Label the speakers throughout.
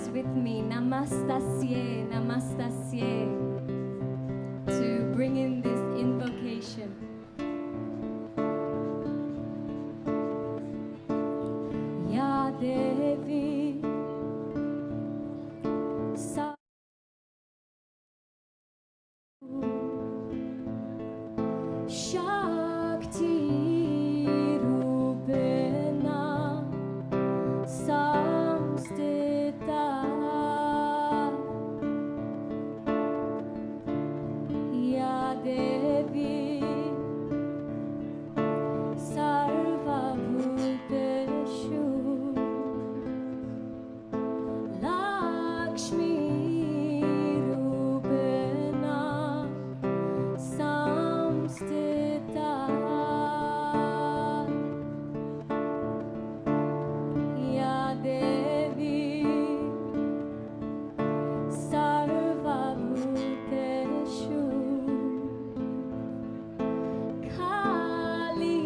Speaker 1: chant with me, Namastasye, Namastasye, to bring in this invocation. Ya Devi Sa Shakti Rupena Samstita Ya Devi Sarva Bhuteshu Lakshmi Rupena Samstita Ya Devi Sarva Bhuteshu Kali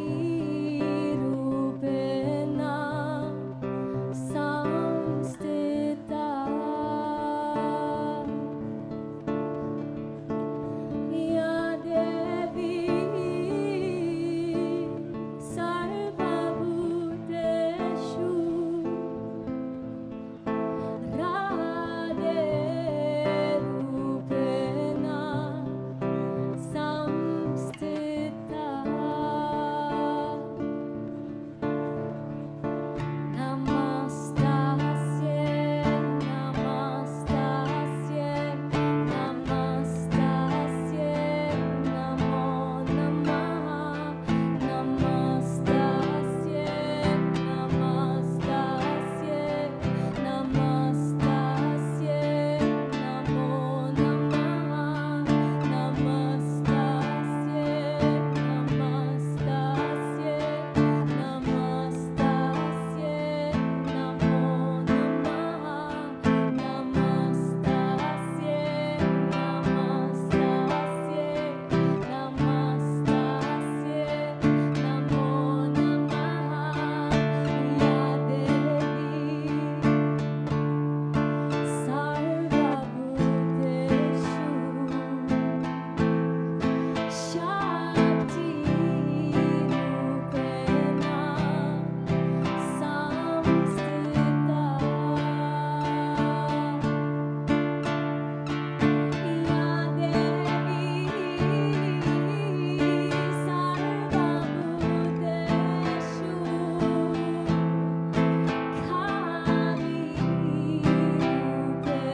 Speaker 1: Rupena Samstita Ya Devi Sarva Bhuteshu Radhe Rupena Samstita Namastasye, Namastasye, Namastasye, Namo Namaha, Namastasye, Namastasye, Namastasye, Namo Namaha, Namastasye, Namastasye, Namastasye, Namo Namaha, Namastasye, Namastasye, Namastasye, Namo Namaha, Ya Devi Sarva Bhuteshu Shakti Rupena Samstita Ya Devi Sarva Bhuteshu Kali Rupena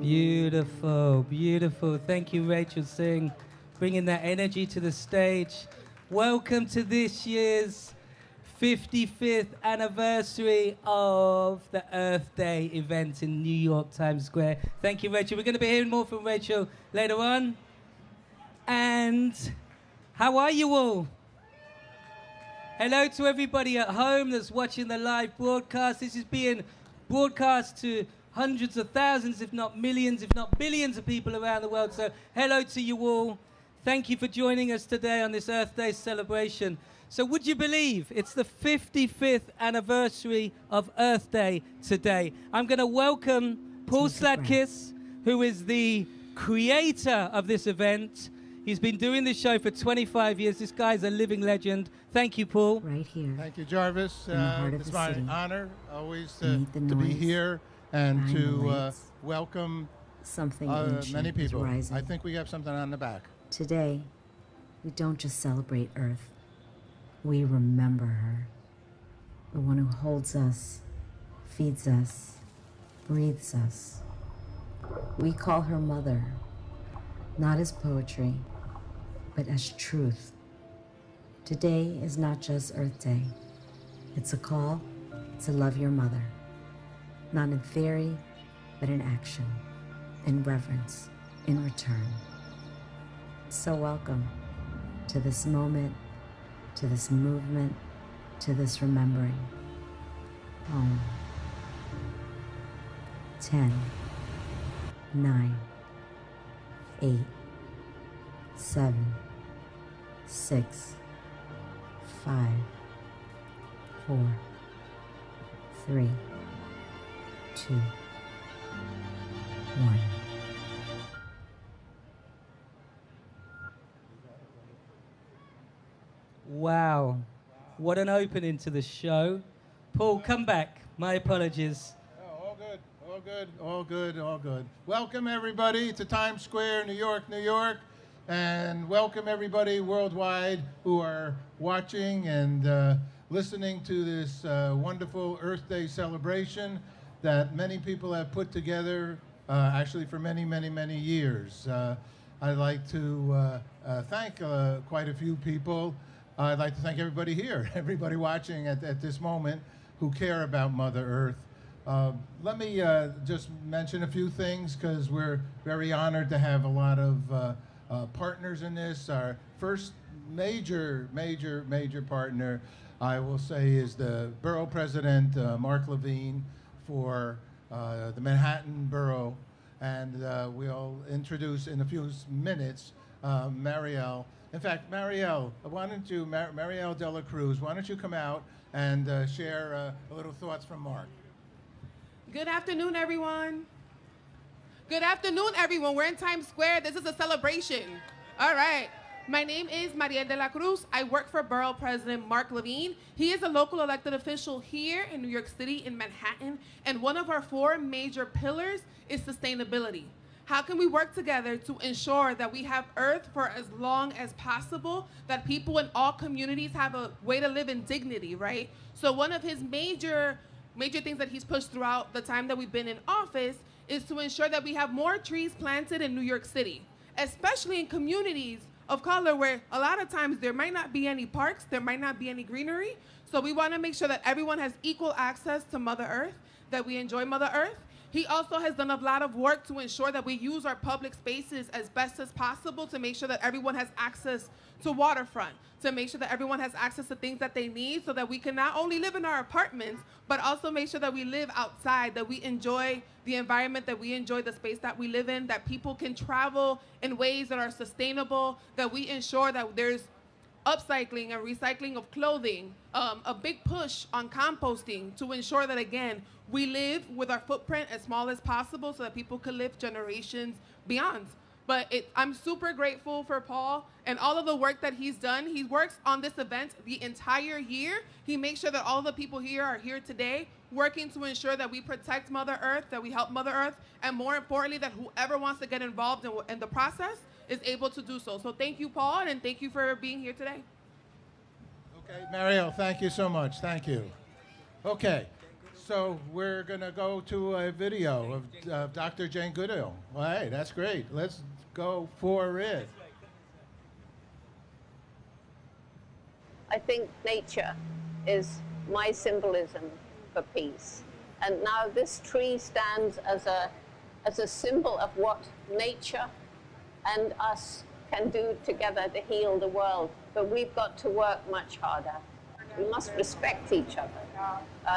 Speaker 2: Beautiful, beautiful. Thank you, Rachel Singh, bringing that energy to the stage. Welcome to this year's 55th anniversary of the Earth Day event in New York Times Square. Thank you, Rachel. We're going to be hearing more from Rachel later on. And how are you all? Hello to everybody at home that's watching the live broadcast. This is being broadcast to hundreds of thousands, if not millions, if not billions of people around the world. So hello to you all. Thank you for joining us today on this Earth Day celebration. So would you believe it's the 55th anniversary of Earth Day today? I'm going to welcome Paul Sladkis, who is the creator of this event. He's been doing this show for 25 years. This guy's a living legend. Thank you, Paul.
Speaker 3: Right here.
Speaker 4: Thank you, Jarvis. It's my honor always to be here and to welcome
Speaker 3: something
Speaker 4: many people.
Speaker 3: rising.
Speaker 4: I think we have something on the back.
Speaker 3: Today, We don't just celebrate Earth, we remember her, the one who holds us, feeds us, breathes us. We call her Mother, not as poetry, but as truth. Today is not just Earth Day. It's a call to love your mother, not in theory, but in action, in reverence, in return. So welcome to this moment, to this movement, to this remembering. Home. 10, 9, 8, 7, 6, 5, 4, 3, 2, 1.
Speaker 2: Wow. What an opening to the show. Paul, come back. My apologies.
Speaker 4: Oh, all good, all good, all good, all good. Welcome, everybody, to Times Square, New York, New York. And welcome, everybody worldwide who are watching and listening to this wonderful Earth Day celebration that many people have put together, actually for many, many, many years. I'd like to thank quite a few people. I'd like to thank everybody here, everybody watching at this moment who care about Mother Earth. Let me just mention a few things because we're very honored to have a lot of partners in this. Our first major partner, I will say, is the Borough President, Mark Levine, for the Manhattan Borough. And we'll introduce in a few minutes Marielle. In fact, Marielle, why don't you, Marielle De La Cruz, why don't you come out and share a little thoughts from Mark.
Speaker 5: Good afternoon, everyone. Good afternoon, everyone. We're in Times Square. This is a celebration. All right. My name is Marielle De La Cruz. I work for Borough President Mark Levine. He is a local elected official here in New York City, in Manhattan, and one of our 4 major pillars is sustainability. How can we work together to ensure that we have Earth for as long as possible, that people in all communities have a way to live in dignity, right? So one of his major things that he's pushed throughout the time that we've been in office is to ensure that we have more trees planted in New York City, especially in communities of color where a lot of times there might not be any parks, there might not be any greenery. So we want to make sure that everyone has equal access to Mother Earth, that we enjoy Mother Earth. He also has done a lot of work to ensure that we use our public spaces as best as possible to make sure that everyone has access to waterfront, to make sure that everyone has access to things that they need so that we can not only live in our apartments, but also make sure that we live outside, that we enjoy the environment, that we enjoy the space that we live in, that people can travel in ways that are sustainable, that we ensure that there's upcycling and recycling of clothing, a big push on composting to ensure that, again, we live with our footprint as small as possible so that people can live generations beyond. But I'm super grateful for Paul and all of the work that he's done. He works on this event the entire year. He makes sure that all the people here are here today, working to ensure that we protect Mother Earth, that we help Mother Earth, and more importantly, that whoever wants to get involved in the process is able to do so. So thank you, Paul, and thank you for being here today.
Speaker 4: Okay, Marielle, thank you so much. Thank you. Okay, so we're going to go to a video of Dr. Jane Goodall. All right, that's great. Let's go for it.
Speaker 6: I think nature is my symbolism for peace. And now this tree stands as a symbol of what nature and us can do together to heal the world. But we've got to work much harder. We must respect each other,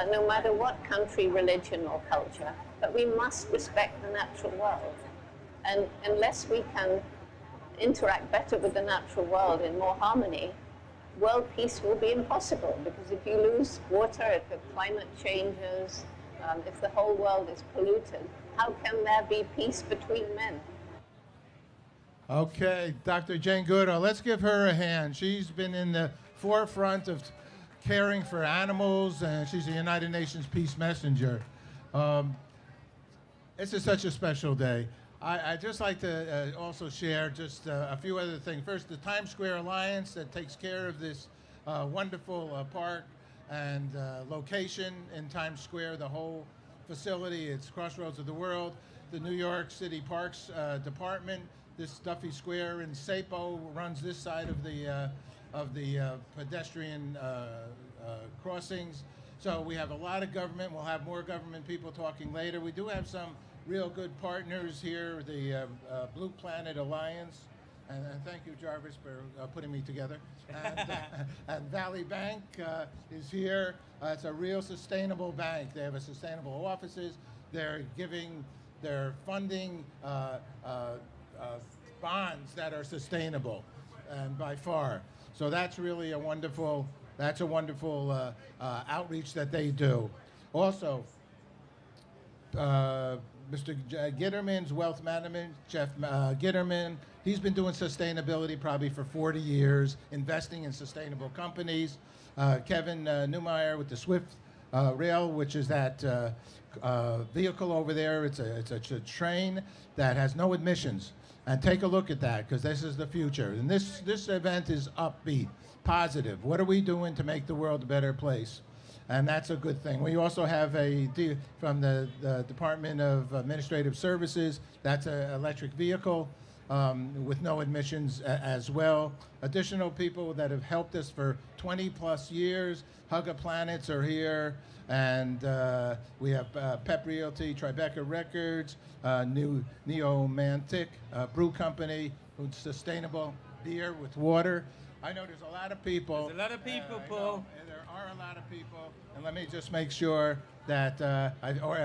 Speaker 6: no matter what country, religion, or culture. But we must respect the natural world. And unless we can interact better with the natural world in more harmony, world peace will be impossible. Because if you lose water, if the climate changes, if the whole world is polluted, how can there be peace between men?
Speaker 4: Okay, Dr. Jane Goodall, let's give her a hand. She's been in the forefront of caring for animals, and she's a United Nations Peace Messenger. This is such a special day. I'd just like to also share just a few other things. First, the Times Square Alliance that takes care of this wonderful park and location in Times Square, the whole facility. It's crossroads of the world. The New York City Parks Department, this Duffy Square in Sapo runs this side of the pedestrian crossings. So we have a lot of government. We'll have more government people talking later. We do have some real good partners here, the Blue Planet Alliance. And thank you, Jarvis, for putting me together. And Valley Bank is here. It's a real sustainable bank. They have a sustainable offices. They're funding bonds that are sustainable, and by far. So that's really a wonderful outreach that they do. Also, Mr. Gitterman's Wealth Management, Jeff Gitterman, he's been doing sustainability probably for 40 years, investing in sustainable companies. Kevin Newmeyer with the Swift Rail, which is that vehicle over there. It's a train that has no emissions. And take a look at that, because this is the future. And this event is upbeat, positive. What are we doing to make the world a better place? And that's a good thing. We also have from the Department of Administrative Services, that's an electric vehicle with no emissions as well. Additional people that have helped us for 20 plus years, Hugga Planets are here, and we have Pep Realty, Tribeca Records, Neomantic Brew Company, who's sustainable beer with water. I know there's a lot of people.
Speaker 2: There's a lot of people, Paul.
Speaker 4: There are a lot of people. And let me just make sure that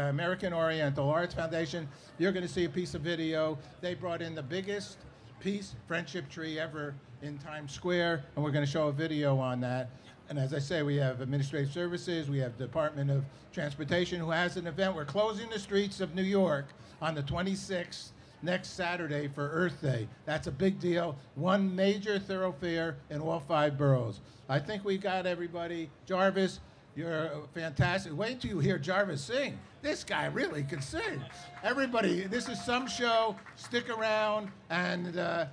Speaker 4: American Oriental Arts Foundation, you're going to see a piece of video. They brought in the biggest peace friendship tree ever in Times Square, and we're going to show a video on that. And as I say, we have Administrative Services, we have Department of Transportation, who has an event. We're closing the streets of New York on the 26th, next Saturday, for Earth Day. That's a big deal. One major thoroughfare in all 5 boroughs. I think we got everybody. Jarvis, you're fantastic. Wait till you hear Jarvis sing. This guy really can sing. Everybody, this is some show. Stick around, and a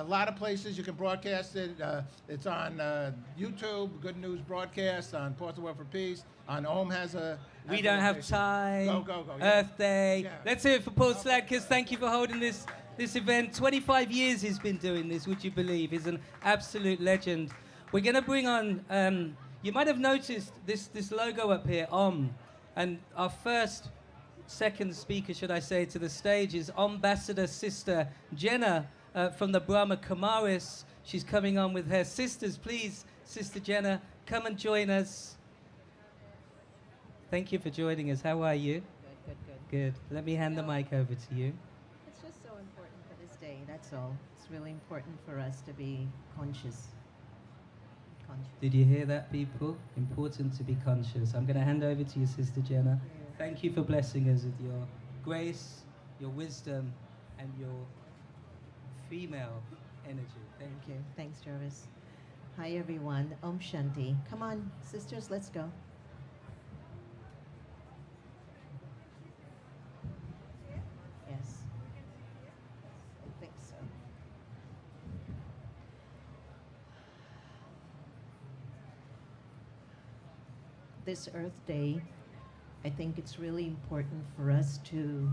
Speaker 4: lot of places you can broadcast it. It's on YouTube, Good News Broadcast, on Pause the World for Peace. On OMMM has a...
Speaker 2: We don't have time.
Speaker 4: Go. Yeah.
Speaker 2: Earth Day.
Speaker 4: Yeah.
Speaker 2: Let's hear it for Paul Sladkers. Thank you for holding this event. 25 years he's been doing this, would you believe? He's an absolute legend. We're going to bring on... you might have noticed this logo up here, and our second speaker, should I say, to the stage is Ambassador Sister Jenna from the Brahma Kumaris. She's coming on with her sisters. Please, Sister Jenna, come and join us. Thank you for joining us. How are you?
Speaker 7: Good.
Speaker 2: Good. Let me hand the mic over to you.
Speaker 7: It's just so important for this day, that's all. It's really important for us to be conscious.
Speaker 2: Did you hear that, people? Important to be conscious. I'm going to hand over to you, Sister Jenna. Thank you for blessing us with your grace, your wisdom, and your female energy.
Speaker 7: Thank you. Thanks, Jarvis. Hi, everyone. Om Shanti. Come on, sisters, let's go. Yes. I think so. This Earth Day, I think it's really important for us to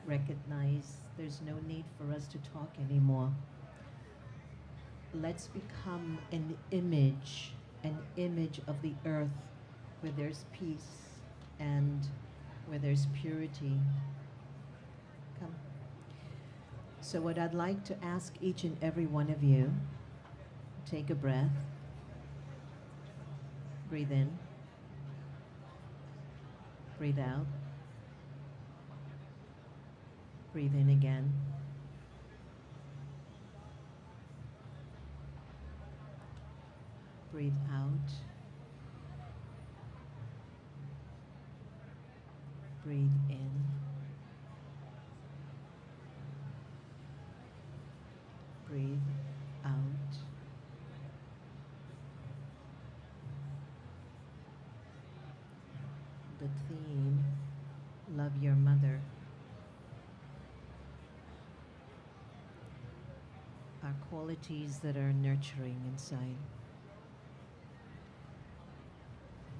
Speaker 7: recognize there's no need for us to talk anymore. Let's become an image of the earth where there's peace and where there's purity. Come. So what I'd like to ask each and every one of you, take a breath, breathe in, breathe out, breathe in again. Breathe out. Breathe in. Breathe out. The theme, love your mother. are qualities that are nurturing inside.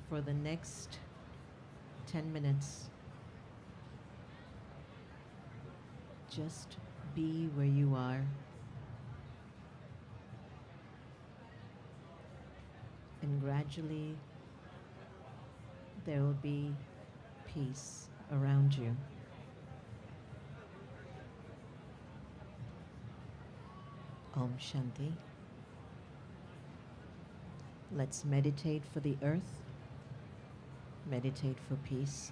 Speaker 7: For the next 10 minutes, just be where you are. And gradually, there will be peace around you. Om Shanti. Let's meditate for the earth. Meditate for peace.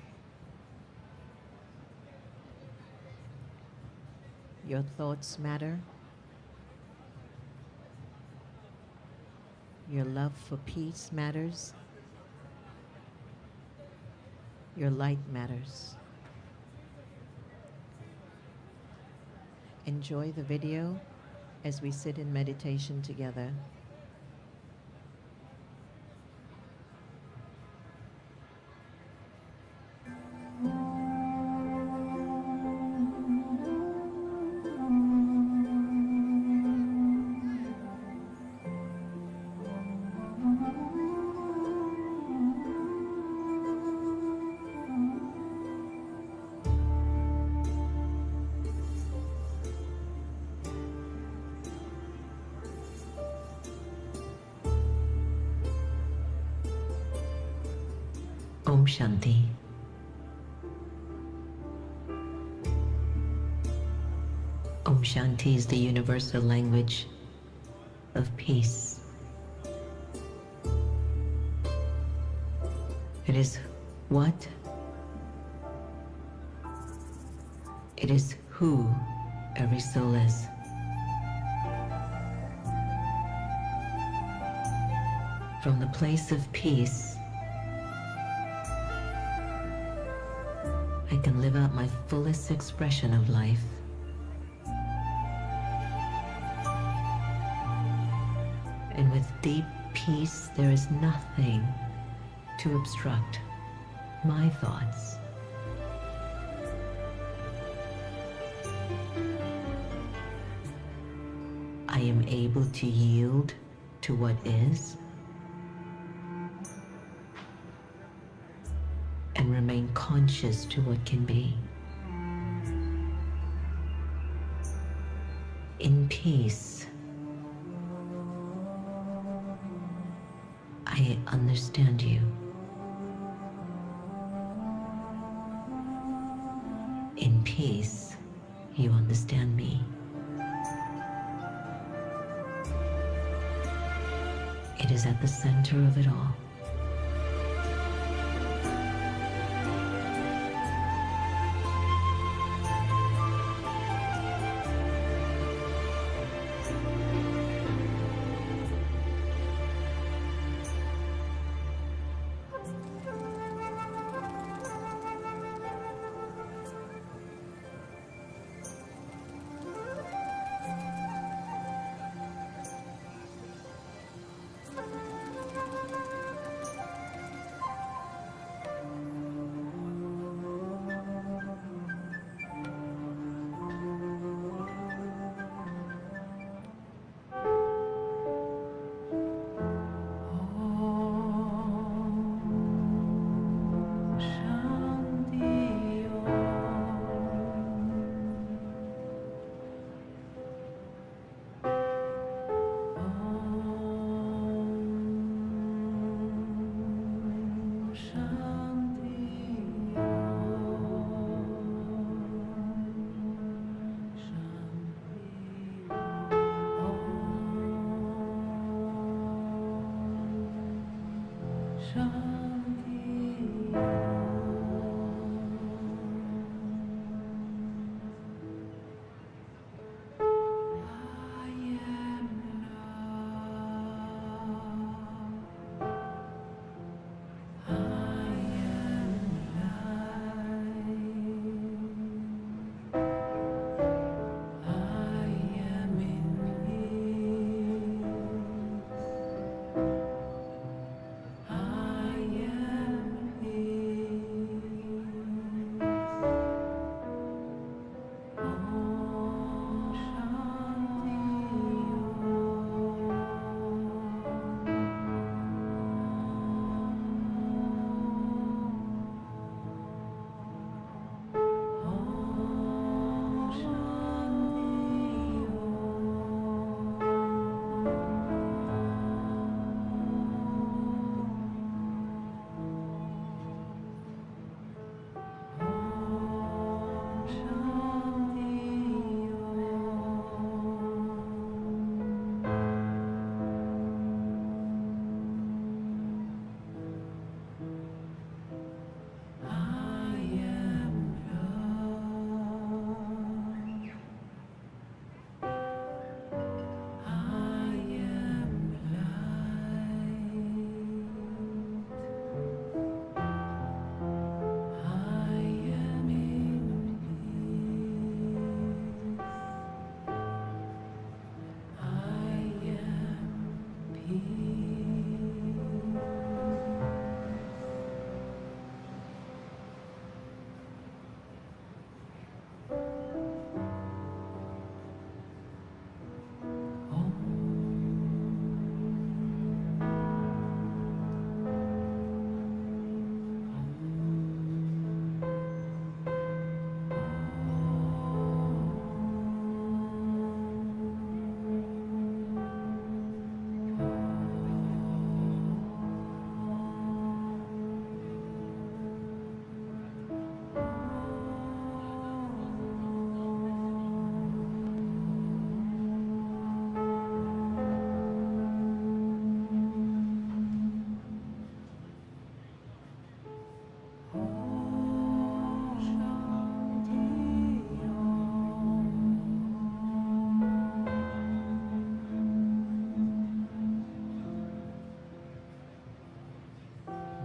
Speaker 7: Your thoughts matter. Your love for peace matters. Your light matters. Enjoy the video as we sit in meditation together. Om Shanti. Om Shanti is the universal language of peace. It is what? It is who every soul is. From the place of peace, I can live out my fullest expression of life. And with deep peace, there is nothing to obstruct my thoughts. I am able to yield to what is and remain conscious to what can be. In peace, I understand you. In peace, you understand me. It is at the center of it all.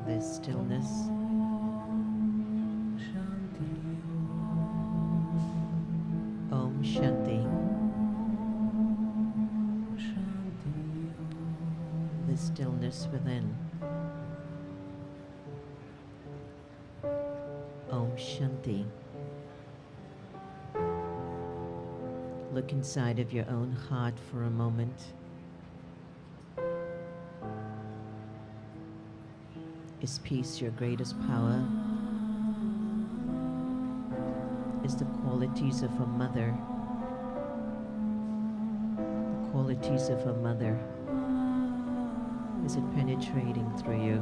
Speaker 7: this stillness. Om Shanti. The stillness within. Om Shanti. Look inside of your own heart for a moment. Is peace your greatest power? Is the qualities of a mother, the qualities of a mother, is it penetrating through you?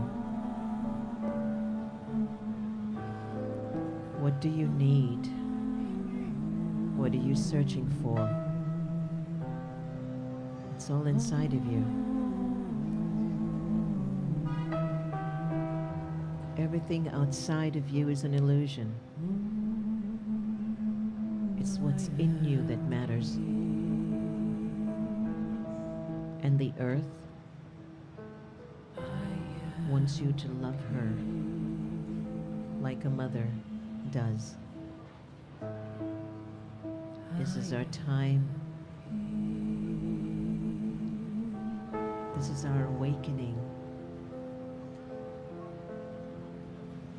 Speaker 7: What do you need? What are you searching for? It's all inside of you. Everything outside of you is an illusion. It's what's in you that matters. And the earth wants you to love her like a mother does. This is our time. This is our awakening.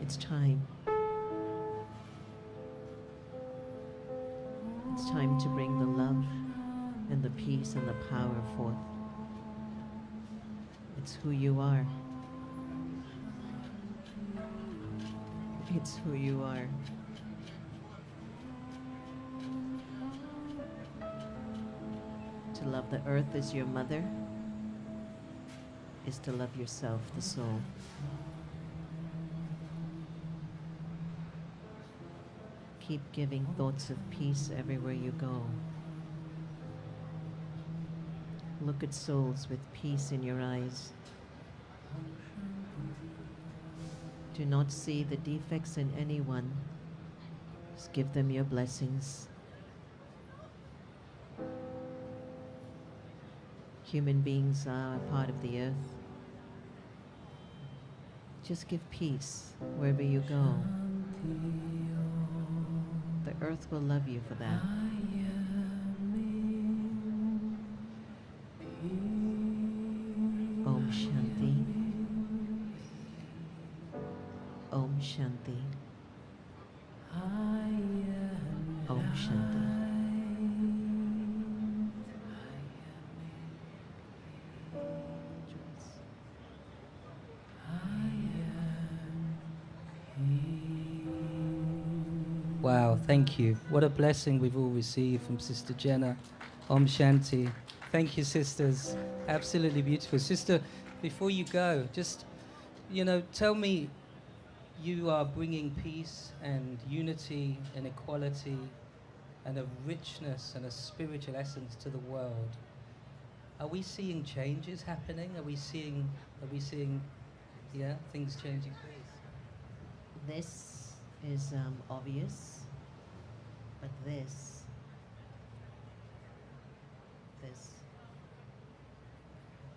Speaker 7: It's time. It's time to bring the love and the peace and the power forth. It's who you are. It's who you are. To love the earth as your mother is to love yourself, the soul. Keep giving thoughts of peace everywhere you go. Look at souls with peace in your eyes. Do not see the defects in anyone. Just give them your blessings. Human beings are a part of the earth. Just give peace wherever you go. The earth will love you for that. Om Shanti. Om Shanti. Om Shanti.
Speaker 2: Wow, thank you. What a blessing we've all received from Sister Jenna. Om Shanti. Thank you, sisters. Absolutely beautiful. Sister, before you go, just, tell me, you are bringing peace and unity and equality and a richness and a spiritual essence to the world. Are we seeing changes happening? Are we seeing, things changing, please?
Speaker 7: This is obvious, but this,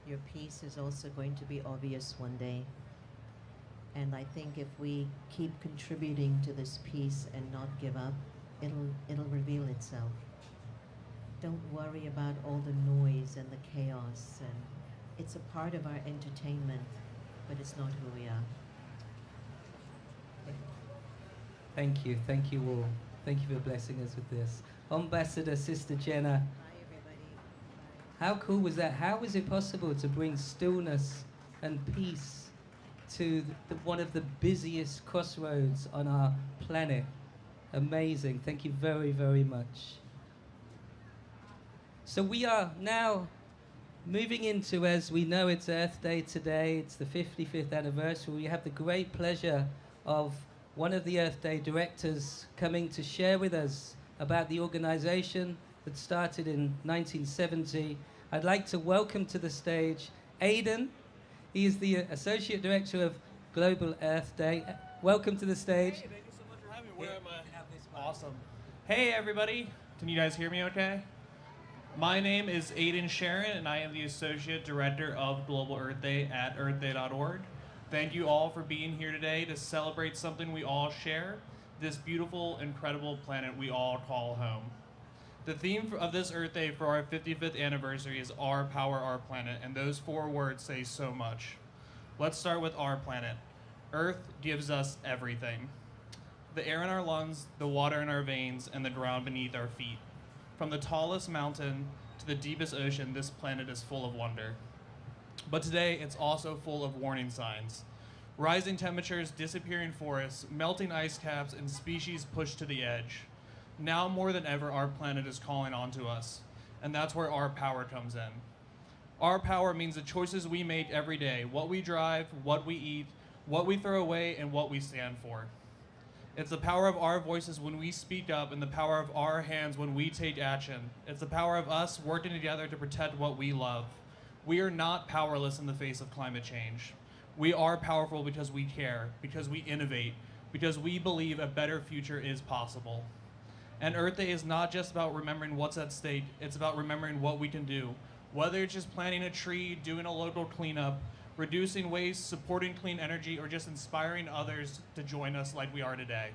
Speaker 7: your peace is also going to be obvious one day. And I think if we keep contributing to this peace and not give up, it'll reveal itself. Don't worry about all the noise and the chaos, and it's a part of our entertainment, but it's not who we are.
Speaker 2: Thank you all. Thank you for blessing us with this. Ambassador Sister Jenna.
Speaker 7: Bye, everybody.
Speaker 2: How cool was that? How was it possible to bring stillness and peace to one of the busiest crossroads on our planet? Amazing. Thank you very, very much. So we are now moving into, as we know, it's Earth Day today. It's the 55th anniversary. We have the great pleasure of one of the Earth Day directors coming to share with us about the organization that started in 1970. I'd like to welcome to the stage Aidan. He is the Associate Director of Global Earth Day. Welcome to the stage.
Speaker 8: Hey, thank you so much for having me. Where am I? Awesome. Hey, everybody. Can you guys hear me okay? My name is Aidan Sharon, and I am the Associate Director of Global Earth Day at earthday.org. Thank you all for being here today to celebrate something we all share, this beautiful, incredible planet we all call home. The theme of this Earth Day for our 55th anniversary is Our Power, Our Planet, and those 4 words say so much. Let's start with our planet. Earth gives us everything. The air in our lungs, the water in our veins, and the ground beneath our feet. From the tallest mountain to the deepest ocean, this planet is full of wonder. But today, it's also full of warning signs. Rising temperatures, disappearing forests, melting ice caps, and species pushed to the edge. Now more than ever, our planet is calling onto us, and that's where our power comes in. Our power means the choices we make every day, what we drive, what we eat, what we throw away, and what we stand for. It's the power of our voices when we speak up and the power of our hands when we take action. It's the power of us working together to protect what we love. We are not powerless in the face of climate change. We are powerful because we care, because we innovate, because we believe a better future is possible. And Earth Day is not just about remembering what's at stake, it's about remembering what we can do. Whether it's just planting a tree, doing a local cleanup, reducing waste, supporting clean energy, or just inspiring others to join us like we are today.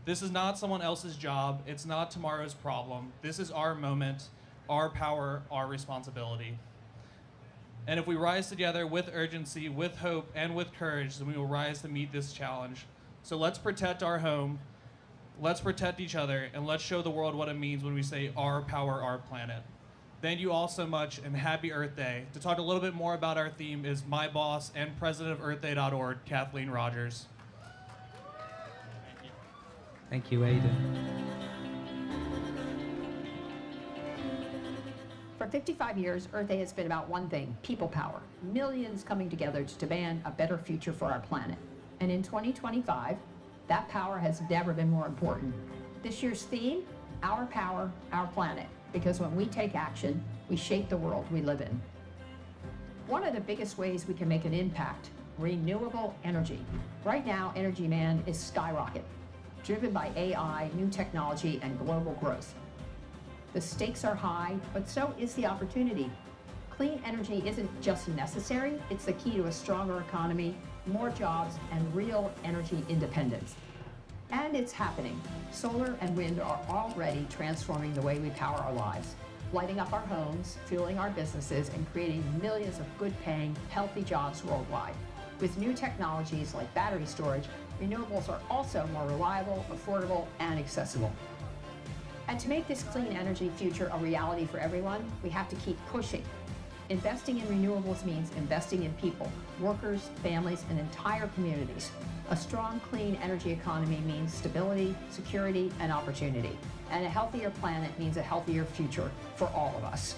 Speaker 8: This is not someone else's job, it's not tomorrow's problem. This is our moment, our power, our responsibility. And if we rise together with urgency, with hope, and with courage, then we will rise to meet this challenge. So let's protect our home, let's protect each other, and let's show the world what it means when we say our power, our planet. Thank you all so much, and happy Earth Day. To talk a little bit more about our theme is my boss and president of EarthDay.org, Kathleen Rogers.
Speaker 2: Thank you, Aidan.
Speaker 9: For 55 years, Earth Day has been about one thing, people power. Millions coming together to demand a better future for our planet. And in 2025, that power has never been more important. This year's theme, our power, our planet. Because when we take action, we shape the world we live in. One of the biggest ways we can make an impact, renewable energy. Right now, energy demand is skyrocket, driven by AI, new technology, and global growth. The stakes are high, but so is the opportunity. Clean energy isn't just necessary, it's the key to a stronger economy, more jobs, and real energy independence. And it's happening. Solar and wind are already transforming the way we power our lives, lighting up our homes, fueling our businesses, and creating millions of good-paying, healthy jobs worldwide. With new technologies like battery storage, renewables are also more reliable, affordable, and accessible. And to make this clean energy future a reality for everyone, we have to keep pushing. Investing in renewables means investing in people, workers, families, and entire communities. A strong, clean energy economy means stability, security, and opportunity. And a healthier planet means a healthier future for all of us.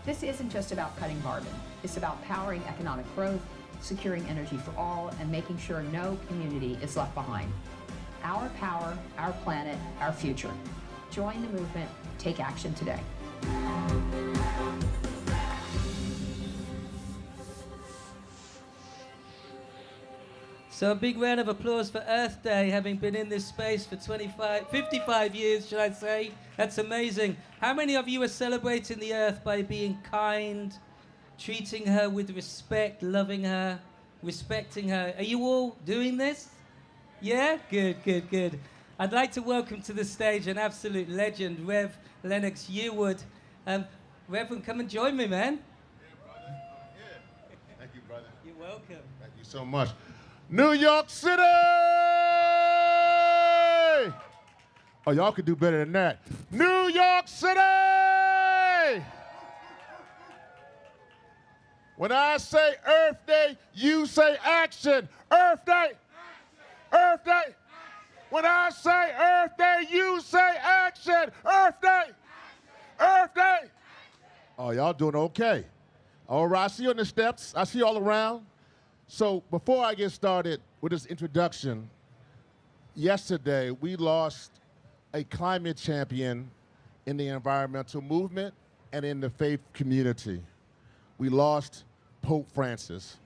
Speaker 9: This isn't just about cutting carbon. It's about powering economic growth, securing energy for all, and making sure no community is left behind. Our power, our planet, our future. Join the movement. Take action today.
Speaker 2: So a big round of applause for Earth Day, having been in this space for 55 years, should I say. That's amazing. How many of you are celebrating the Earth by being kind, treating her with respect, loving her, respecting her? Are you all doing this? Yeah? Good, good, good. I'd like to welcome to the stage an absolute legend, Rev Lennox Yearwood. Reverend, come and join me, man.
Speaker 4: Yeah, brother. Yeah. Thank you, brother.
Speaker 2: You're welcome.
Speaker 4: Thank you so much. New York City! Oh, y'all could do better than that. New York City! When I say Earth Day, you say action. Earth Day! Earth Day! When I say Earth Day, you say action. Earth Day! Earth Day! Oh, y'all doing okay. All right, I see you on the steps. I see you all around. So before I get started with this introduction, yesterday we lost a climate champion in the environmental movement and in the faith community. We lost Pope Francis.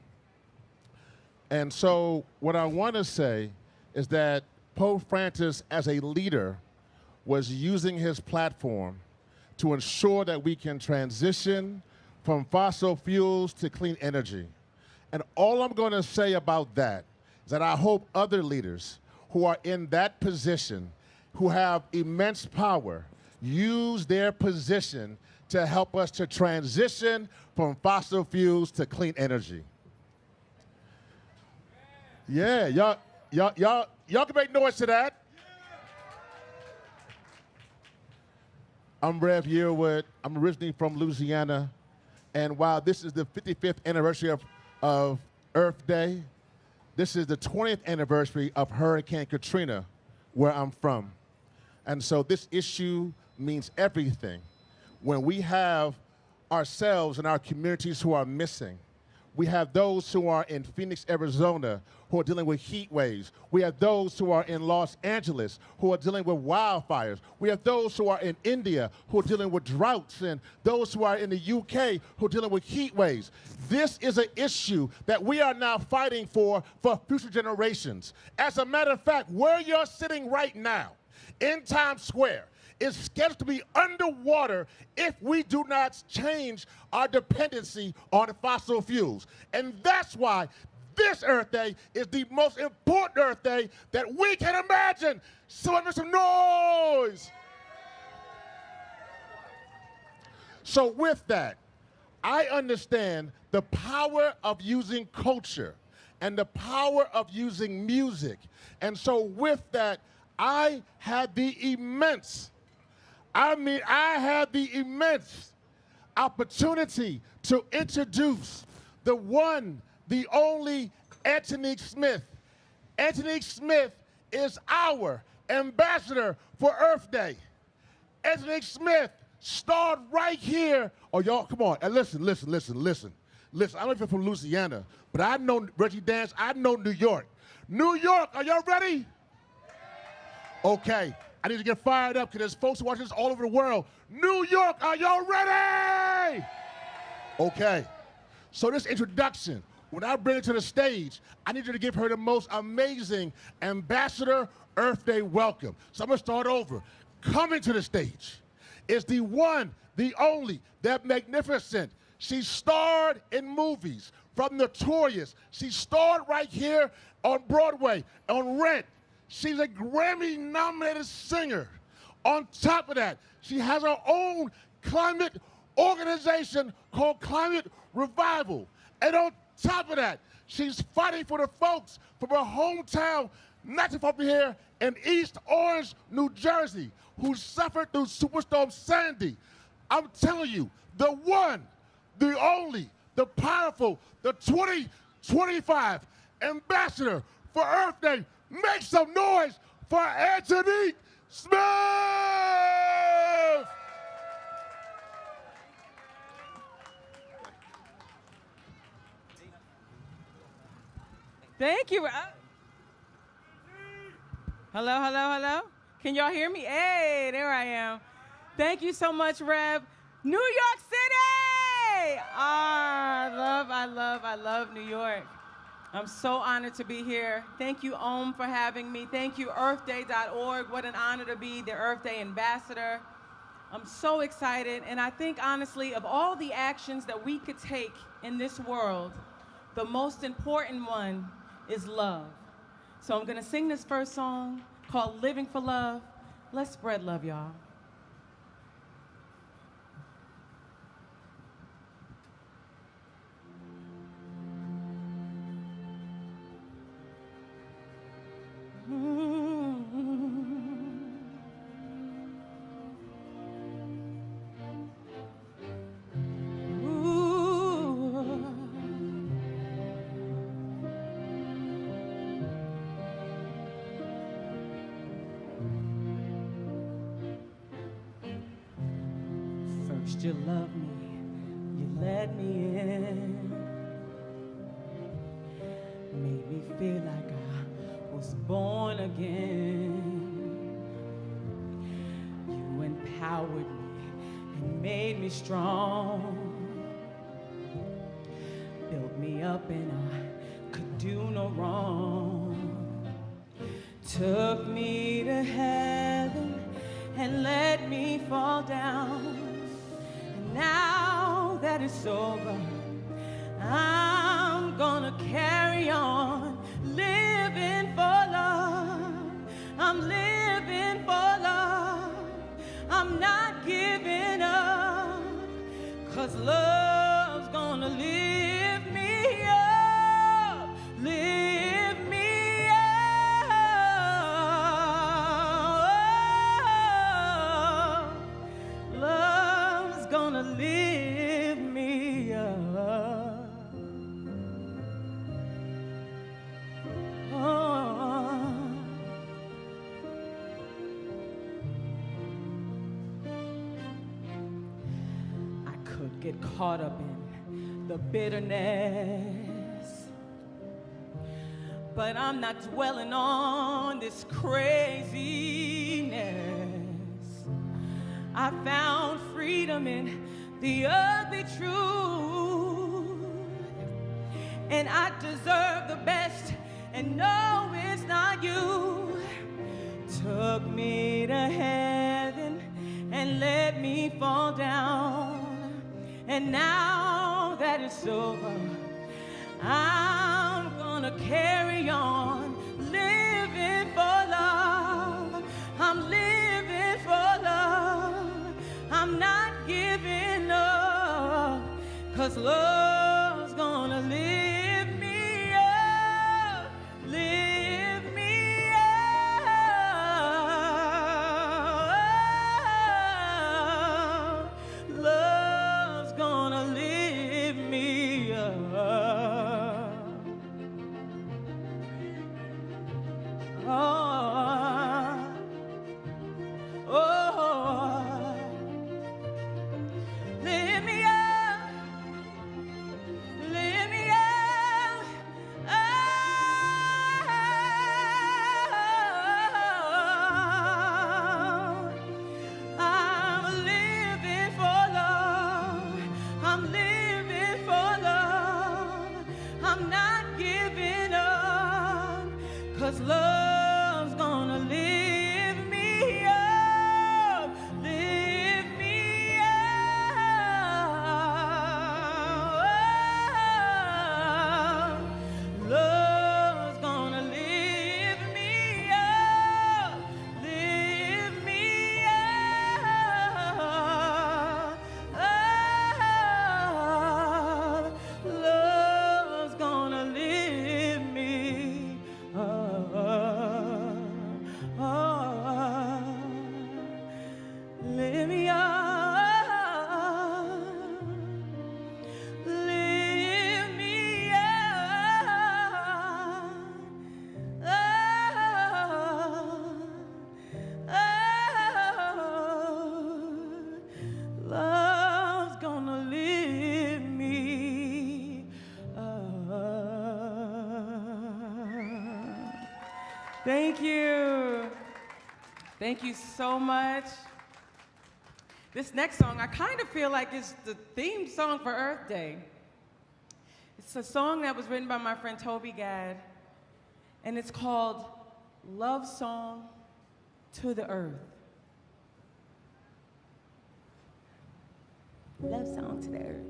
Speaker 4: And so what I want to say is that Pope Francis, as a leader, was using his platform to ensure that we can transition from fossil fuels to clean energy.
Speaker 10: And all I'm going to say about that is that I hope other leaders who are in that position, who have immense power, use their position to help us to transition from fossil fuels to clean energy. Yeah, y'all can make noise to that. I'm Rev Yearwood. I'm originally from Louisiana. And while this is the 55th anniversary of Earth Day, this is the 20th anniversary of Hurricane Katrina, where I'm from. And so this issue means everything. When we have ourselves and our communities who are missing, we have those who are in Phoenix, Arizona, who are dealing with heat waves. We have those who are in Los Angeles who are dealing with wildfires. We have those who are in India who are dealing with droughts, and those who are in the UK who are dealing with heat waves. This is an issue that we are now fighting for future generations. As a matter of fact, where you're sitting right now in Times Square is scheduled to be underwater if we do not change our dependency on fossil fuels. And that's why this Earth Day is the most important Earth Day that we can imagine. Someone make some noise. So with that, I understand the power of using culture and the power of using music. And so with that, I had the immense opportunity to introduce the one, the only Antonique Smith. Antonique Smith is our ambassador for Earth Day. Antonique Smith starred right here. Oh, y'all, come on. And listen. Listen, I don't know if you're from Louisiana, but I know Reggie Dance. I know New York. New York, are y'all ready? Okay. I need to get fired up because there's folks watching this all over the world. New York, are y'all ready? Okay. So this introduction, when I bring her to the stage, I need you to give her the most amazing Ambassador Earth Day welcome. So I'm going to start over. Coming to the stage is the one, the only, that magnificent. She starred in movies from Notorious. She starred right here on Broadway, on Rent. She's a Grammy-nominated singer. On top of that, she has her own climate organization called Climate Revival. And on top of that, she's fighting for the folks from her hometown, not too far from here, in East Orange, New Jersey, who suffered through Superstorm Sandy. I'm telling you, the one, the only, the powerful, the 2025 ambassador for Earth Day. Make some noise for Antonique Smith!
Speaker 11: Thank you. Hello. Can y'all hear me? Hey, there I am. Thank you so much, Rev. New York City! I love New York. I'm so honored to be here. Thank you, OMMM, for having me. Thank you, earthday.org. What an honor to be the Earth Day ambassador. I'm so excited, and I think, honestly, of all the actions that we could take in this world, the most important one is love. So I'm gonna sing this first song called Living for Love. Let's spread love, y'all. First you loved me, you let me in, made me feel like I was born again. You empowered me and made me strong, built me up and I could do no wrong, took me to heaven and let me fall down. And now that it's over, I'm gonna carry on living for love. I'm living for love. I'm not giving up, 'cause love's gonna lift me up, lift me up. Love's gonna lift me up. Oh. I could get caught up in the bitterness, but I'm not dwelling on this craziness. I found freedom in the ugly truth, and I deserve the best, and no, it's not you. Took me to heaven and let me fall down, and now that it's over, I'm gonna carry on living for love. I'm living for love. I'm not giving up, 'cause love's gonna lift me up, lift me up. Love's gonna lift me up. Oh, oh, lift me up, lift me up. Oh, I'm living for love. I'm living for love. I'm not giving up, 'cause love's gonna lift me up, lift me up. Love's gonna lift me up, lift me up. Love's gonna lift me up. Lift me up. Lift me up. Love's gonna lift me up. Thank you. Thank you so much. This next song, I kind of feel like it's the theme song for Earth Day. It's a song that was written by my friend Toby Gadd, and it's called Love Song to the Earth. Love Song to the Earth.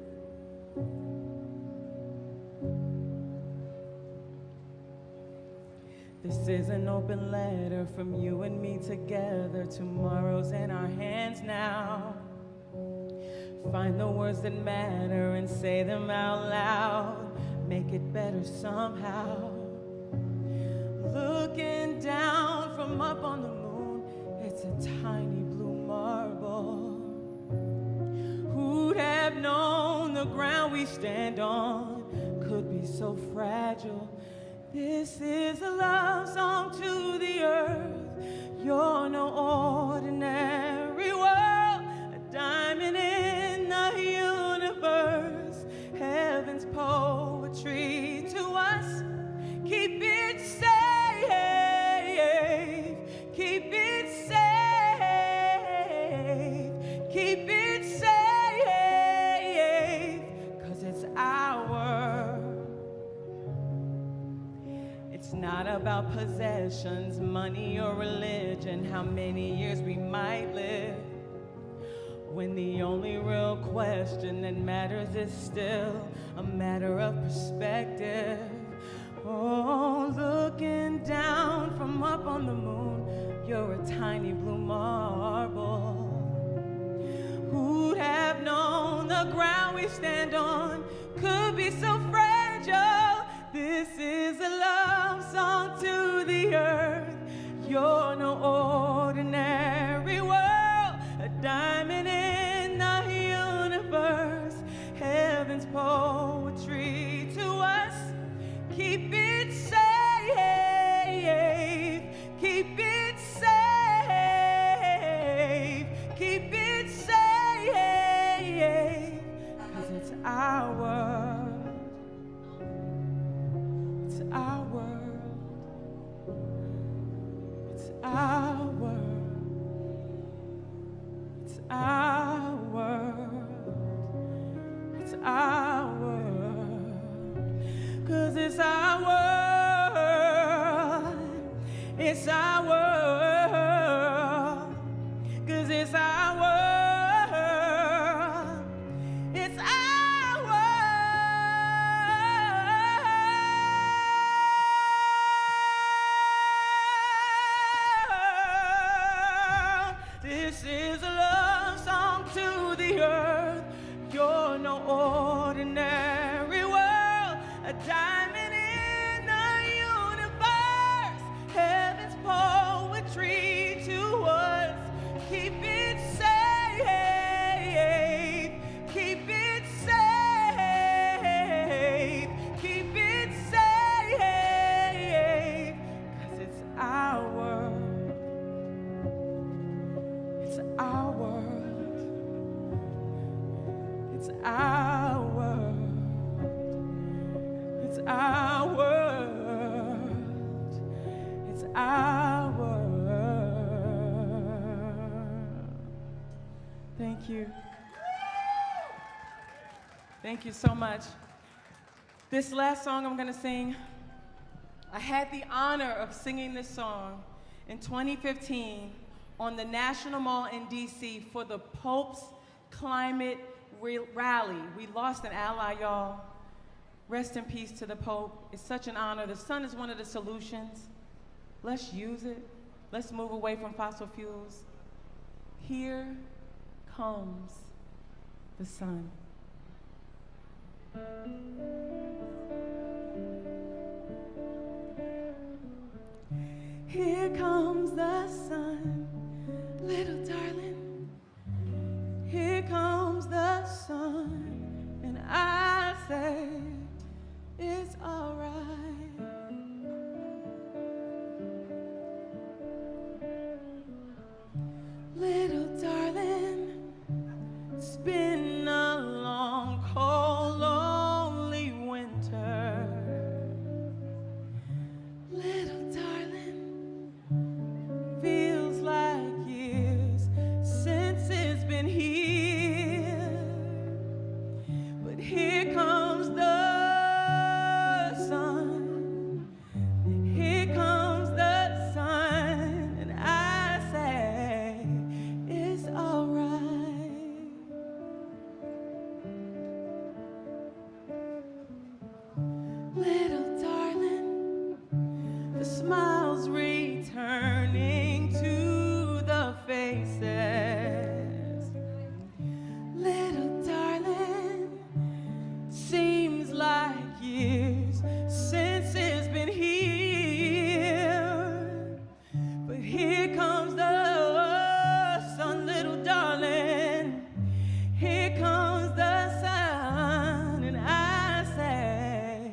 Speaker 11: This is an open letter from you and me together. Tomorrow's in our hands now. Find the words that matter and say them out loud. Make it better somehow. Looking down from up on the moon, it's a tiny blue marble. Who'd have known the ground we stand on could be so fragile? This is a love song to the earth. You're no ordinary world, a diamond in the universe. Heaven's poetry to us. Keep it safe, keep it safe, keep it safe, 'cause it's our. It's not about possessions, money, or religion, how many years we might live. when the only real question that matters is still a matter of perspective. Oh, looking down from up on the moon, you're a tiny blue marble. Who'd have known the ground we stand on could be so fragile? This is a love song to the earth. You're no ordinary world, a diamond in the universe. Heaven's poetry to us. Keep it safe, keep it safe, keep it safe, 'cause it's our world, it's our world, it's our world, it's our world, it's our world, 'cause it's our world, it's our world, 'cause it's our world, it's our world. This is a love song to the earth. You're no ordinary world, a diamond in the universe. Heaven's poetry to us. Keep it safe, keep it safe, keep it safe, 'cause it's our world, it's our world, it's our world, it's our world, it's our world. Thank you. Thank you so much. This last song I'm gonna sing, I had the honor of singing this song in 2015 on the National Mall in DC for the Pope's Climate Rally. We lost an ally, y'all. Rest in peace to the Pope. It's such an honor. The sun is one of the solutions. Let's use it. Let's move away from fossil fuels. Here comes the sun. Here comes the sun, little darling. Here comes the sun, and I say it's all right. Little darling, it's been a long, cold, lonely winter. Little darling, feels like years since it's been here. But here comes the sun, here comes the sun, and I say it's all right. Little darling, the smiles returning to the faces. Little darling, seems like years since it's been here. But here comes the sun, little darling. Here comes the sun, and I say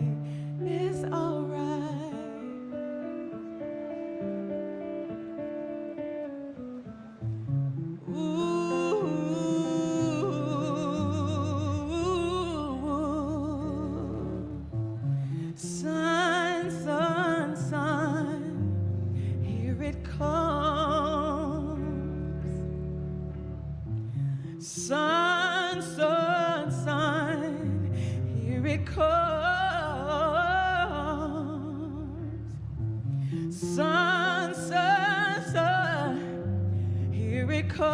Speaker 11: it's all right. Ooh, sun, sun, sun, here it comes. Sun, sun, sun, here it comes. Sun, sun, sun, here it comes.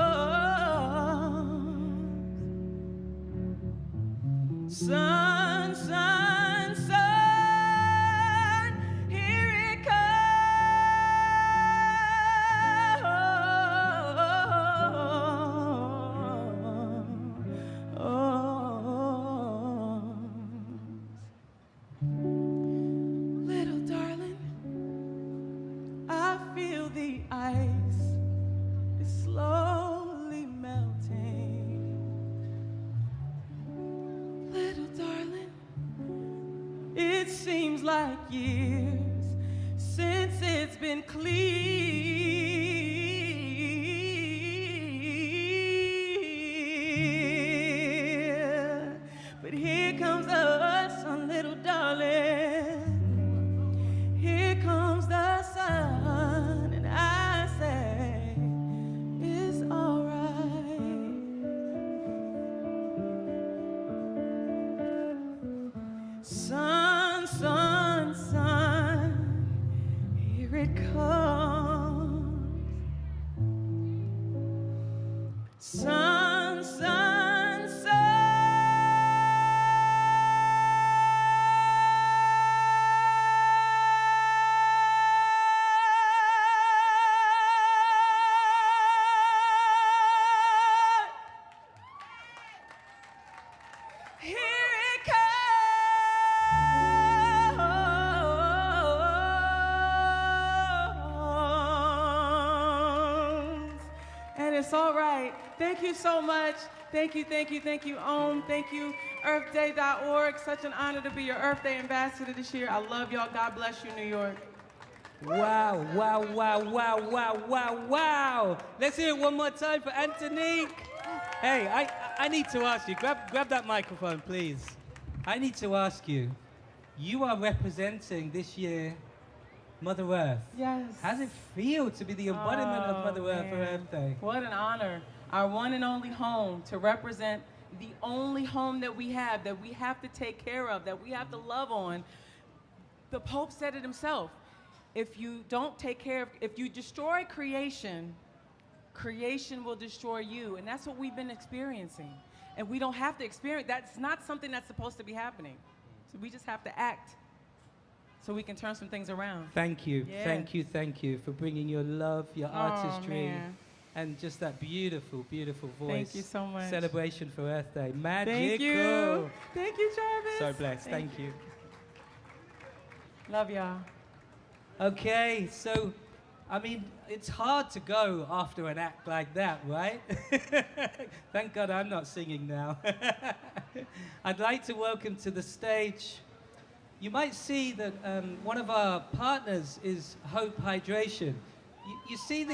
Speaker 11: like years since it's been clear. But here comes us, our little darling. Here comes the sun, and I say it's alright. Sun, sun, sun, here it comes. Sun, sun, sun. Here it comes. And it's all right. Thank you so much. Thank you, thank you, thank you, OMMM. Thank you, earthday.org. Such an honor to be your Earth Day ambassador this year. I love y'all. God bless you, New York.
Speaker 2: Wow, wow, wow, wow, wow, wow, wow. Let's hear it one more time for Antonique. Hey, I need to ask you, grab that microphone, please. I need to ask you, you are representing this year Mother Earth.
Speaker 11: Yes.
Speaker 2: How does it feel to be the embodiment of Mother Earth for
Speaker 11: man.
Speaker 2: Earth Day?
Speaker 11: What an honor. Our one and only home, to represent the only home that we have to take care of, that we have to love on. The Pope said it himself. If you don't take care of, if you destroy creation, creation will destroy you. And that's what we've been experiencing. And we don't have to experience, that's not something that's supposed to be happening. So we just have to act so we can turn some things around.
Speaker 2: Thank you,
Speaker 11: Yeah.
Speaker 2: thank you, thank you for bringing your love, your artistry,
Speaker 11: man.
Speaker 2: and just that beautiful, beautiful voice.
Speaker 11: Thank you so much.
Speaker 2: Celebration for Earth Day. Magical.
Speaker 11: Thank you. Thank you, Jarvis.
Speaker 2: So blessed. Thank you.
Speaker 11: Love y'all.
Speaker 2: Okay, so, I mean, it's hard to go after an act like that, right? Thank God I'm not singing now. I'd like to welcome to the stage. You might see that one of our partners is Hope Hydration. You see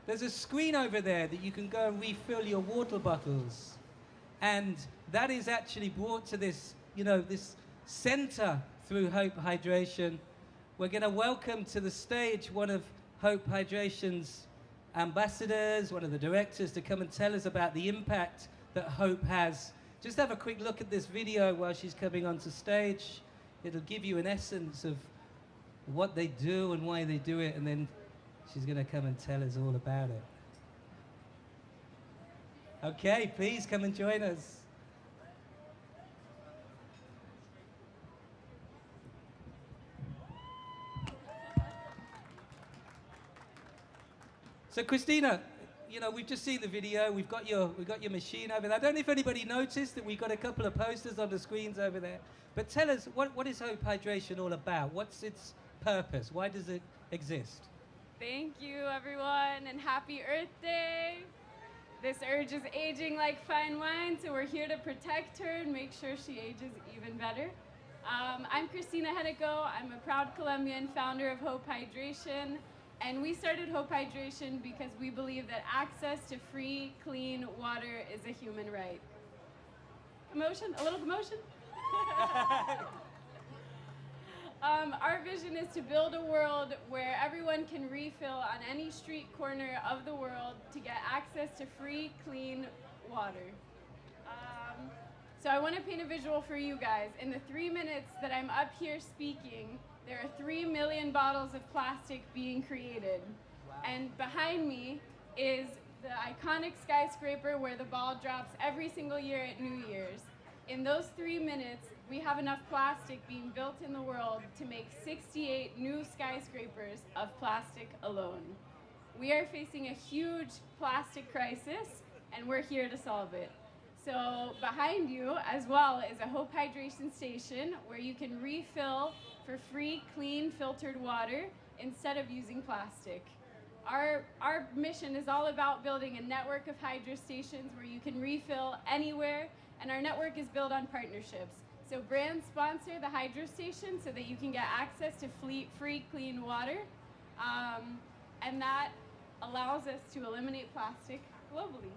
Speaker 2: there's a screen over there that you can go and refill your water bottles. And that is actually brought to this, this center through Hope Hydration. We're going to welcome to the stage one of Hope Hydration's ambassadors, one of the directors, to come and tell us about the impact that Hope has. Just have a quick look at this video while she's coming onto stage. It'll give you an essence of what they do and why they do it, and then she's going to come and tell us all about it. Okay, please come and join us. So Christina, we've just seen the video. We've got your machine over there. I don't know if anybody noticed that we've got a couple of posters on the screens over there. But tell us, what is Hope Hydration all about? What's its purpose? Why does it exist?
Speaker 12: Thank you, everyone, and happy Earth Day. This urge is aging like fine wine, so we're here to protect her and make sure she ages even better. I'm Christina Hennico. I'm a proud Colombian, founder of Hope Hydration. And we started Hope Hydration because we believe that access to free, clean water is a human right. Commotion? A little commotion? Our vision is to build a world where everyone can refill on any street corner of the world to get access to free, clean water. So I want to paint a visual for you guys. In the 3 minutes that I'm up here speaking, there are 3 million bottles of plastic being created. Wow. And behind me is the iconic skyscraper where the ball drops every single year at New Year's. In those 3 minutes, we have enough plastic being built in the world to make 68 new skyscrapers of plastic alone. We are facing a huge plastic crisis, and we're here to solve it. So behind you, as well, is a Hope Hydration station where you can refill for free, clean, filtered water instead of using plastic. Our mission is all about building a network of hydro stations where you can refill anywhere, and our network is built on partnerships. So brands sponsor the hydro station so that you can get access to free clean water. And that allows us to eliminate plastic globally.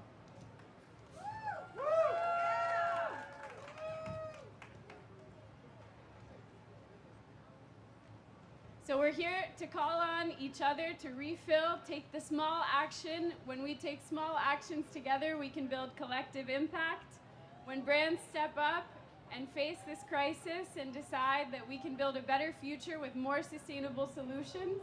Speaker 12: So we're here to call on each other to refill, take the small action. When we take small actions together, we can build collective impact. When brands step up and face this crisis and decide that we can build a better future with more sustainable solutions,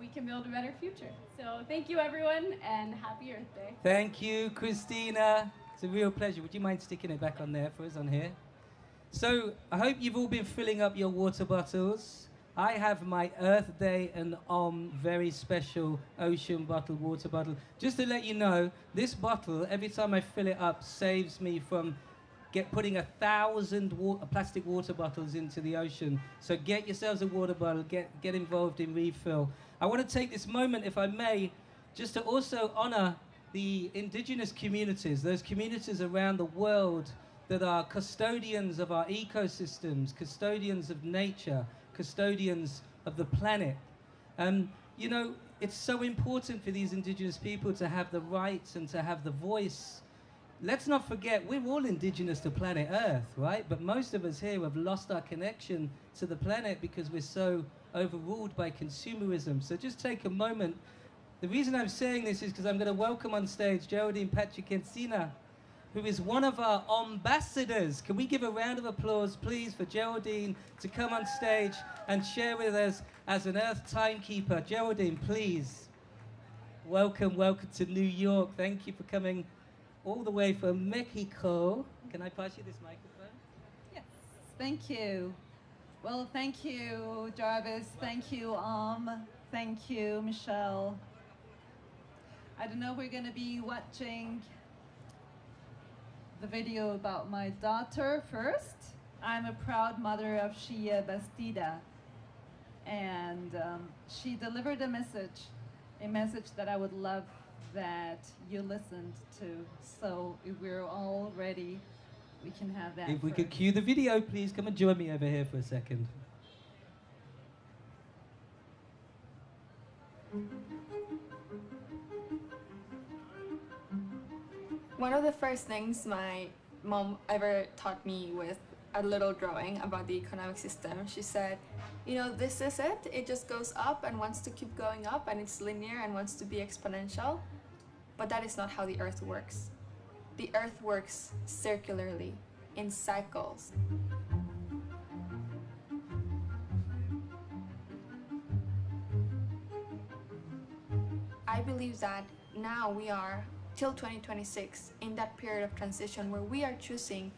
Speaker 12: we can build a better future. So thank you, everyone, and happy Earth Day.
Speaker 2: Thank you, Christina. It's a real pleasure. Would you mind sticking it back on there for us on here? So I hope you've all been filling up your water bottles. I have my Earth Day and very special ocean bottle, water bottle. Just to let you know, this bottle, every time I fill it up, saves me from putting 1,000 plastic water bottles into the ocean. So get yourselves a water bottle, get involved in refill. I want to take this moment, if I may, just to also honor the indigenous communities, those communities around the world that are custodians of our ecosystems, custodians of nature, custodians of the planet. You know, it's so important for these indigenous people to have the rights and to have the voice. Let's not forget, we're all indigenous to planet Earth, right? But most of us here have lost our connection to the planet because we're so overruled by consumerism. So just take a moment. The reason I'm saying this is because I'm going to welcome on stage Geraldine Patrick-Encina, who is one of our ambassadors. Can we give a round of applause, please, for Geraldine to come on stage and share with us as an Earth timekeeper? Geraldine, please. Welcome to New York. Thank you for coming all the way from Mexico. Can I pass you this microphone?
Speaker 13: Yes, thank you. Well, thank you, Jarvis. Thank you, Thank you, Michelle. I don't know, we're going to be watching the video about my daughter first. I'm a proud mother of Shia Bastida, and she delivered a message that I would love that you listened to. So if we're all ready, we can have that.
Speaker 2: If we could cue the video, please come and join me over here for a second.
Speaker 14: One of the first things my mom ever taught me with a little drawing about the economic system, she said, you know, this is it. It just goes up and wants to keep going up, and it's linear and wants to be exponential. But that is not how the Earth works. The Earth works circularly, in cycles. I believe that now we are, till 2026, in that period of transition where we are choosing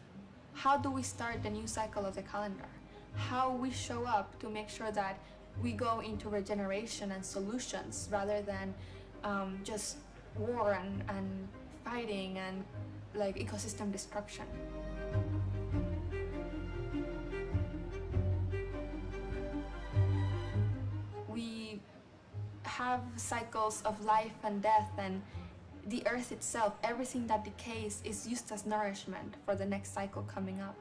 Speaker 14: how do we start the new cycle of the calendar, how we show up to make sure that we go into regeneration and solutions rather than just war and fighting and like ecosystem destruction. We have cycles of life and death, and the earth itself, everything that decays is used as nourishment for the next cycle coming up.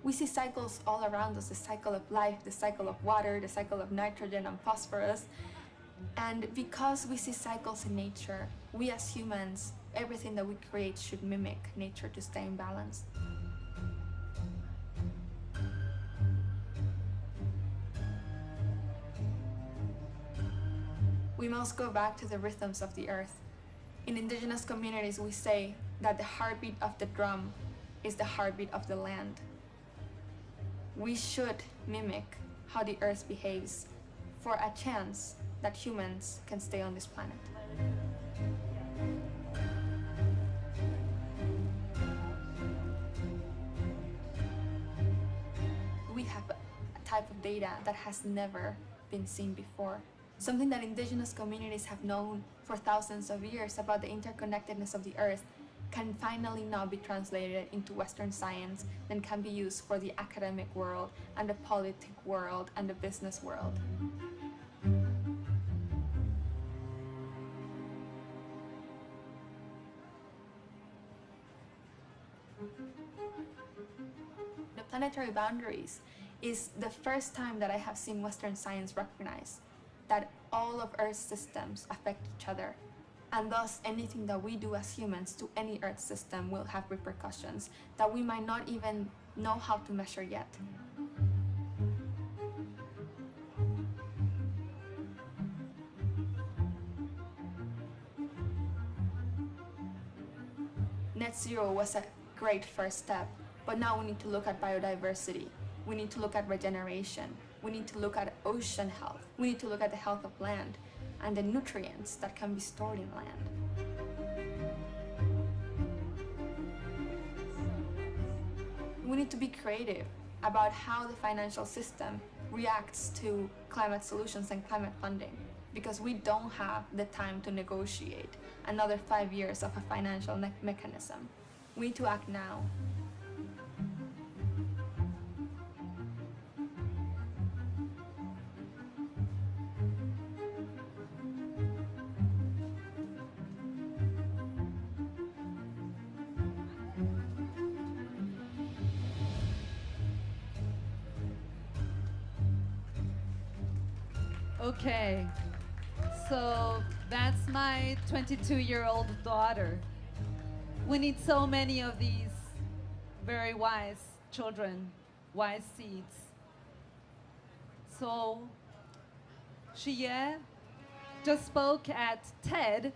Speaker 14: We see cycles all around us, the cycle of life, the cycle of water, the cycle of nitrogen and phosphorus. And because we see cycles in nature, we as humans, everything that we create should mimic nature to stay in balance. We must go back to the rhythms of the earth. In indigenous communities, we say that the heartbeat of the drum is the heartbeat of the land. We should mimic how the earth behaves for a chance that humans can stay on this planet. We have a type of data that has never been seen before. Something that indigenous communities have known for thousands of years about the interconnectedness of the earth can finally now be translated into Western science and can be used for the academic world and the politic world and the business world. The planetary boundaries is the first time that I have seen Western science recognize that all of Earth's systems affect each other. And thus, anything that we do as humans to any Earth system will have repercussions that we might not even know how to measure yet. Net zero was a great first step, but now we need to look at biodiversity. We need to look at regeneration. We need to look at ocean health. We need to look at the health of land and the nutrients that can be stored in land. We need to be creative about how the financial system reacts to climate solutions and climate funding, because we don't have the time to negotiate another 5 years of a financial mechanism. We need to act now.
Speaker 13: Okay, so that's my 22-year-old daughter. We need so many of these very wise children, wise seeds. So, Shie just spoke at TED,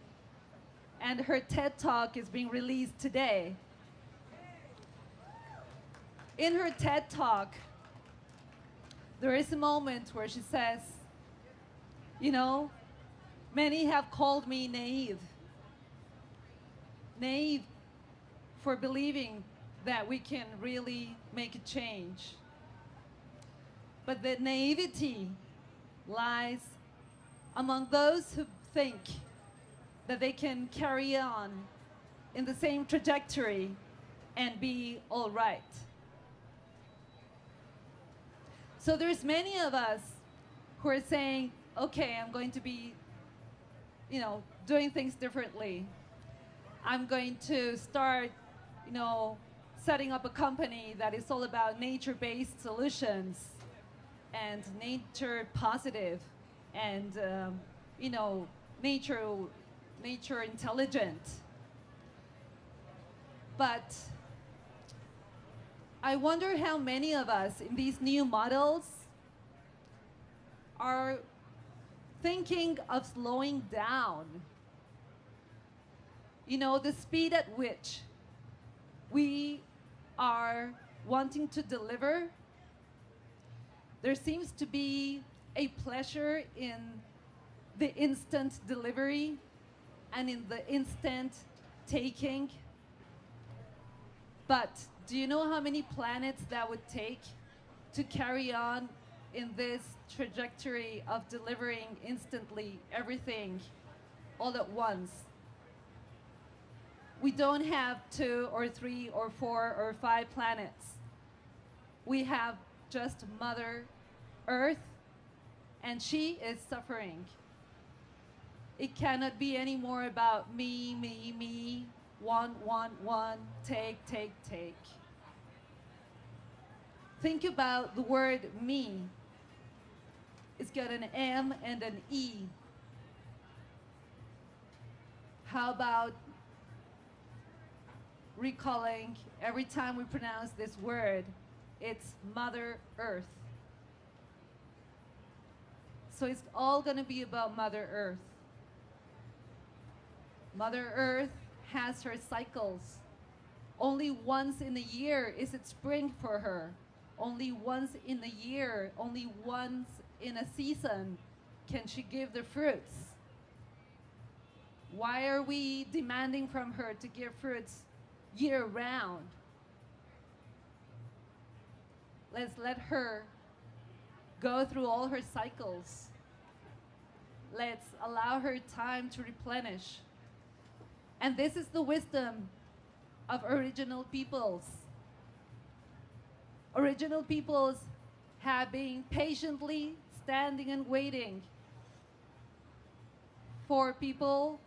Speaker 13: and her TED Talk is being released today. In her TED Talk, there is a moment where she says, you know, many have called me naive. Naive for believing that we can really make a change. But the naivety lies among those who think that they can carry on in the same trajectory and be all right. So there's many of us who are saying, okay, I'm going to be, doing things differently. I'm going to start, setting up a company that is all about nature-based solutions and nature positive and, nature intelligent. But I wonder how many of us in these new models are thinking of slowing down. The speed at which we are wanting to deliver, there seems to be a pleasure in the instant delivery and in the instant taking. But do you know how many planets that would take to carry on in this trajectory of delivering instantly everything all at once? We don't have 2 or 3 or 4 or 5 planets. We have just Mother Earth, and she is suffering. It cannot be any more about me, me, me, want, take. Think about the word me. It's got an M and an E. How about recalling every time we pronounce this word, it's Mother Earth. So it's all going to be about Mother Earth. Mother Earth has her cycles. Only once in a year is it spring for her. Only once in a year, only once in a season can she give the fruits. Why are we demanding from her to give fruits year round? Let's let her go through all her cycles. Let's allow her time to replenish. And this is the wisdom of original peoples. Original peoples have been patiently standing and waiting for people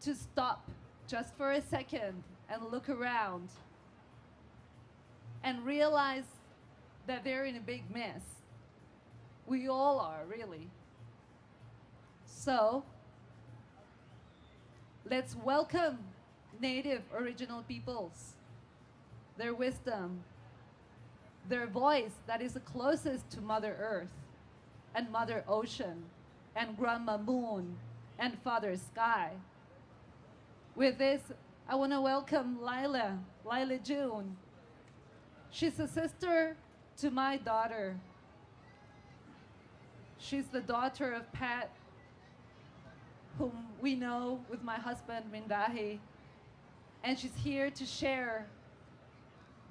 Speaker 13: to stop just for a second and look around and realize that they're in a big mess. We all are, really. So, let's welcome Native original peoples, their wisdom, their voice that is the closest to Mother Earth and Mother Ocean and Grandma Moon and Father Sky. With this, I want to welcome Laya June. She's a sister to my daughter. She's the daughter of Pat, whom we know with my husband, Mindahi. And she's here to share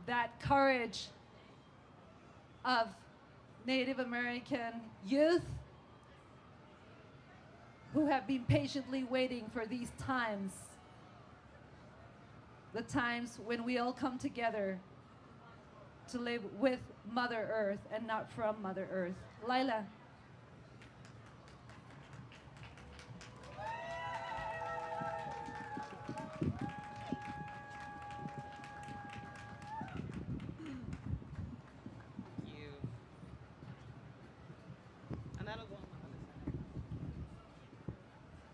Speaker 13: that courage of Native American youth who have been patiently waiting for these times, the times when we all come together to live with Mother Earth and not from Mother Earth. Lila.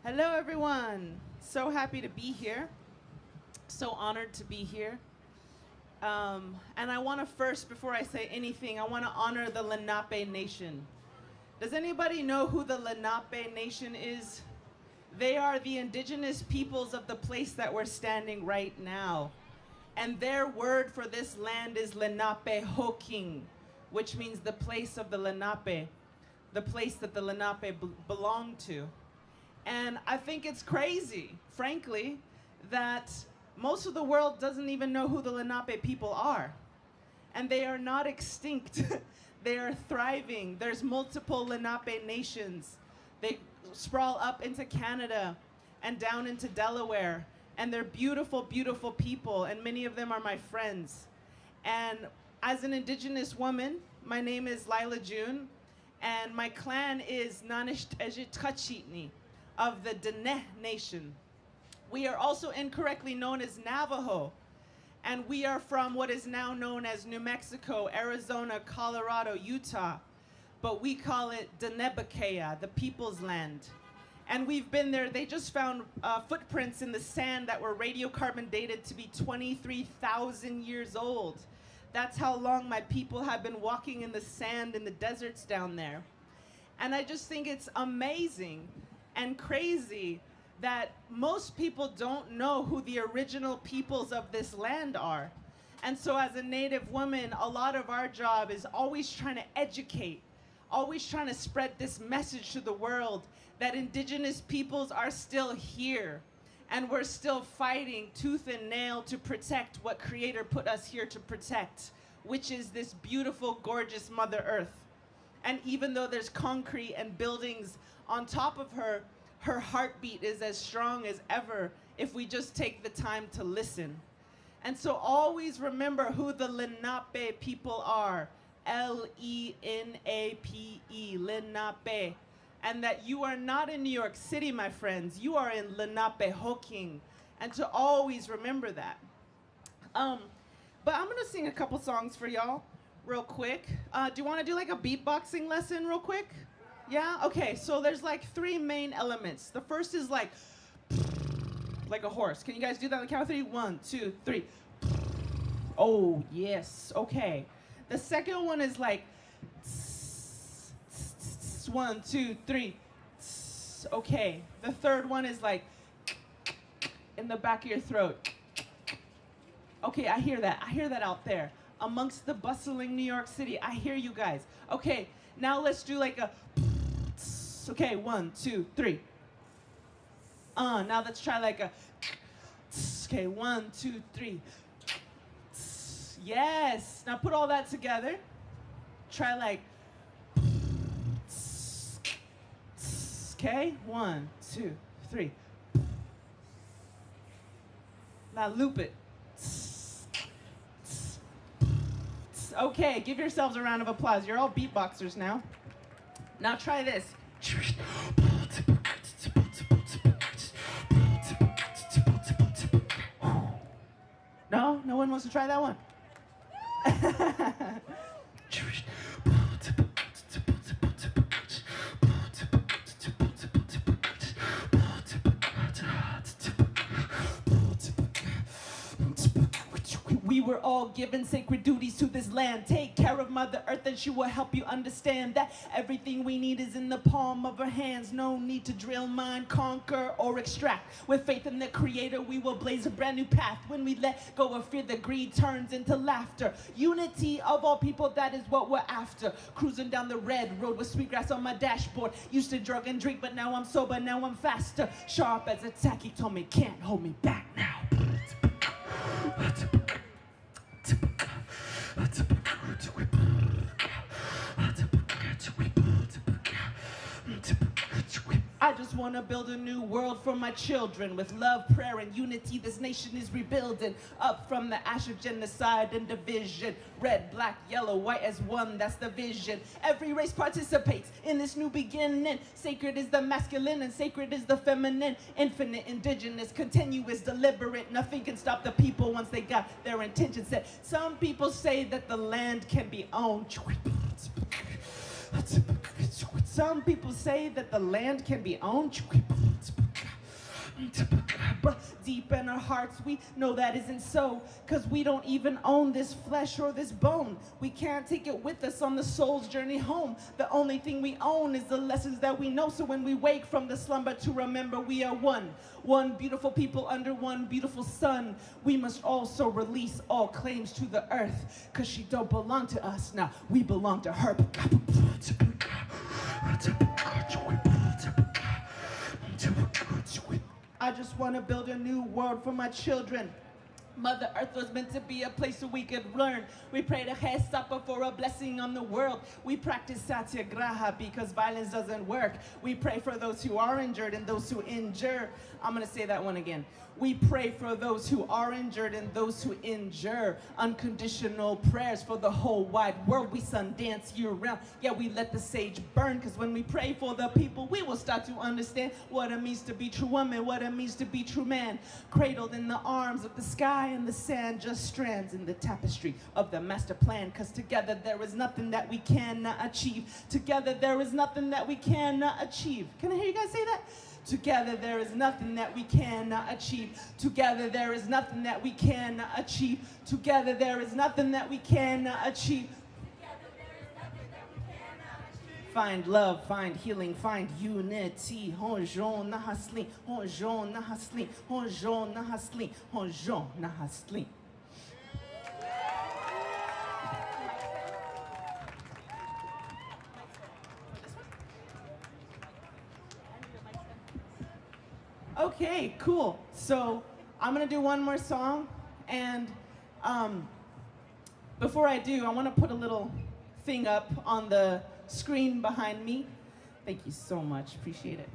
Speaker 11: Hello, everyone. So happy to be here. So honored to be here. And I want to first, before I say anything, I want to honor the Lenape Nation. Does anybody know who the Lenape Nation is? They are the indigenous peoples of the place that we're standing right now. And their word for this land is Lenape Hoking, which means the place of the Lenape, the place that the Lenape belong to. And I think it's crazy, frankly, that most of the world doesn't even know who the Lenape people are. And they are not extinct. They are thriving. There's multiple Lenape nations. They sprawl up into Canada and down into Delaware. And they're beautiful, beautiful people. And many of them are my friends. And as an Indigenous woman, my name is Laya June. And my clan is Nanishtejitachitni of the Dene Nation. We are also incorrectly known as Navajo, and we are from what is now known as New Mexico, Arizona, Colorado, Utah, but we call it Denebakea, the people's land. And we've been there. They just found footprints in the sand that were radiocarbon dated to be 23,000 years old. That's how long my people have been walking in the sand in the deserts down there. And I just think it's amazing and crazy that most people don't know who the original peoples of this land are. And so as a Native woman, a lot of our job is always trying to educate, always trying to spread this message to the world that Indigenous peoples are still here and we're still fighting tooth and nail to protect what Creator put us here to protect, which is this beautiful, gorgeous Mother Earth. And even though there's concrete and buildings on top of her, her heartbeat is as strong as ever if we just take the time to listen. And so always remember who the Lenape people are. L-E-N-A-P-E, Lenape. And that you are not in New York City, my friends. You are in Lenape Hoking. And to always remember that. But I'm gonna sing a couple songs for y'all real quick. Do you wanna do like a beatboxing lesson real quick? Yeah? Okay, so there's like 3 main elements. The first is like a horse. Can you guys do that on the count of 3? 1, 2, 3. Oh, yes. Okay. The second one is like 1, 2, 3. Okay. The third one is like in the back of your throat. Okay, I hear that. I hear that out there. Amongst the bustling New York City. I hear you guys. Okay, now let's do like a... Okay, 1, 2, 3. Now let's try like a... Okay, 1, 2, 3. Yes. Now put all that together. Try like... Okay, 1, 2, 3. Now loop it. Okay, give yourselves a round of applause. You're all beatboxers now. Now try this. No? No one wants to try that one?
Speaker 15: We were all given sacred duties to this land. Take care of Mother Earth and she will help you understand that everything we need is in the palm of her hands. No need to drill, mine, conquer, or extract. With faith in the Creator, we will blaze a brand new path. When we let go of fear, the greed turns into laughter. Unity of all people, that is what we're after. Cruising down the red road with sweetgrass on my dashboard. Used to drug and drink, but now I'm sober, now I'm faster. Sharp as a tack, he told me, can't hold me back now. I just want to build a new world for my children. With love, prayer, and unity, this nation is rebuilding. Up from the ash of genocide and division. Red, black, yellow, white as one, that's the vision. Every race participates in this new beginning. Sacred is the masculine and sacred is the feminine. Infinite, indigenous, continuous, deliberate. Nothing can stop the people once they got their intentions set. Some people say that the land can be owned. Some people say that the land can be owned. But deep in our hearts, we know that isn't so. Cause we don't even own this flesh or this bone. We can't take it with us on the soul's journey home. The only thing we own is the lessons that we know. So when we wake from the slumber to remember we are one. One beautiful people under one beautiful sun. We must also release all claims to the earth. Cause she don't belong to us now. We belong to her. I just want to build a new world for my children. Mother Earth was meant to be a place where we could learn. We pray to He Sapa for a blessing on the world. We practice satyagraha because violence doesn't work. We pray for those who are injured and those who injure. I'm going to say that one again. We pray for those who are injured and those who endure. Unconditional prayers for the whole wide world. We sun dance year round. Yeah, we let the sage burn. Because when we pray for the people, we will start to understand what it means to be true woman, what it means to be true man. Cradled in the arms of the sky and the sand, just strands in the tapestry of the master plan. Because together there is nothing that we cannot achieve. Together there is nothing that we cannot achieve. Can I hear you guys say that? Together there is nothing that we cannot achieve. Together there is nothing that we cannot achieve. Together there is nothing that we cannot achieve. Find love, find healing, find unity. Honjon nahasli, honjon nahasli, honjon nahasli, honjon nahasli. Okay, cool. So I'm gonna do one more song, and before I do, I want to put a little thing up on the screen behind me. Thank you so much, appreciate it.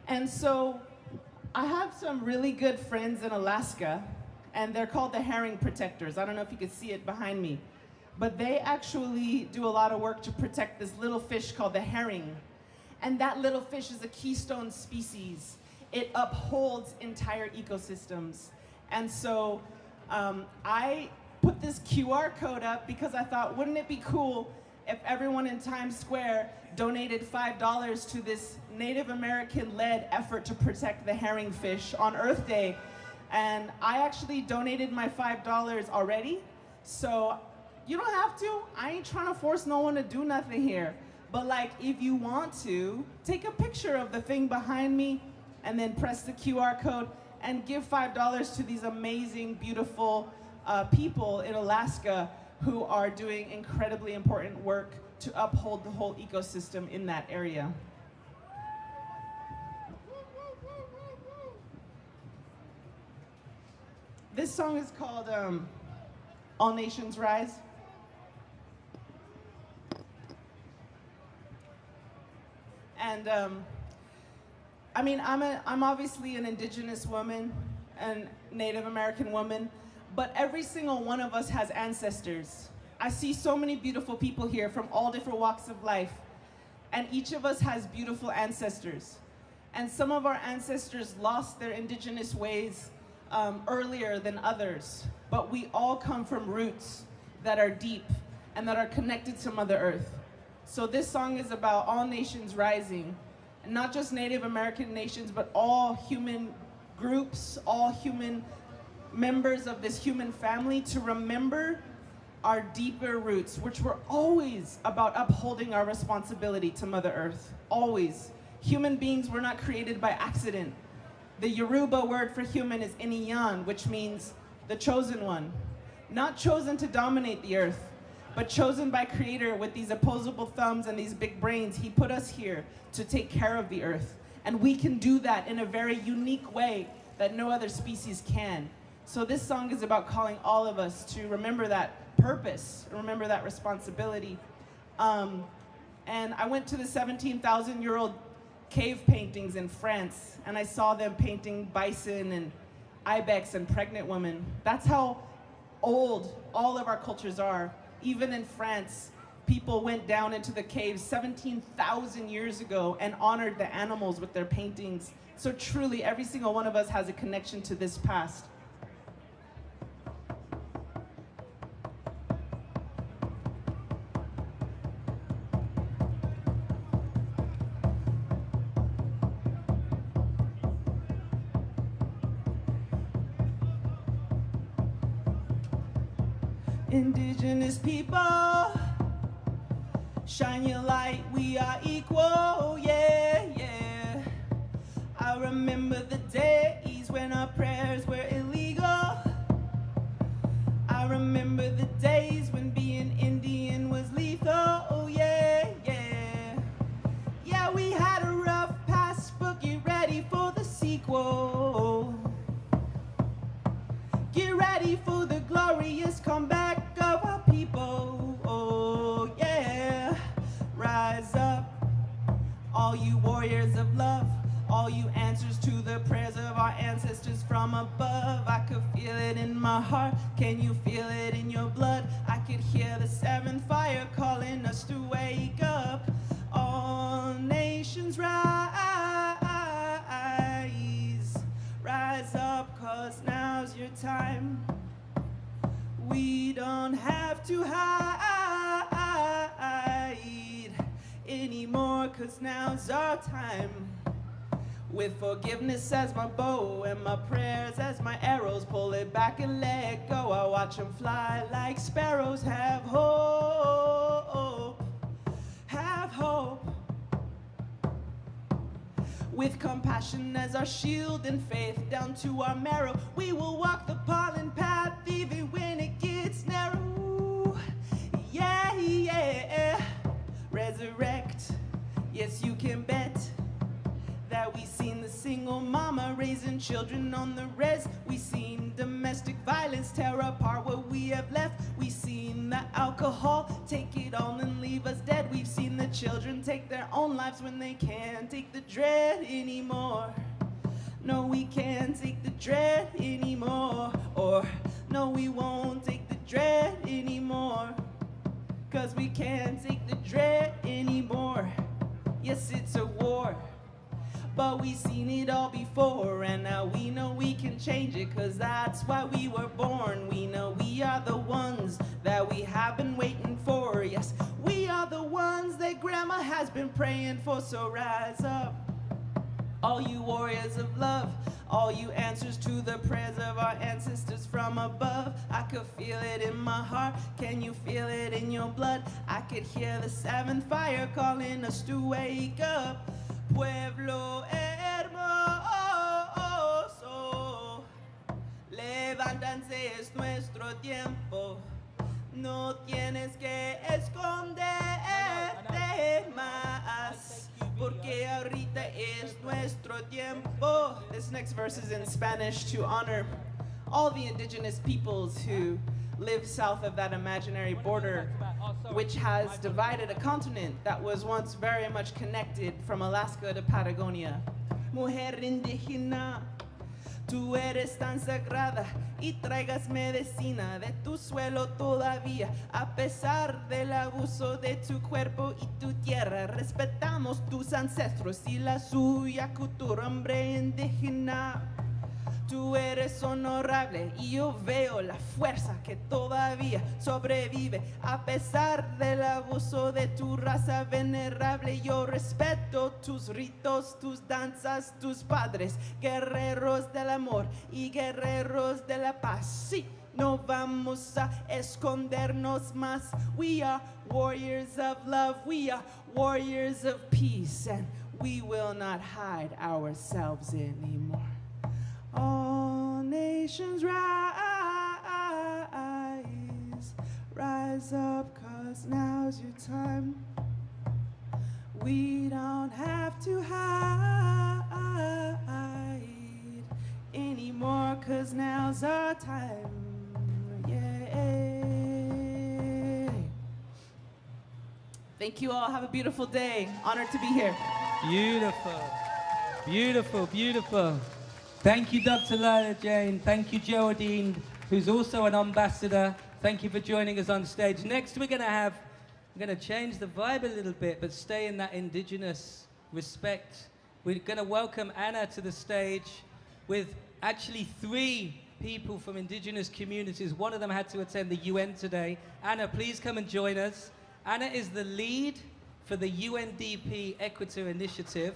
Speaker 15: And so I have some really good friends in Alaska, and they're called the herring protectors. I don't know if you can see it behind me, but they actually do a lot of work to protect this little fish called the herring. And that little fish is a keystone species. It upholds entire ecosystems. And so I put this QR code up because I thought, wouldn't it be cool if everyone in Times Square donated $5 to this Native American-led effort to protect the herring fish on Earth Day. And I actually donated my $5 already. So you don't have to. I ain't trying to force no one to do nothing here. But like, if you want to, take a picture of the thing behind me and then press the QR code and give $5 to these amazing, beautiful people in Alaska who are doing incredibly important work to uphold the whole ecosystem in that area. This song is called All Nations Rise. And I mean, I'm obviously an Indigenous woman and Native American woman, but every single one of us has ancestors. I see so many beautiful people here from all different walks of life, and each of us has beautiful ancestors. And some of our ancestors lost their Indigenous ways earlier than others, but we all come from roots that are deep and that are connected to Mother Earth. So this song is about all nations rising, and not just Native American nations, but all human groups, all human members of this human family, to remember our deeper roots, which were always about upholding our responsibility to Mother Earth, always. Human beings were not created by accident. The Yoruba word for human is Iniyan, which means the chosen one. Not chosen to dominate the earth, but chosen by Creator with these opposable thumbs and these big brains. He put us here to take care of the earth. And we can do that in a very unique way that no other species can. So this song is about calling all of us to remember that purpose, remember that responsibility. And I went to the 17,000-year-old cave paintings in France, and I saw them painting bison and ibex and pregnant women. That's how old all of our cultures are. Even in France, people went down into the caves 17,000 years ago and honored the animals with their paintings. So truly, every single one of us has a connection to this past. Indigenous people, shine your light, we are equal, yeah, yeah. I remember the days when our prayers were illegal. I remember the days when being Indian was lethal, oh yeah, yeah. Yeah, we had a rough past, but get ready for the sequel. Get ready for the glorious comeback of our people, oh yeah. Rise up, all you warriors of love, all you answers to the prayers of our ancestors from above. I could feel it in my heart, can you feel it in your blood? I could hear the seventh fire calling us to wake up. All nations rise, rise up, cause now's your time. We don't have to hide anymore, cause now's our time. With forgiveness as my bow and my prayers as my arrows, pull it back and let go. I watch them fly like sparrows. Have hope, have hope. With compassion as our shield and faith down to our marrow, we will walk the pollen path even when it gets narrow. Yeah, yeah. Resurrect, yes you can bet that we seen the single mama raising children on the res. We seen domestic violence tear apart what we have left. We seen the alcohol take it all and leave us dead. We've seen the children take their own lives when they can't take the dread anymore. No, we can't take the dread anymore. Or no, we won't take the dread anymore. Cause we can't take the dread anymore. Yes, it's a war, but we've seen it all before, and now we know we can change it, cause that's why we were born. We know we are the ones that we have been waiting for. Yes, we are the ones that grandma has been praying for. So rise up, all you warriors of love, all you answers to the prayers of our ancestors from above. I could feel it in my heart, can you feel it in your blood? I could hear the seventh fire calling us to wake up. Pueblo hermoso, levántanse, es nuestro tiempo. No tienes que esconderte más, porque ahorita es nuestro tiempo. This next verse is in Spanish to honor all the indigenous peoples who live south of that imaginary border, which has divided a continent that was once very much connected from Alaska to Patagonia. Mujer indígena, tú eres tan sagrada y traigas medicina de tu suelo todavía, a pesar del abuso de tu cuerpo y tu tierra. Respetamos tus ancestros y la suya cultura, hombre indígena. Tú eres honorable y yo veo la fuerza que todavía sobrevive a pesar del abuso de tu raza venerable. Yo respeto tus ritos, tus danzas, tus padres, guerreros del amor y guerreros de la paz. Sí, no vamos a escondernos más. We are warriors of love, we are warriors of peace, and we will not hide ourselves anymore. All nations rise, rise up, 'cause now's your time. We don't have to hide anymore, 'cause now's our time. Yeah. Thank you all. Have a beautiful day. Honored to be here.
Speaker 2: Beautiful, beautiful, beautiful. Thank you, Dr. Laya June. Thank you, Geraldine, who's also an ambassador. Thank you for joining us on stage. Next, we're going to change the vibe a little bit, but stay in that Indigenous respect. We're going to welcome Anna to the stage with actually 3 people from Indigenous communities. One of them had to attend the UN today. Anna, please come and join us. Anna is the lead for the UNDP Equator Initiative.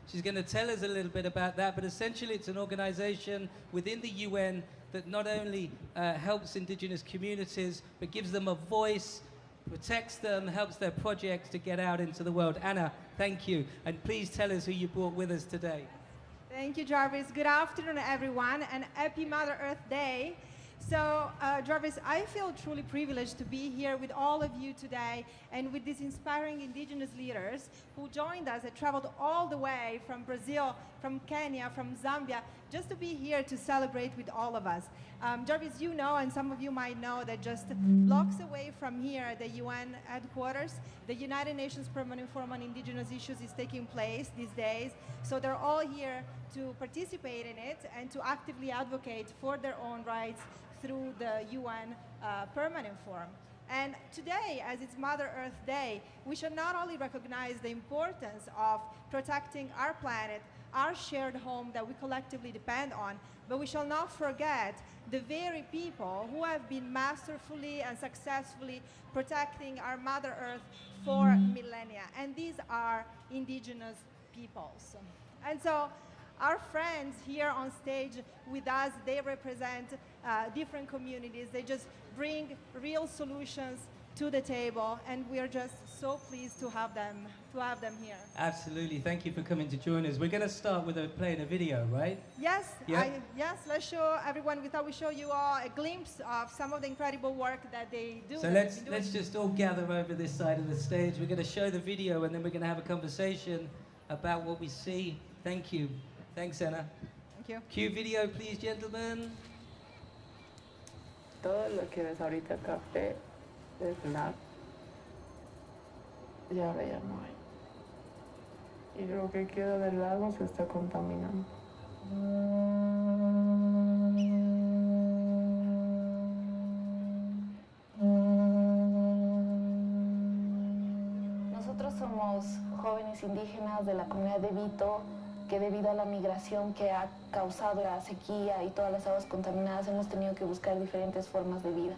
Speaker 2: She's going to tell us a little bit about that, but essentially it's an organization within the UN that not only helps Indigenous communities, but gives them a voice, protects them, helps their projects to get out into the world. Anna, thank you. And please tell us who you brought with us today.
Speaker 16: Thank you, Jarvis. Good afternoon, everyone, and happy Mother Earth Day. So, Jarvis, I feel truly privileged to be here with all of you today and with these inspiring Indigenous leaders who joined us and traveled all the way from Brazil, from Kenya, from Zambia, just to be here to celebrate with all of us. Jarvis, you know, and some of you might know, that just blocks away from here at the UN headquarters, the United Nations Permanent Forum on Indigenous Issues is taking place these days. So they're all here to participate in it and to actively advocate for their own rights through the UN Permanent Forum. And today, as it's Mother Earth Day, we should not only recognize the importance of protecting our planet, our shared home that we collectively depend on, but we shall not forget the very people who have been masterfully and successfully protecting our Mother Earth for millennia. And these are Indigenous peoples. And so our friends here on stage with us, they represent different communities. They just bring real solutions to the table, and we are just so pleased to have them here.
Speaker 2: Absolutely. Thank you for coming to join us. We're going to start with playing a video, right?
Speaker 16: Yes.
Speaker 2: Yeah?
Speaker 16: Yes. Let's show everyone. We thought we'd show you all a glimpse of some of the incredible work that they do.
Speaker 2: So let's just all gather over this side of the stage. We're going to show the video, and then we're going to have a conversation about what we see. Thank you. Thanks, Anna.
Speaker 16: Thank you.
Speaker 2: Cue video, please, gentlemen.
Speaker 17: Todo lo que ves ahorita café es black. Y ahora ya no hay. Y lo que queda del lago se está contaminando.
Speaker 18: Nosotros somos jóvenes indígenas de la comunidad de Vito, que debido a la migración que ha causado la sequía y todas las aguas contaminadas hemos tenido que buscar diferentes formas de vida.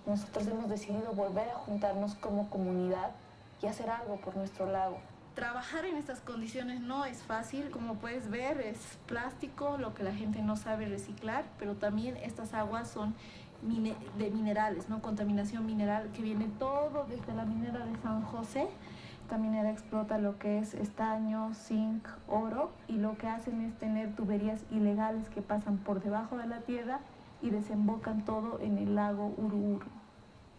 Speaker 18: Nosotros hemos decidido volver a juntarnos como comunidad y hacer algo por nuestro lago. Trabajar en estas condiciones no es fácil, como puedes ver es plástico, lo que la gente no sabe reciclar, pero también estas aguas son de minerales, ¿no? Contaminación mineral que viene todo desde la minera de San José. Esta minera explota lo que es estaño, zinc, oro, y lo que hacen es tener tuberías ilegales que pasan por debajo de la tierra y desembocan todo en el lago Ururu.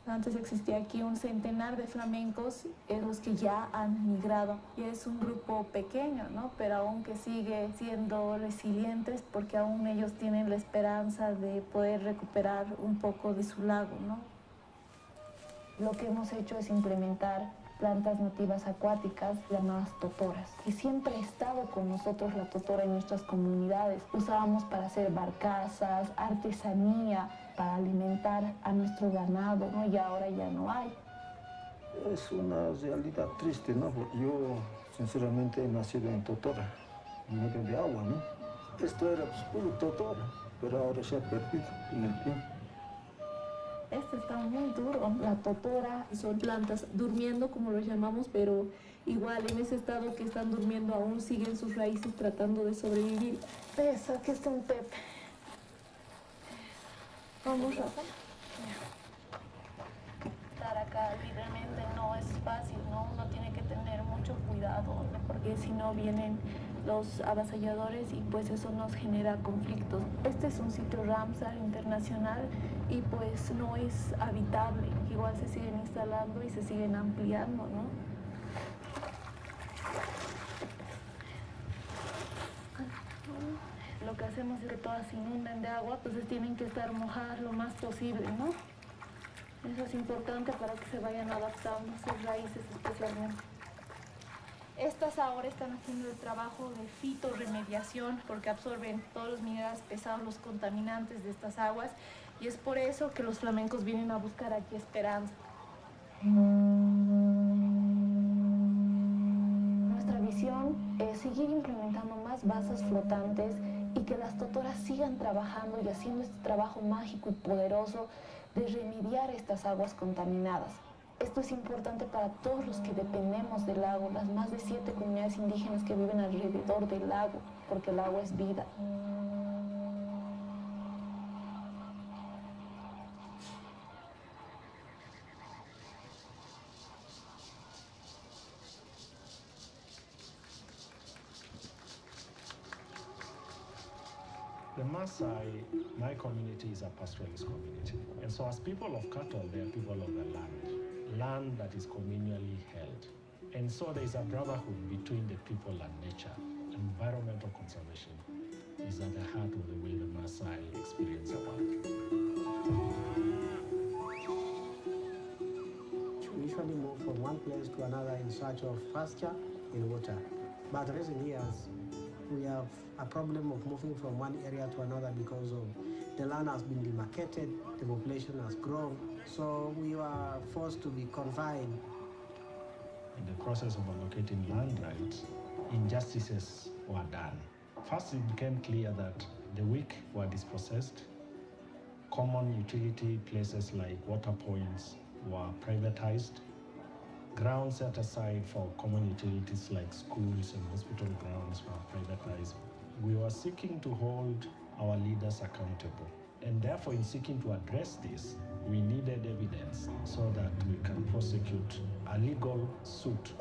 Speaker 18: Antes existía aquí un centenar de flamencos, los que ya han migrado, y es un grupo pequeño, ¿no? Pero aún que sigue siendo resilientes porque aún ellos tienen la esperanza de poder recuperar un poco de su lago, ¿no? Lo que hemos hecho es implementar plantas nativas acuáticas llamadas totoras, que siempre ha estado con nosotros la totora en nuestras comunidades. Usábamos para hacer barcazas, artesanía, para alimentar a nuestro ganado, ¿no? Y ahora ya no hay.
Speaker 19: Es una realidad triste, ¿no? Porque yo, sinceramente, he nacido en totora, en medio de agua, ¿no?
Speaker 17: Esto era un totora, pero ahora se ha perdido en el tiempo.
Speaker 18: Este está muy duro. La totora son plantas durmiendo, como lo llamamos, pero igual en ese estado que están durmiendo aún siguen sus raíces tratando de sobrevivir. Pesa, que está un Pepe. Vamos rápido. Estar acá literalmente no es fácil, ¿no? Uno tiene que tener mucho cuidado, porque si no vienen los avasalladores y pues eso nos genera conflictos. Este es un sitio Ramsar internacional y pues no es habitable. Igual se siguen instalando y se siguen ampliando, ¿no? Lo que hacemos es que todas se inunden de agua, entonces tienen que estar mojadas lo más posible, ¿no? Eso es importante para que se vayan adaptando sus raíces especialmente. Estas ahora están haciendo el trabajo de fitorremediación porque absorben todos los minerales pesados, los contaminantes de estas aguas, y es por eso que los flamencos vienen a buscar aquí esperanza. Nuestra visión es seguir implementando más basas flotantes y que las totoras sigan trabajando y haciendo este trabajo mágico y poderoso de remediar estas aguas contaminadas. Esto es importante para todos los que dependemos del lago, las más de 7 comunidades indígenas que viven alrededor del lago, porque el agua es vida.
Speaker 20: The Maasai, my community is a pastoralist community. And so as people of cattle, they are people of the land that is communally held. And so there is a brotherhood between the people and nature. Environmental conservation is at the heart of the way the Maasai experience the world.
Speaker 21: We usually move from one place to another in search of pasture and water. But recent years, we have a problem of moving from one area to another because of the land has been demarcated, the population has grown, so we were forced to be confined.
Speaker 20: In the process of allocating land rights, injustices were done. First, it became clear that the weak were dispossessed. Common utility places like water points were privatized. Grounds set aside for common utilities like schools and hospital grounds were privatized. We were seeking to hold our leaders accountable. And therefore, in seeking to address this, we needed evidence so that we can prosecute a legal suit.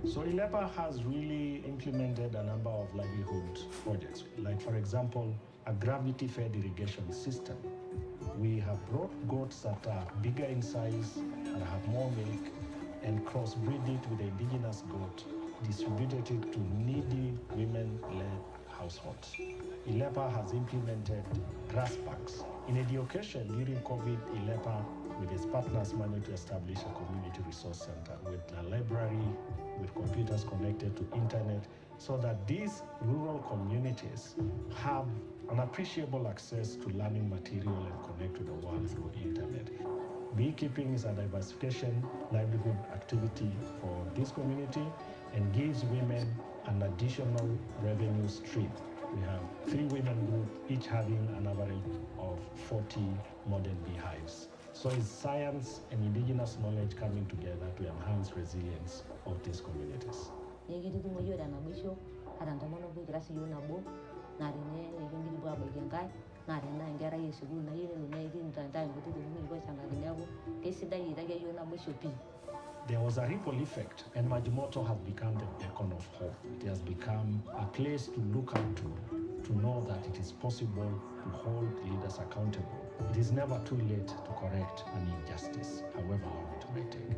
Speaker 20: So ILEPA has really implemented a number of livelihood projects, like for example, a gravity-fed irrigation system. We have brought goats that are bigger in size and have more milk and crossbreed it with the indigenous goat, distributed it to needy women-led households. ILEPA has implemented grass banks. In education, during COVID, ILEPA with its partners managed to establish a community resource center with a library, with computers connected to internet, so that these rural communities have an appreciable access to learning material and connect to the world through internet. Beekeeping is a diversification livelihood activity for this community and gives women an additional revenue stream. We have 3 women groups, each having an average of 40 modern beehives. So it's science and indigenous knowledge coming together to enhance resilience of these communities. There was a ripple effect, and Majimoto has become the beacon of hope. It has become a place to look up to know that it is possible to hold leaders accountable. It is never too late to correct an injustice, however long it may take.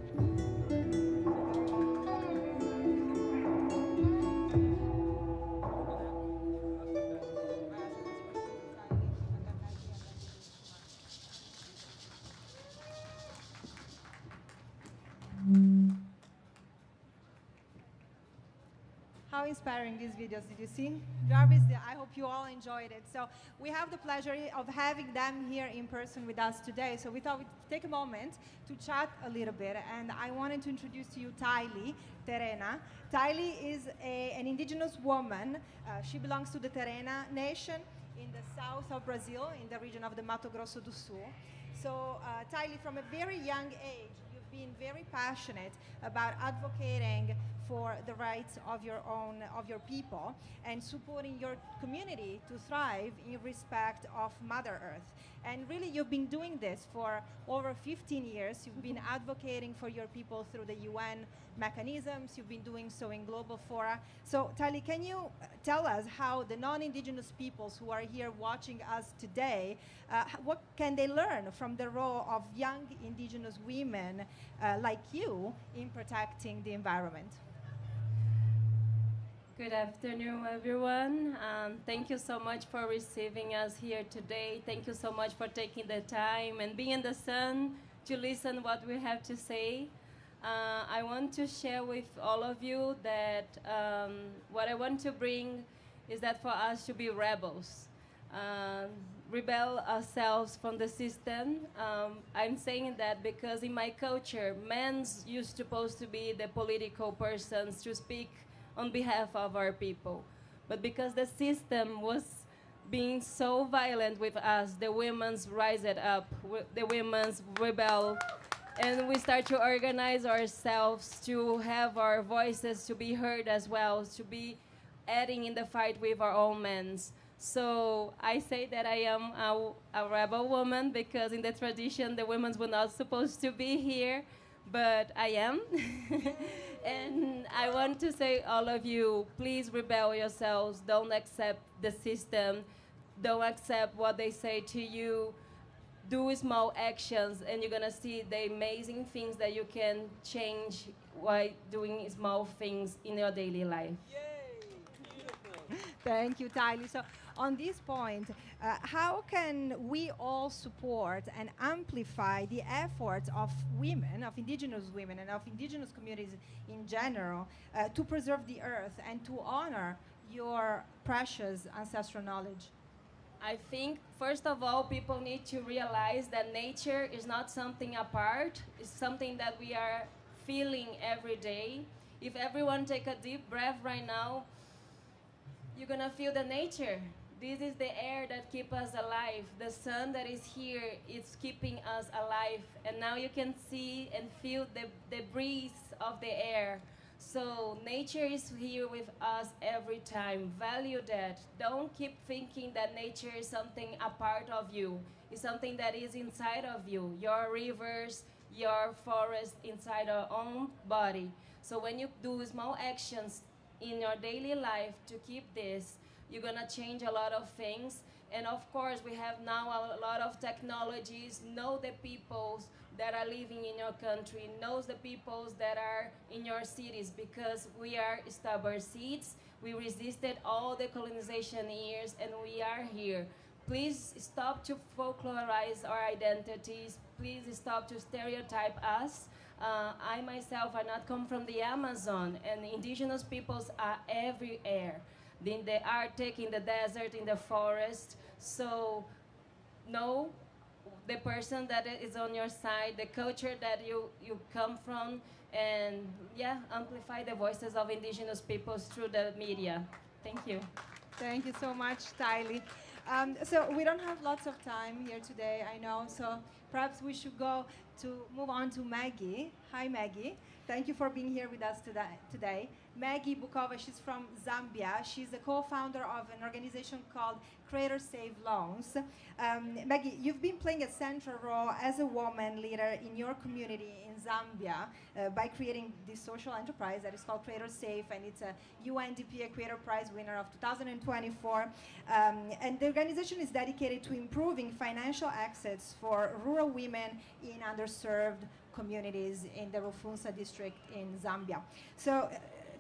Speaker 16: How how inspiring these videos. Did you see? Jarvis, I hope you all enjoyed it. So we have the pleasure of having them here in person with us today. So we thought we'd take a moment to chat a little bit. And I wanted to introduce to you Tylee Terena. Tylee is an indigenous woman. She belongs to the Terena nation in the south of Brazil, in the region of the Mato Grosso do Sul. So Tylee, from a very young age, you've been very passionate about advocating for the rights of your people and supporting your community to thrive in respect of Mother Earth. And really, you've been doing this for over 15 years. You've been advocating for your people through the UN mechanisms. You've been doing so in global fora. So, Tylee, can you tell us how the non-Indigenous peoples who are here watching us today, what can they learn from the role of young Indigenous women like you in protecting the environment?
Speaker 1: Good afternoon, everyone. Thank you so much for receiving us here today. Thank you so much for taking the time and being in the sun to listen what we have to say. I want to share with all of you that what I want to bring is that for us to be rebels, rebel ourselves from the system. I'm saying that because in my culture, men's used supposed to be the political persons to speak on behalf of our people. But because the system was being so violent with us, the women's rise it up, the women's rebel, and we start to organize ourselves to have our voices to be heard as well, to be adding in the fight with our own men. So I say that I am a rebel woman because in the tradition, the women were not supposed to be here, but I am. And I want to say, all of you, please rebel yourselves. Don't accept the system. Don't accept what they say to you. Do small actions, and you're going to see the amazing things that you can change by doing small things in your daily life.
Speaker 16: Thank you, Tylee. So on this point, how can we all support and amplify the efforts of women, of Indigenous women, and of Indigenous communities in general to preserve the earth and to honor your precious ancestral knowledge?
Speaker 1: I think, first of all, people need to realize that nature is not something apart. It's something that we are feeling every day. If everyone take a deep breath right now, you're going to feel the nature. This is the air that keeps us alive. The sun that is here is keeping us alive. And now you can see and feel the breeze of the air. So nature is here with us every time. Value that. Don't keep thinking that nature is something a part of you. It's something that is inside of you. Your rivers, your forest, inside our own body. So when you do small actions in your daily life to keep this, you're gonna change a lot of things. And of course, we have now a lot of technologies. Know the peoples that are living in your country, knows the peoples that are in your cities, because we are stubborn seeds. We resisted all the colonization years, and we are here. Please stop to folklorize our identities. Please stop to stereotype us. I myself are not come from the Amazon, and Indigenous peoples are everywhere. In the Arctic, in the desert, in the forest. So know the person that is on your side, the culture that you come from, and yeah, amplify the voices of Indigenous peoples through the media. Thank you.
Speaker 16: Thank you so much, Tylee. So we don't have lots of time here today, I know, so perhaps we should move on to Maggie. Hi, Maggie. Thank you for being here with us today. Maggie Bukova, she's from Zambia. She's the co-founder of an organization called Creator Save Loans. Maggie, you've been playing a central role as a woman leader in your community in Zambia by creating this social enterprise that is called Creator Save, and it's a UNDP Equator Prize winner of 2024. And the organization is dedicated to improving financial access for rural women in underserved communities in the Rufunsa district in Zambia. So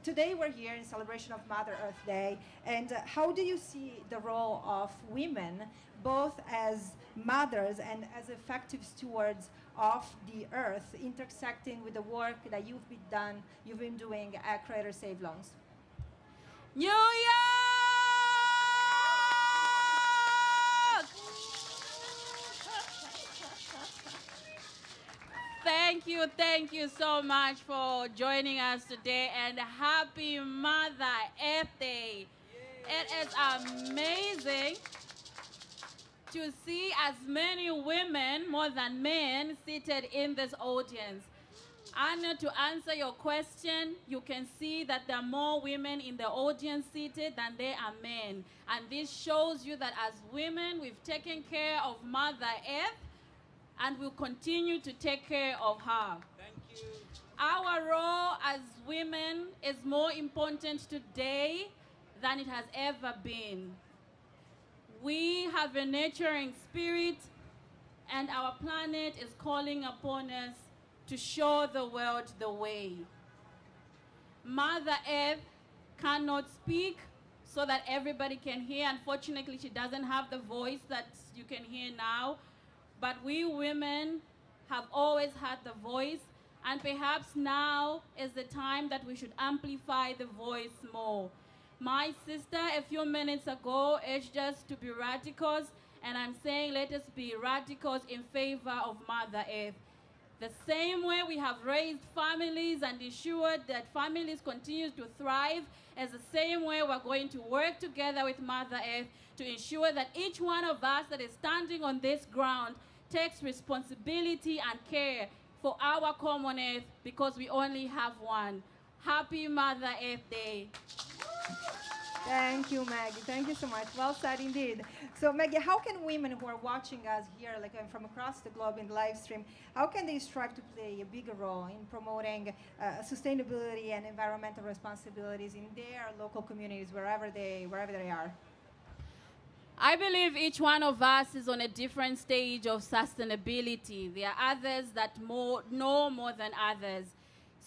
Speaker 16: today we're here in celebration of Mother Earth Day, and how do you see the role of women, both as mothers and as effective stewards of the earth, intersecting with the work that you've been doing at Creator Save Loans?
Speaker 3: New York! Thank you so much for joining us today, and happy Mother Earth Day. It is amazing to see as many women, more than men, seated in this audience. Anna, to answer your question, you can see that there are more women in the audience seated than there are men. And this shows you that as women, we've taken care of Mother Earth and will continue to take care of her.
Speaker 2: Thank you.
Speaker 3: Our role as women is more important today than it has ever been. We have a nurturing spirit, and our planet is calling upon us to show the world the way. Mother Earth cannot speak so that everybody can hear. Unfortunately, she doesn't have the voice that you can hear now. But we women have always had the voice, and perhaps now is the time that we should amplify the voice more. My sister, a few minutes ago, urged us to be radicals, and I'm saying let us be radicals in favor of Mother Earth. The same way we have raised families and ensured that families continue to thrive, is the same way we're going to work together with Mother Earth to ensure that each one of us that is standing on this ground takes responsibility and care for our common earth, because we only have one. Happy Mother Earth Day.
Speaker 16: Thank you, Maggie. Thank you so much. Well said indeed. So, Maggie, how can women who are watching us here, like from across the globe in the live stream, how can they strive to play a bigger role in promoting sustainability and environmental responsibilities in their local communities, wherever they are?
Speaker 3: I believe each one of us is on a different stage of sustainability. There are others that know more than others.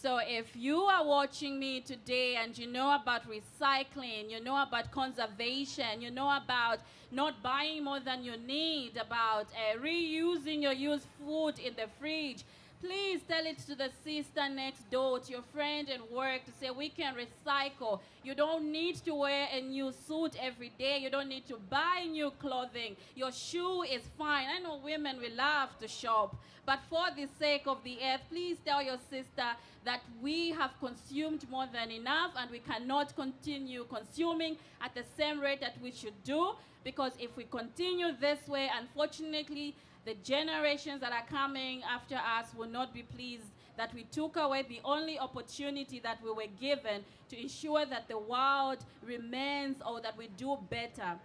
Speaker 3: So if you are watching me today and you know about recycling, you know about conservation, you know about not buying more than you need, about reusing your used food in the fridge, please tell it to the sister next door, to your friend at work, to say we can recycle. You don't need to wear a new suit every day. You don't need to buy new clothing. Your shoe is fine. I know women, we love to shop. But for the sake of the earth, please tell your sister that we have consumed more than enough and we cannot continue consuming at the same rate that we should do. Because if we continue this way, unfortunately, the generations that are coming after us will not be pleased that we took away the only opportunity that we were given to ensure that the world remains, or that we do better.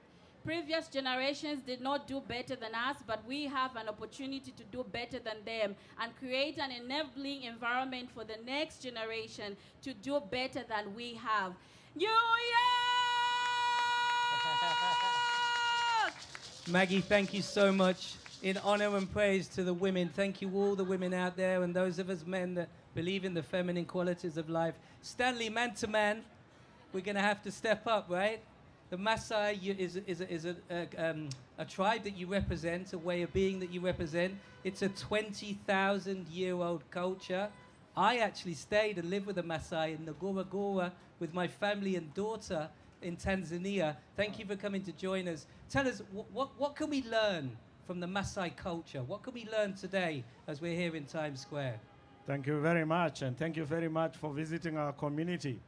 Speaker 3: Previous generations did not do better than us, but we have an opportunity to do better than them and create an enabling environment for the next generation to do better than we have. New York!
Speaker 2: Maggie, thank you so much. In honor and praise to the women, thank you all the women out there and those of us men that believe in the feminine qualities of life. Stanley, man to man, we're going to have to step up, right? The Maasai is a tribe that you represent, a way of being that you represent. It's a 20,000-year-old culture. I actually stayed and lived with the Maasai in Ngorongoro with my family and daughter in Tanzania. Thank you for coming to join us. Tell us, what can we learn from the Maasai culture? What can we learn today as we're here in Times Square?
Speaker 20: Thank you very much, and thank you very much for visiting our community.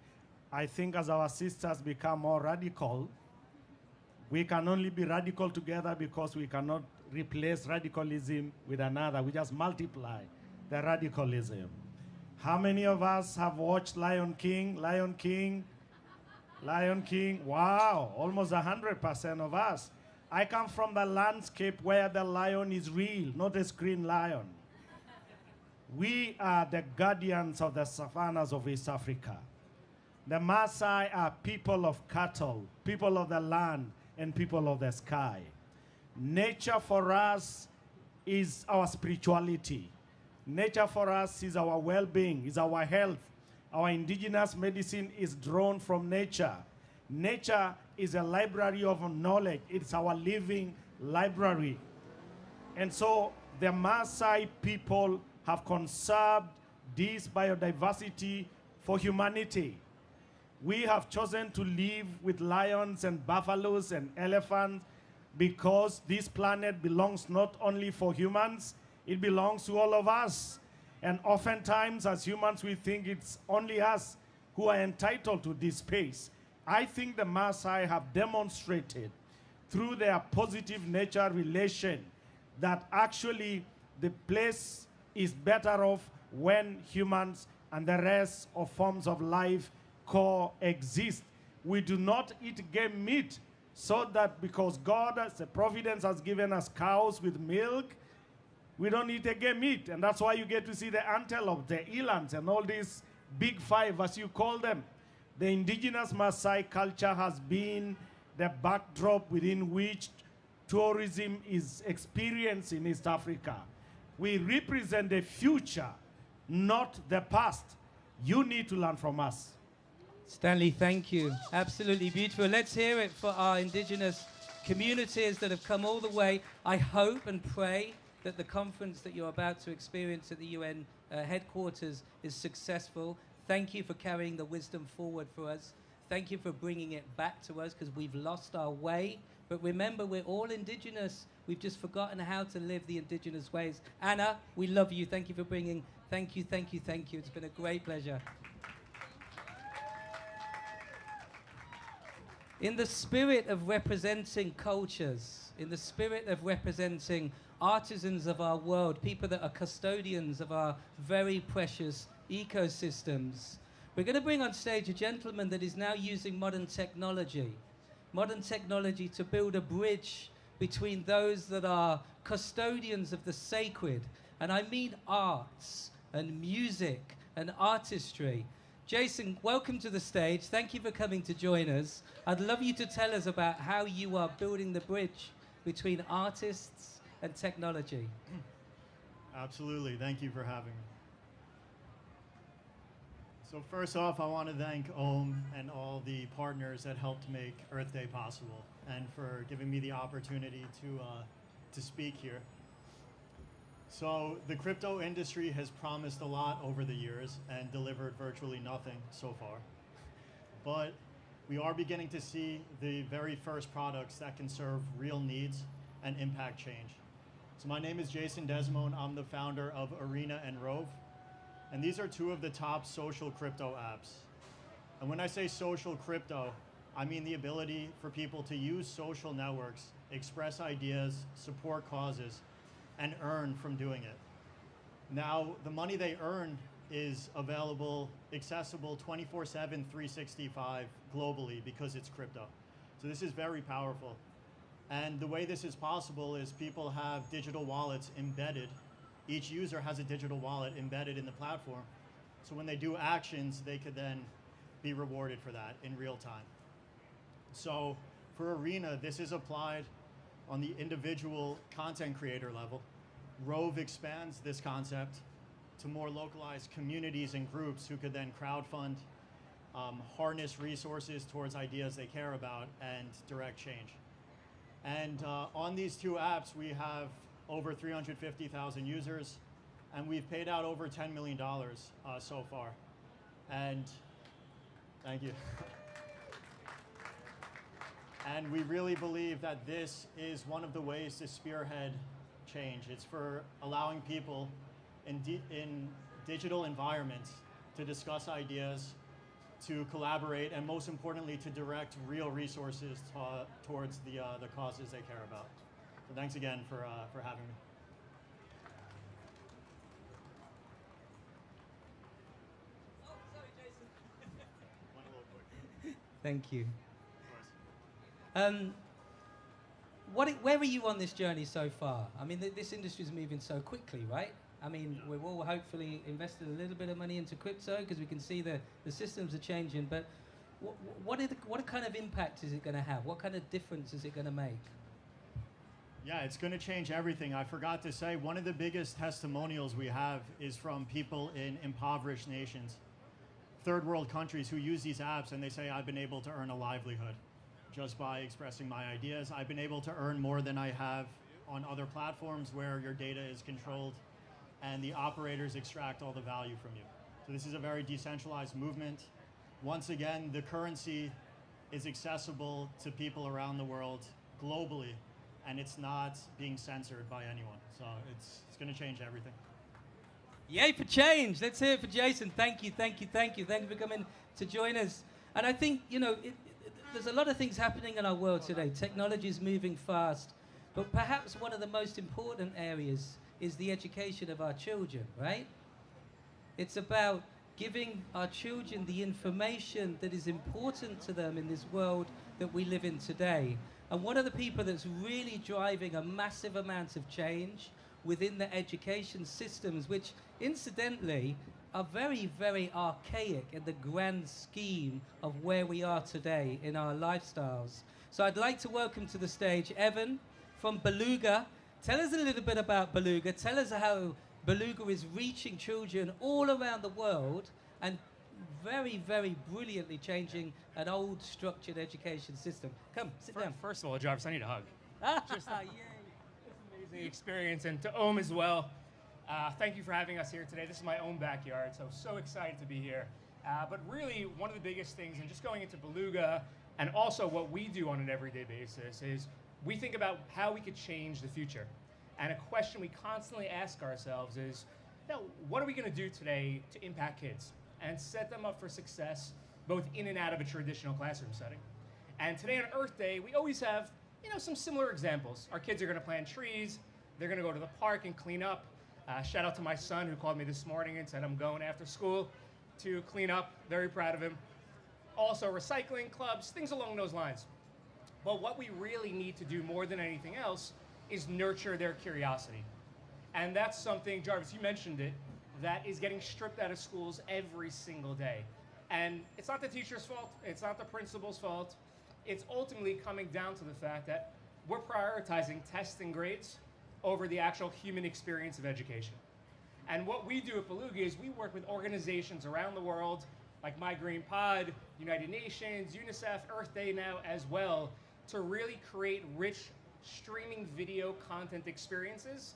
Speaker 20: I think as our sisters become more radical, we can only be radical together because we cannot replace radicalism with another. We just multiply the radicalism. How many of us have watched Lion King? Lion King? Lion King? Wow, almost 100% of us. I come from the landscape where the lion is real, not a screen lion. We are the guardians of the savannas of East Africa. The Maasai are people of cattle, people of the land, and people of the sky. Nature for us is our spirituality. Nature for us is our well-being, is our health. Our indigenous medicine is drawn from nature. Nature is a library of knowledge. It's our living library. And so the Maasai people have conserved this biodiversity for humanity. We have chosen to live with lions and buffaloes and elephants because this planet belongs not only for humans, it belongs to all of us. And oftentimes, as humans, we think it's only us who are entitled to this space. I think the Maasai have demonstrated through their positive nature relation that actually the place is better off when humans and the rest of forms of life coexist. We do not eat game meat so that because God, as a providence, has given us cows with milk, we don't eat a game meat. And that's why you get to see the antelope, the elands, and all these big five, as you call them. The indigenous Maasai culture has been the backdrop within which tourism is experienced in East Africa. We represent the future, not the past. You need to learn from us.
Speaker 2: Stanley, thank you. Absolutely beautiful. Let's hear it for our indigenous communities that have come all the way. I hope and pray that the conference that you're about to experience at the UN headquarters is successful. Thank you for carrying the wisdom forward for us. Thank you for bringing it back to us because we've lost our way. But remember, we're all indigenous. We've just forgotten how to live the indigenous ways. Anna, we love you. Thank you for bringing. Thank you, thank you, thank you. It's been a great pleasure. In the spirit of representing cultures, in the spirit of representing artisans of our world, people that are custodians of our very precious ecosystems, we're going to bring on stage a gentleman that is now using modern technology to build a bridge between those that are custodians of the sacred, and I mean arts and music and artistry. Jason, welcome to the stage. Thank you for coming to join us. I'd love you to tell us about how you are building the bridge between artists and technology.
Speaker 5: Absolutely. Thank you for having me. So first off, I want to thank OMMM and all the partners that helped make Earth Day possible and for giving me the opportunity to speak here. So the crypto industry has promised a lot over the years and delivered virtually nothing so far. But we are beginning to see the very first products that can serve real needs and impact change. So my name is Jason Desmond. I'm the founder of Arena and Rove. And these are two of the top social crypto apps. And when I say social crypto, I mean the ability for people to use social networks, express ideas, support causes, and earn from doing it. Now, the money they earn is available, accessible 24/7, 365 globally because it's crypto. So this is very powerful. And the way this is possible is people have digital wallets embedded. Each user has a digital wallet embedded in the platform. So when they do actions, they could then be rewarded for that in real time. So for Arena, this is applied on the individual content creator level. Rove expands this concept to more localized communities and groups who could then crowdfund, harness resources towards ideas they care about, and direct change. And on these two apps, we have over 350,000 users, and we've paid out over $10 million so far. And thank you. And we really believe that this is one of the ways to spearhead change. It's for allowing people in digital environments to discuss ideas, to collaborate, and most importantly, to direct real resources towards the causes they care about. So thanks again for having me.
Speaker 2: Thank you. Where are you on this journey so far? I mean, this industry is moving so quickly, right? I mean, we've all hopefully invested a little bit of money into crypto because we can see the systems are changing. But what kind of impact is it going to have? What kind of difference is it going to make?
Speaker 5: Yeah, it's going to change everything. I forgot to say, one of the biggest testimonials we have is from people in impoverished nations, third world countries who use these apps, and they say, I've been able to earn a livelihood just by expressing my ideas. I've been able to earn more than I have on other platforms where your data is controlled and the operators extract all the value from you. So this is a very decentralized movement, once again, the currency is accessible to people around the world globally, and it's not being censored by anyone. So it's going to change everything.
Speaker 2: Yay for change. Let's hear it for Jason. Thank you, thank you, thank you. Thank you for coming to join us. And I think, you know, there's a lot of things happening in our world today. Technology is moving fast. But perhaps one of the most important areas is the education of our children, right? It's about giving our children the information that is important to them in this world that we live in today. And one of the people that's really driving a massive amount of change within the education systems, which incidentally are very, very archaic in the grand scheme of where we are today in our lifestyles. So I'd like to welcome to the stage Evan from Beluga. Tell us a little bit about Beluga. Tell us how Beluga is reaching children all around the world and very, very brilliantly changing an old structured education system. Come, sit down.
Speaker 6: First of all, Jarvis, I need a hug. Just
Speaker 2: Yay.
Speaker 6: amazing experience, and to Om as well. Thank you for having us here today. This is my own backyard, so excited to be here. But really, one of the biggest things, and just going into Beluga, and also what we do on an everyday basis, is we think about how we could change the future. And a question we constantly ask ourselves is, you know, what are we going to do today to impact kids and set them up for success, both in and out of a traditional classroom setting? And today on Earth Day, we always have, you know, some similar examples. Our kids are going to plant trees. They're going to go to the park and clean up. Shout out to my son who called me this morning and said I'm going after school to clean up. Very proud of him. Also recycling clubs, things along those lines. But what we really need to do more than anything else is nurture their curiosity. And that's something, Jarvis, you mentioned it, that is getting stripped out of schools every single day. And it's not the teacher's fault. It's not the principal's fault. It's ultimately coming down to the fact that we're prioritizing tests and grades over the actual human experience of education. And what we do at Beluga is we work with organizations around the world, like My Green Pod, United Nations, UNICEF, Earth Day now as well, to really create rich streaming video content experiences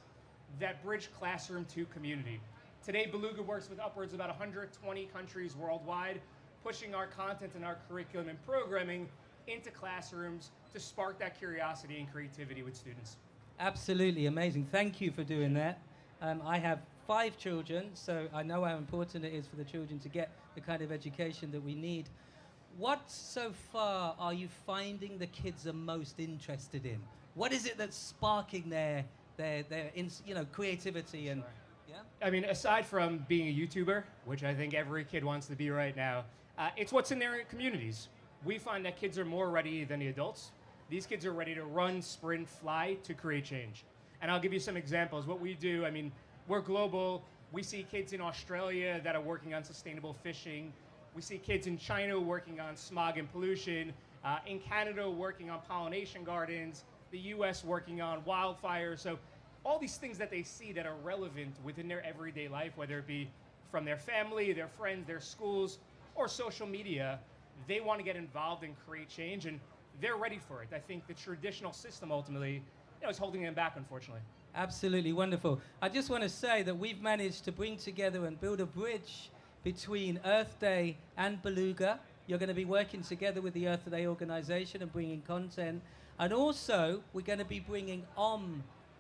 Speaker 6: that bridge classroom to community. Today, Beluga works with upwards of about 120 countries worldwide, pushing our content and our curriculum and programming into classrooms to spark that curiosity and creativity with students.
Speaker 2: Absolutely amazing. Thank you for doing that. I have 5 children, so I know how important it is for the children to get the kind of education that we need. What so far are you finding the kids are most interested in? What is it that's sparking their creativity and?
Speaker 6: Yeah. I mean, aside from being a YouTuber, which I think every kid wants to be right now, it's what's in their communities. We find that kids are more ready than the adults. These kids are ready to run, sprint, fly to create change. And I'll give you some examples. What we do, I mean, we're global. We see kids in Australia that are working on sustainable fishing. We see kids in China working on smog and pollution. In Canada working on pollination gardens. The US working on wildfires. So all these things that they see that are relevant within their everyday life, whether it be from their family, their friends, their schools, or social media, they want to get involved and create change, and they're ready for it. I think the traditional system ultimately, is holding them back, unfortunately.
Speaker 2: Absolutely wonderful. I just want to say that we've managed to bring together and build a bridge between Earth Day and Beluga. You're going to be working together with the Earth Day organization and bringing content. And also, we're going to be bringing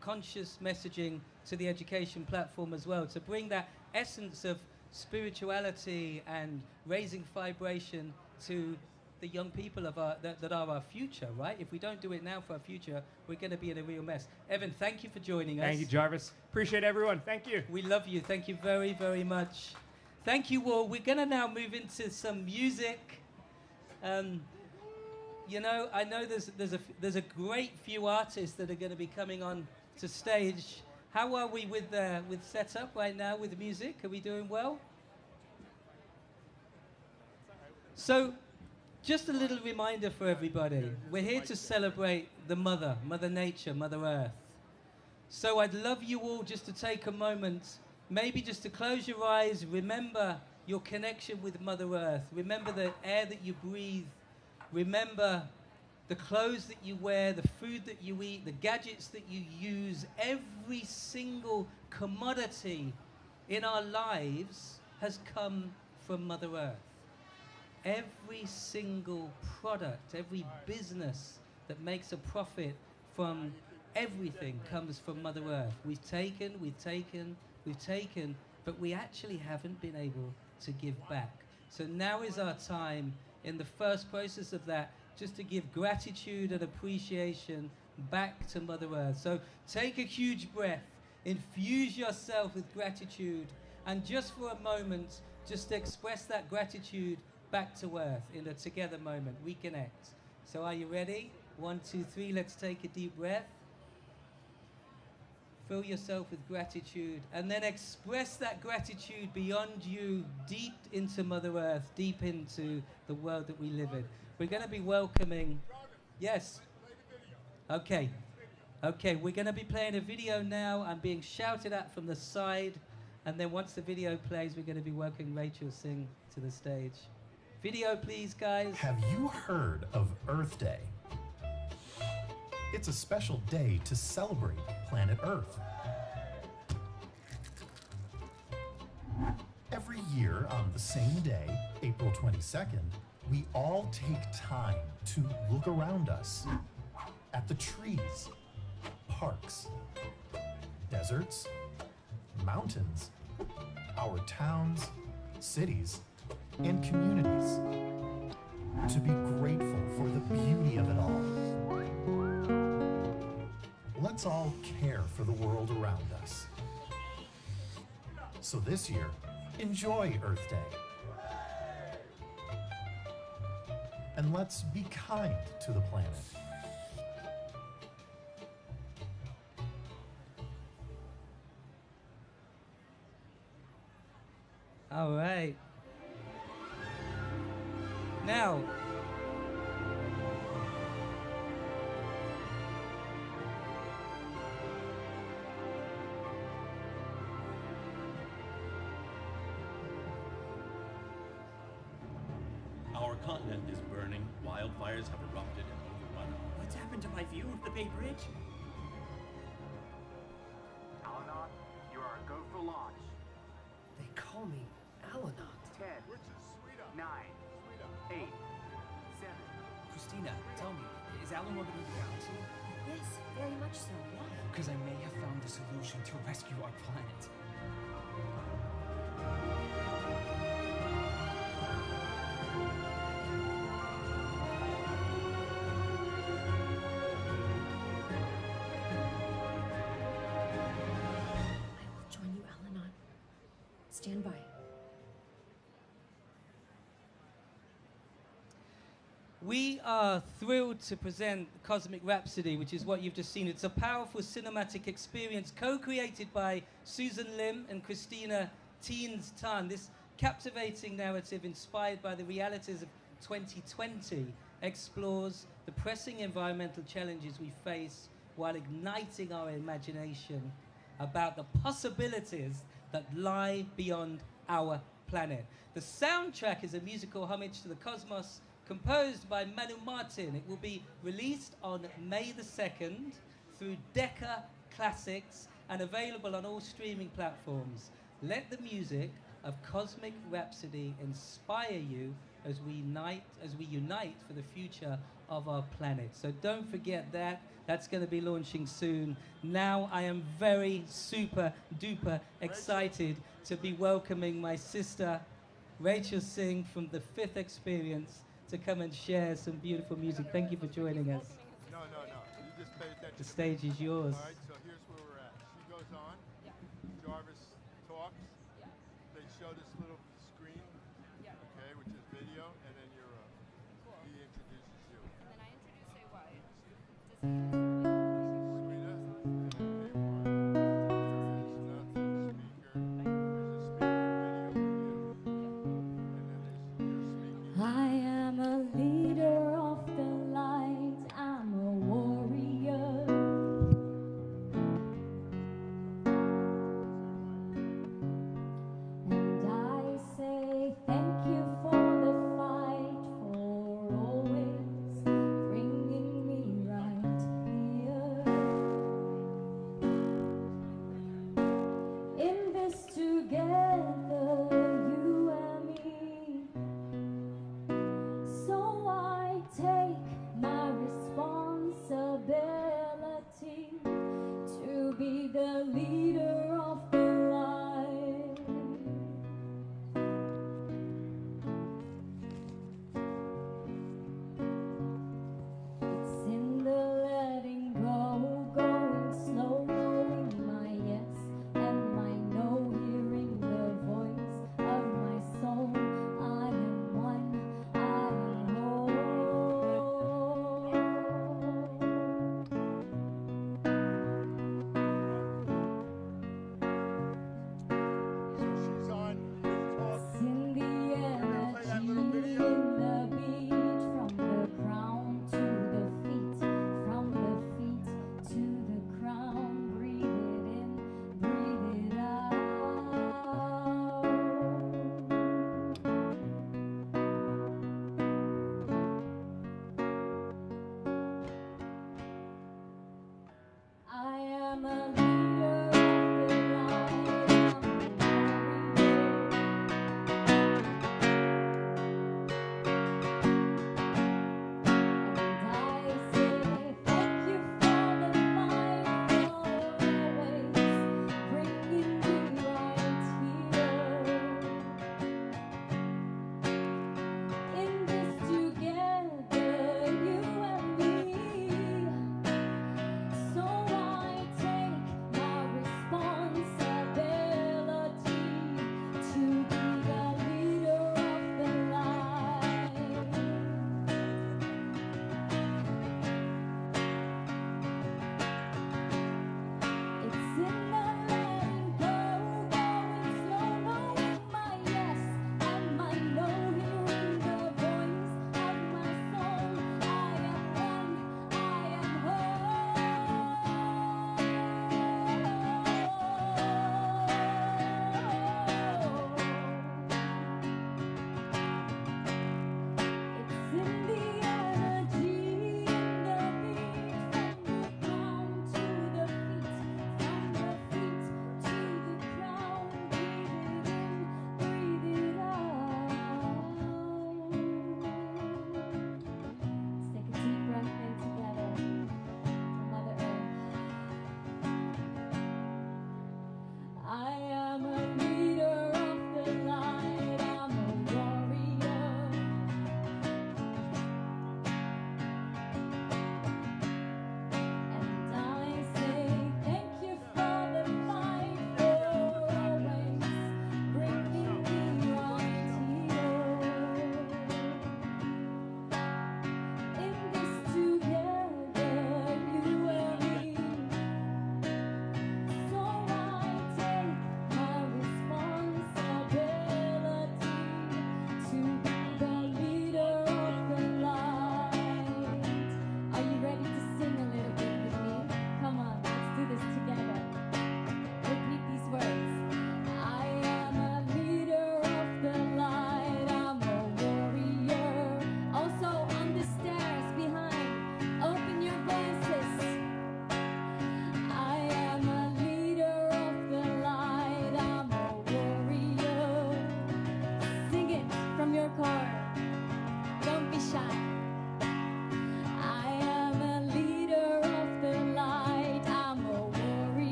Speaker 2: conscious messaging to the education platform as well, to bring that essence of spirituality and raising vibration to the young people of that are our future, right? If we don't do it now for our future, we're going to be in a real mess. Evan, thank you for joining us.
Speaker 6: Thank you, Jarvis. Appreciate everyone. Thank you.
Speaker 2: We love you. Thank you very, very much. Thank you all. We're going to now move into some music. I know there's a great few artists that are going to be coming on to stage. How are we with setup right now with music? Are we doing well? So, just a little reminder for everybody. We're here to celebrate the Mother Nature, Mother Earth. So I'd love you all just to take a moment, maybe just to close your eyes, remember your connection with Mother Earth. Remember the air that you breathe. Remember the clothes that you wear, the food that you eat, the gadgets that you use. Every single commodity in our lives has come from Mother Earth. every single product, every business that makes a profit from everything comes from Mother Earth. We've taken, but we actually haven't been able to give back. So now is our time, in the first process of that, just to give gratitude and appreciation back to Mother Earth. So take a huge breath, infuse yourself with gratitude, and just for a moment, just express that gratitude back to Earth in a together moment. Reconnect. So are you ready? 1, 2, 3, let's take a deep breath. Fill yourself with gratitude, and then express that gratitude beyond you, deep into Mother Earth, deep into the world that we live in. We're going to be welcoming... Yes? Okay. Okay, we're going to be playing a video now. I'm being shouted at from the side, and then once the video plays, we're going to be welcoming Rachel Singh to the stage. Video, please, guys.
Speaker 7: Have you heard of Earth Day? It's a special day to celebrate planet Earth. Every year on the same day, April 22nd, we all take time to look around us at the trees, parks, deserts, mountains, our towns, cities, and communities, to be grateful for the beauty of it all. Let's all care for the world around us. So this year, enjoy Earth Day. And let's be kind to the planet.
Speaker 2: All right. Now,
Speaker 22: our continent is burning, wildfires have erupted and overrun. What's happened to my view of the Bay Bridge?
Speaker 23: Alanon, you are a go for launch.
Speaker 24: They call me Alanon.
Speaker 23: 10, 9, 8, 7.
Speaker 24: Christina, tell me, is Alanon in the galaxy?
Speaker 25: Yes, very much so. Why?
Speaker 24: Because I may have found the solution to rescue our planet.
Speaker 25: I will join you, Alanon. Stand by.
Speaker 2: we are thrilled to present Cosmic Rhapsody, which is what you've just seen. It's a powerful cinematic experience co-created by Susan Lim and Christina Teens Tan. This captivating narrative, inspired by the realities of 2020, explores the pressing environmental challenges we face while igniting our imagination about the possibilities that lie beyond our planet. The soundtrack is a musical homage to the cosmos, composed by Manu Martin. It will be released on May the 2nd through Decca Classics and available on all streaming platforms. Let the music of Cosmic Rhapsody inspire you as we unite for the future of our planet. So don't forget that. That's going to be launching soon. Now I am very super duper excited to be welcoming my sister Rachel Singh from the Fifth Experience to come and share some beautiful music. Thank you for joining us.
Speaker 4: No. You just pay attention.
Speaker 2: The stage is yours.
Speaker 4: All right, so here's where we're at. She goes on. Yeah. Jarvis talks. Yeah. They show this little screen. Yeah. Okay, which is video, and then you're cool. He introduces you. And then I introduce say what?
Speaker 26: I am a leader of the light, I'm a warrior.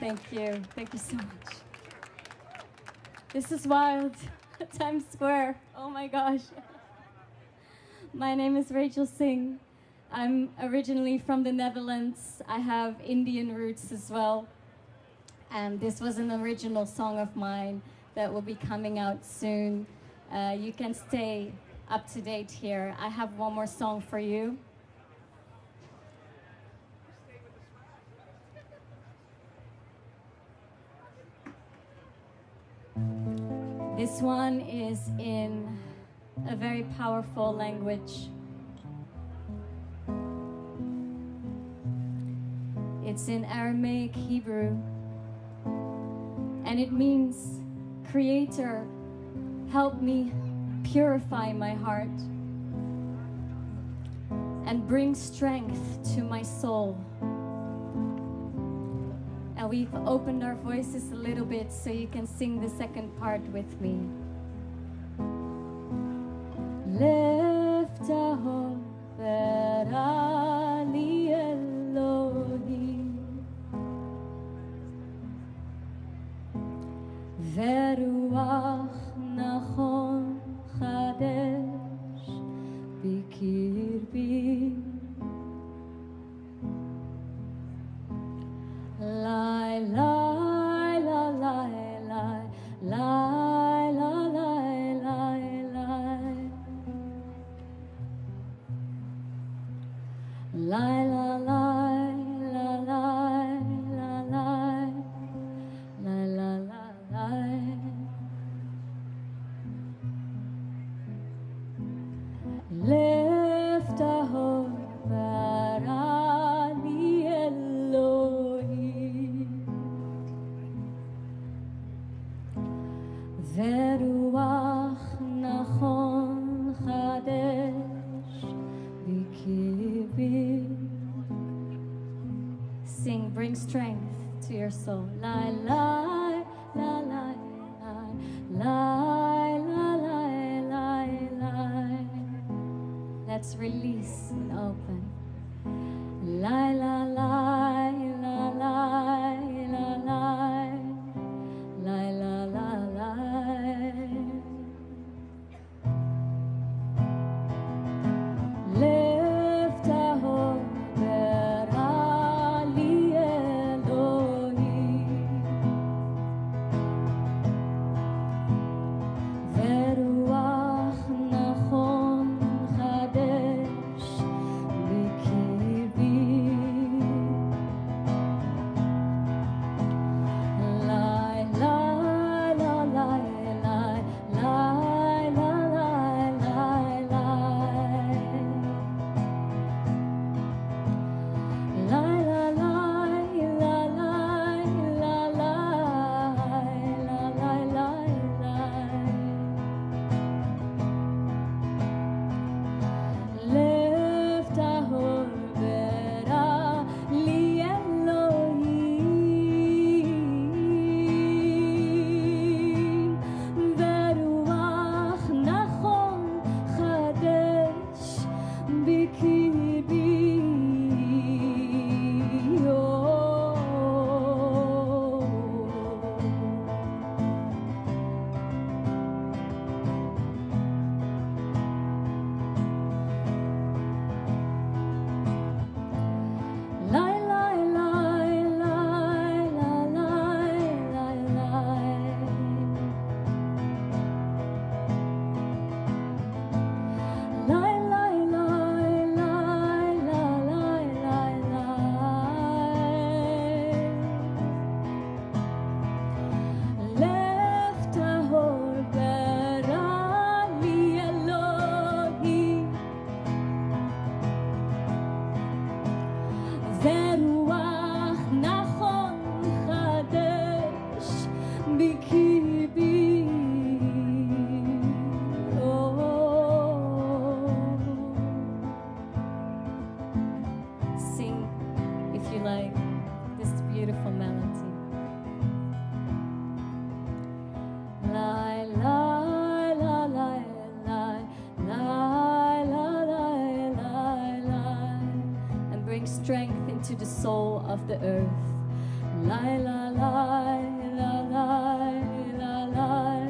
Speaker 26: Thank you. Thank you so much. This is wild. Times Square. Oh my gosh. My name is Rachel Singh. I'm originally from the Netherlands. I have Indian roots as well. And this was an original song of mine that will be coming out soon. You can stay up to date here. I have one more song for you. This one is in a very powerful language. It's in Aramaic Hebrew, and it means, Creator, help me purify my heart and bring strength to my soul. And we've opened our voices a little bit so you can sing the second part with me. Lift a hope that Ali Elohim Veruach Nachon Chadesh Bikirbi Lai lai la lai lai lai la lai lai lai lai la lai la lai la lai lai la la lai lift a hope that Ali Elohim Veruach Nachon Chadesh Bikirbi. Sing, bring strength to your soul. Lai lai la lai lai lai la lai lai. Let's release and open. Lai la lai la lai la lai lai la la lai. Lift a hope that Ali Elohim Veruach Nachon Chadesh Bikirbi Lai lai la lai lai lai la lai lai lai lai la lai la lai la lai la lai lai lai. Lift a hope that Ali Elohim Veruach Nachon Chadesh Bikirbi. Lai lai lai lai la lai lai lai. Lai lai lai lai la lai lai lai. Lift a hope that Ali Elohim Veruach Nachon Chadesh Bikirbi. Sing, if you like, this beautiful melody. Lai lai la lai lai lai la lai lai lai, and bring strength into the soul of the earth. Lai la lai la lai la lai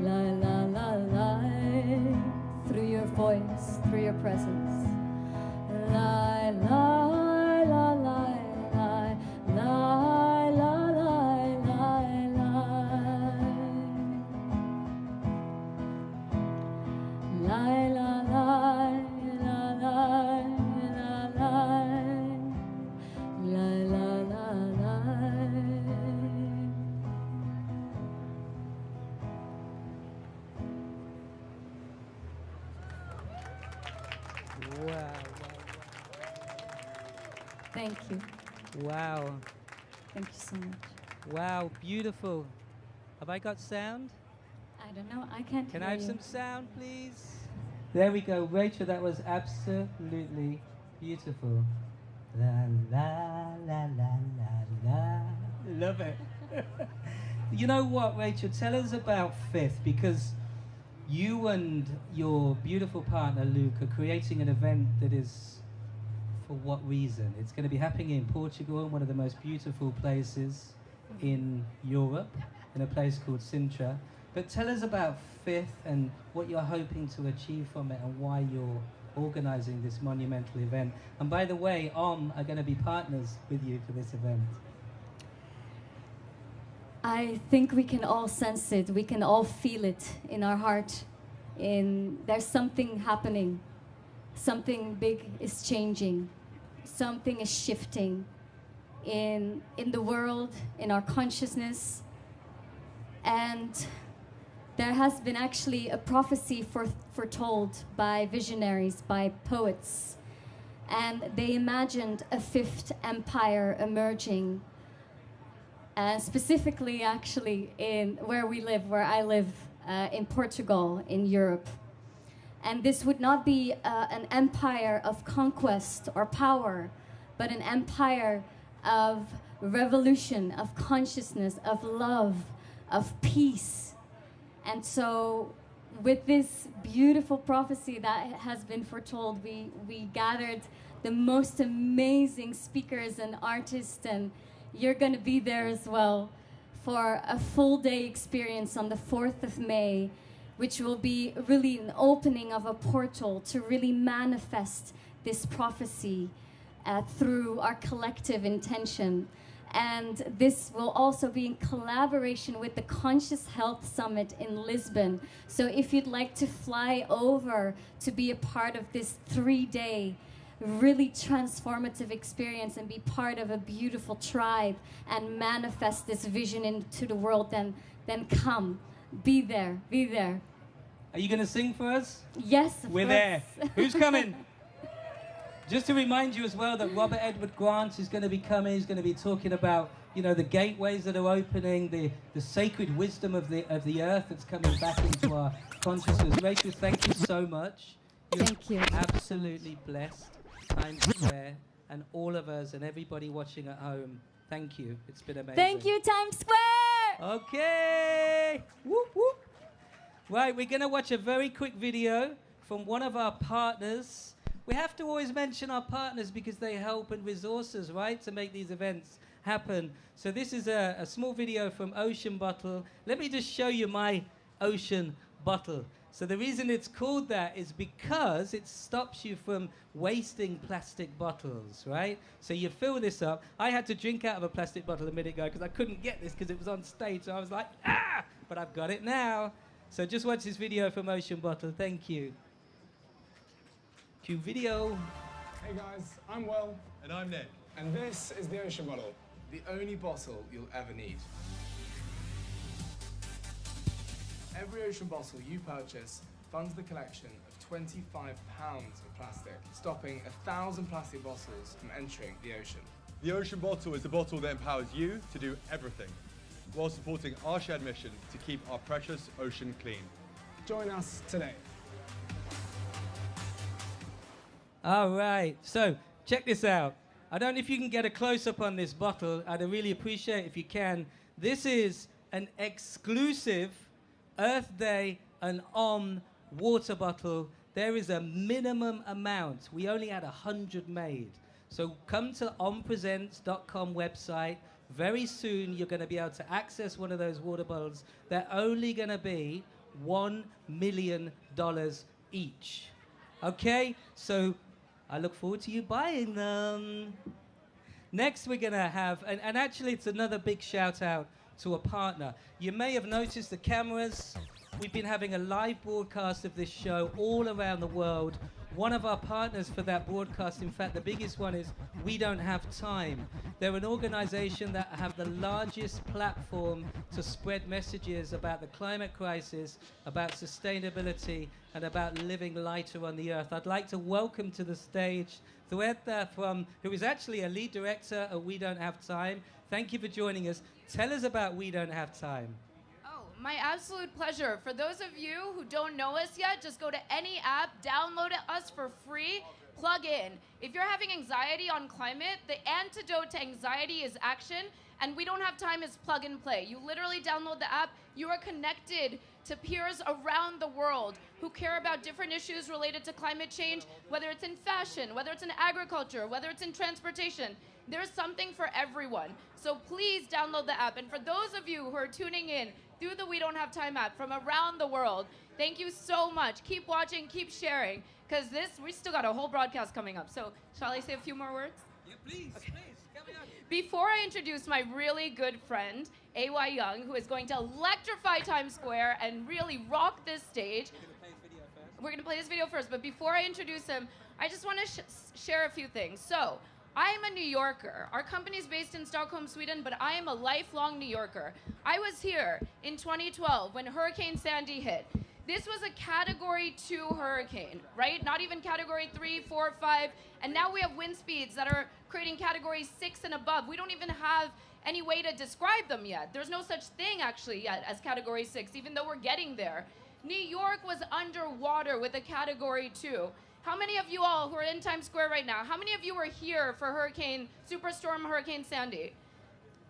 Speaker 26: lai la la lai, through your voice, through your presence. Lai lai la lai lai lai la lai lai lai lai la lai la lai la lai lai la la lai.
Speaker 2: Wow.
Speaker 26: Thank you.
Speaker 2: Wow.
Speaker 26: Thank you so much.
Speaker 2: Wow, beautiful. Have I got sound?
Speaker 26: I don't know. I can't
Speaker 2: Can
Speaker 26: hear
Speaker 2: I have
Speaker 26: you.
Speaker 2: some sound, please? There we go. Rachel, that was absolutely beautiful. La la la la la la. Love it. You know what, Rachel? Tell us about Fifth, because you and your beautiful partner, Luke, are creating an event that is, for what reason? It's going to be happening in Portugal, one of the most beautiful places in Europe, in a place called Sintra. But tell us about Fifth and what you're hoping to achieve from it and why you're organizing this monumental event. And by the way, OMMM are going to be partners with you for this event.
Speaker 26: I think we can all sense it. We can all feel it in our heart. There's something happening. Something big is changing. Something is shifting in the world, in our consciousness. And there has been actually a prophecy foretold by visionaries, by poets. And they imagined a fifth empire emerging. Specifically, actually, in where I live, in Portugal, in Europe. And this would not be an empire of conquest or power, but an empire of revolution, of consciousness, of love, of peace. And so, with this beautiful prophecy that has been foretold, we gathered the most amazing speakers and artists, and you're going to be there as well for a full day experience on the 4th of May, which will be really an opening of a portal to really manifest this prophecy through our collective intention. And this will also be in collaboration with the Conscious Health Summit in Lisbon. So if you'd like to fly over to be a part of this 3-day really transformative experience and be part of a beautiful tribe and manifest this vision into the world, then come. Be there. Be there.
Speaker 2: Are you going to sing for us?
Speaker 26: Yes, of
Speaker 2: We're
Speaker 26: course.
Speaker 2: there. Who's coming? Just to remind you as well that Robert Edward Grant is going to be coming. He's going to be talking about, you know, the gateways that are opening, the sacred wisdom of the earth that's coming back into our consciousness. Rachel, thank you so much.
Speaker 26: Thank you.
Speaker 2: Absolutely blessed. Times Square, and all of us and everybody watching at home, thank you. It's been amazing.
Speaker 26: Thank you, Times Square!
Speaker 2: Okay. Whoop, whoop. Right, we're going to watch a very quick video from one of our partners. We have to always mention our partners because they help and resource us, right, to make these events happen. So this is a small video from Ocean Bottle. Let me just show you my Ocean Bottle. So the reason it's called that is because it stops you from wasting plastic bottles, right? So you fill this up. I had to drink out of a plastic bottle a minute ago because I couldn't get this because it was on stage. So I was like, ah! But I've got it now. So just watch this video from Ocean Bottle. Thank you. Cue video.
Speaker 8: Hey guys, I'm Will.
Speaker 9: And I'm Nick.
Speaker 8: And this is the Ocean Bottle.
Speaker 9: The only bottle you'll ever need. Every ocean bottle you purchase funds the collection of 25 pounds of plastic, stopping 1,000 plastic bottles from entering the ocean. The Ocean Bottle is the bottle that empowers you to do everything, while supporting our shared mission to keep our precious ocean clean.
Speaker 8: Join us today.
Speaker 2: All right, so check this out. I don't know if you can get a close-up on this bottle. I'd really appreciate it if you can. This is an exclusive Earth Day and OMMM water bottle. There is a minimum amount. We only had 100 made. So come to ommpresents.com website. Very soon you're going to be able to access one of those water bottles. They're only going to be $1 million each. Okay? So I look forward to you buying them. Next we're going to have, and actually it's another big shout out to a partner. You may have noticed the cameras. We've been having a live broadcast of this show all around the world. one of our partners for that broadcast, in fact, the biggest one is We Don't Have Time. They're an organization that have the largest platform to spread messages about the climate crisis, about sustainability, and about living lighter on the earth. I'd like to welcome to the stage Thueta, who is actually a lead director at We Don't Have Time. Thank you for joining us. Tell us about We Don't Have Time.
Speaker 10: My absolute pleasure. For those of you who don't know us yet, just go to any app, download us for free, plug in. If you're having anxiety on climate, the antidote to anxiety is action, and We Don't Have Time is plug and play. You literally download the app, you are connected to peers around the world who care about different issues related to climate change, whether it's in fashion, whether it's in agriculture, whether it's in transportation. There's something for everyone. So please download the app. And for those of you who are tuning in through the We Don't Have Time app from around the world, thank you so much. Keep watching, keep sharing, because we still got a whole broadcast coming up. So shall I say a few more words?
Speaker 2: Yeah, please,
Speaker 10: okay.
Speaker 2: Please, coming up.
Speaker 10: Before I introduce my really good friend, A.Y. Young, who is going to electrify Times Square and really rock this stage. We're going to play this video first, but before I introduce him, I just want to share a few things. So, I am a New Yorker. Our company is based in Stockholm, Sweden, but I am a lifelong New Yorker. I was here in 2012 when Hurricane Sandy hit. This was a Category 2 hurricane, right? Not even Category 3, 4, 5, and now we have wind speeds that are creating Category 6 and above. We don't even have any way to describe them yet. There's no such thing, actually, yet as Category 6, even though we're getting there. New York was underwater with a Category 2. How many of you all who are in Times Square right now, how many of you were here for Superstorm Hurricane Sandy?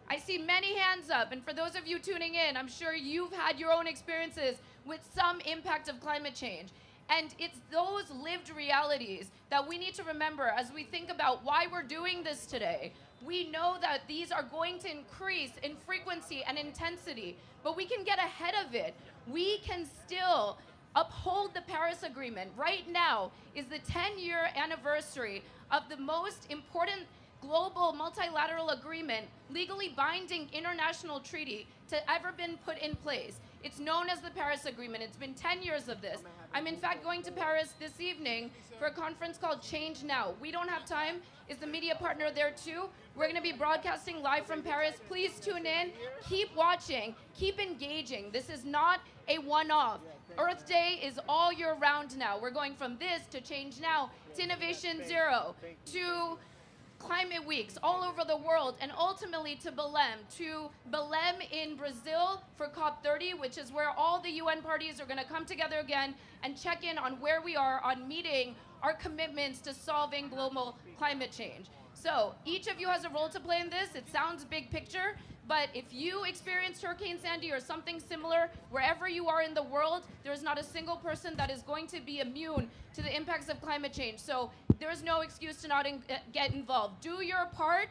Speaker 10: I see many hands up, and for those of you tuning in, I'm sure you've had your own experiences with some impact of climate change. And it's those lived realities that we need to remember as we think about why we're doing this today. We know that these are going to increase in frequency and intensity, but we can get ahead of it. We can still uphold the Paris Agreement. Right now is the 10-year anniversary of the most important global multilateral agreement, legally binding international treaty to ever been put in place. It's known as the Paris Agreement. It's been 10 years of this. I'm in fact going to Paris this evening for a conference called Change Now. We Don't Have Time is the media partner there too. We're going to be broadcasting live from Paris. Please tune in, keep watching, keep engaging. This is not a one-off. Earth Day is all year round now. We're going from this to Change Now to Innovation Zero to climate weeks all over the world, and ultimately to Belém in Brazil for COP30, which is where all the UN parties are going to come together again and check in on where we are on meeting our commitments to solving global climate change. So each of you has a role to play in this. It sounds big picture, but if you experienced Hurricane Sandy or something similar, wherever you are in the world, there is not a single person that is going to be immune to the impacts of climate change. So there is no excuse to not get involved. Do your part.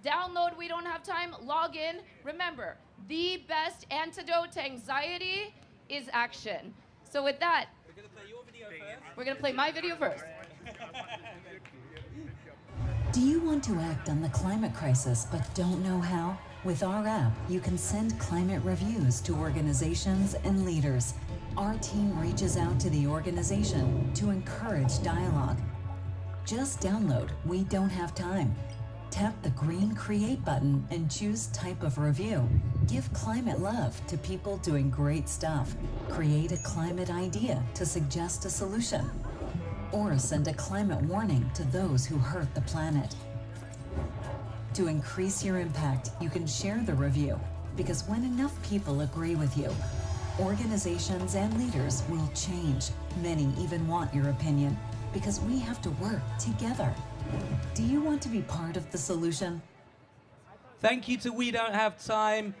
Speaker 10: Download We Don't Have Time. Log in. Remember, the best antidote to anxiety is action. So with that, we're going to play your video first. We're going to play my video first.
Speaker 11: Do you want to act on the climate crisis but don't know how? With our app, you can send climate reviews to organizations and leaders. Our team reaches out to the organization to encourage dialogue. Just download We Don't Have Time. Tap the green Create button and choose type of review. Give climate love to people doing great stuff. Create a climate idea to suggest a solution. Or send a climate warning to those who hurt the planet. To increase your impact, you can share the review, because when enough people agree with you, organizations and leaders will change. Many even want your opinion, because we have to work together. Do you want to be part of the solution?
Speaker 2: Thank you to We Don't Have Time.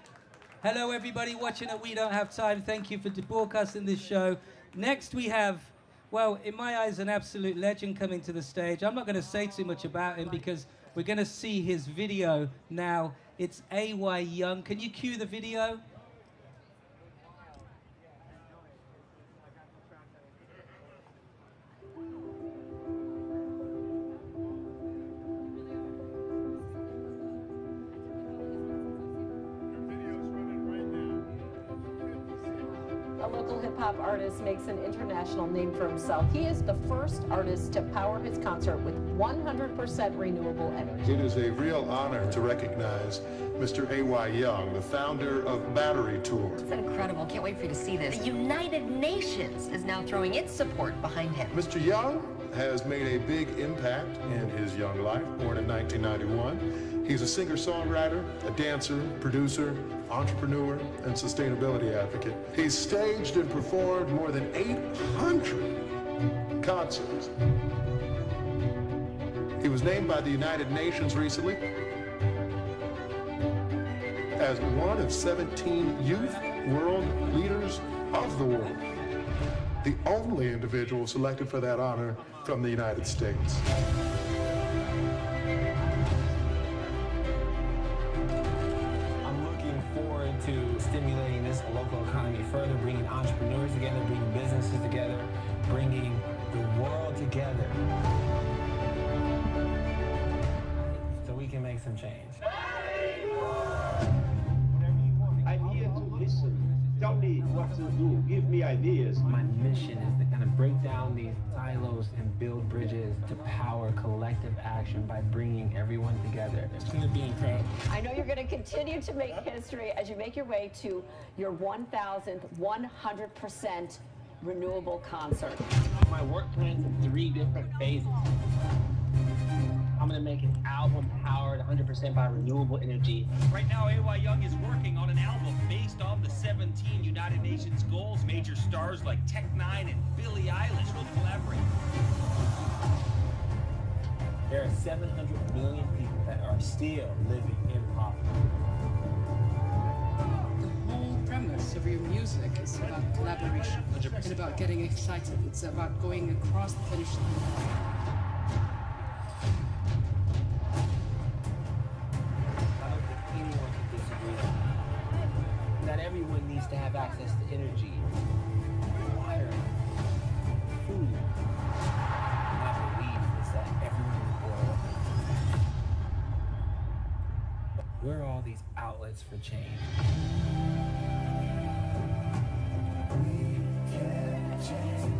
Speaker 2: Hello, everybody watching at We Don't Have Time. Thank you for broadcasting this show. Next, we have, well, in my eyes, an absolute legend coming to the stage. I'm not going to say too much about him because we're going to see his video now. It's A.Y. Young. Can you cue the video?
Speaker 12: Hello local hip-hop artist makes an international name for himself. He is the first artist to power his concert with 100% renewable energy.
Speaker 13: It is a real honor to recognize Mr. A.Y. Young, the founder of Battery Tour.
Speaker 14: It's incredible. Can't wait for you to see this. The United Nations is now throwing its support behind him.
Speaker 13: Mr. Young has made a big impact in his young life, born in 1991. He's a singer-songwriter, a dancer, producer, entrepreneur, and sustainability advocate. He's staged and performed more than 800 concerts. He was named by the United Nations recently as one of 17 youth world leaders of the world. The only individual selected for that honor from the United States.
Speaker 15: I'm looking forward to stimulating this local economy further, bringing entrepreneurs together, bringing businesses together, bringing the world together so we can make some change.
Speaker 17: I'm here to listen. Tell me what to do. Give me ideas.
Speaker 15: My mission is to kind of break down these silos and build bridges to power collective action by bringing everyone together. It's going to be incredible.
Speaker 12: I know you're going to continue to make history as you make your way to your 1,100% renewable concert.
Speaker 15: My work plan's in 3 different phases. I'm going to make an album powered 100% by renewable energy.
Speaker 22: Right now, A.Y. Young is working on an album based off the 17 United Nations goals. Major stars like Tech-9 and Billie Eilish will collaborate.
Speaker 15: There are 700 million people that are still living in poverty.
Speaker 19: The whole premise of your music is about collaboration. 100%. It's about getting excited. It's about going across the finish line.
Speaker 15: That everyone needs to have access to energy, water, food. My belief is that everyone in the world, we're all these outlets for change. We can change.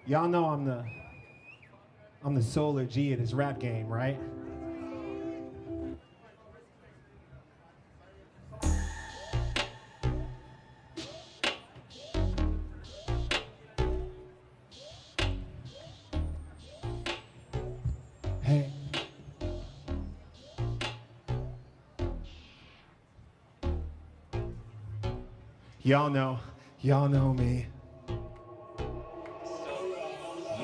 Speaker 27: Y'all know I'm the Solar G of this rap game, right? Hey. Y'all know me.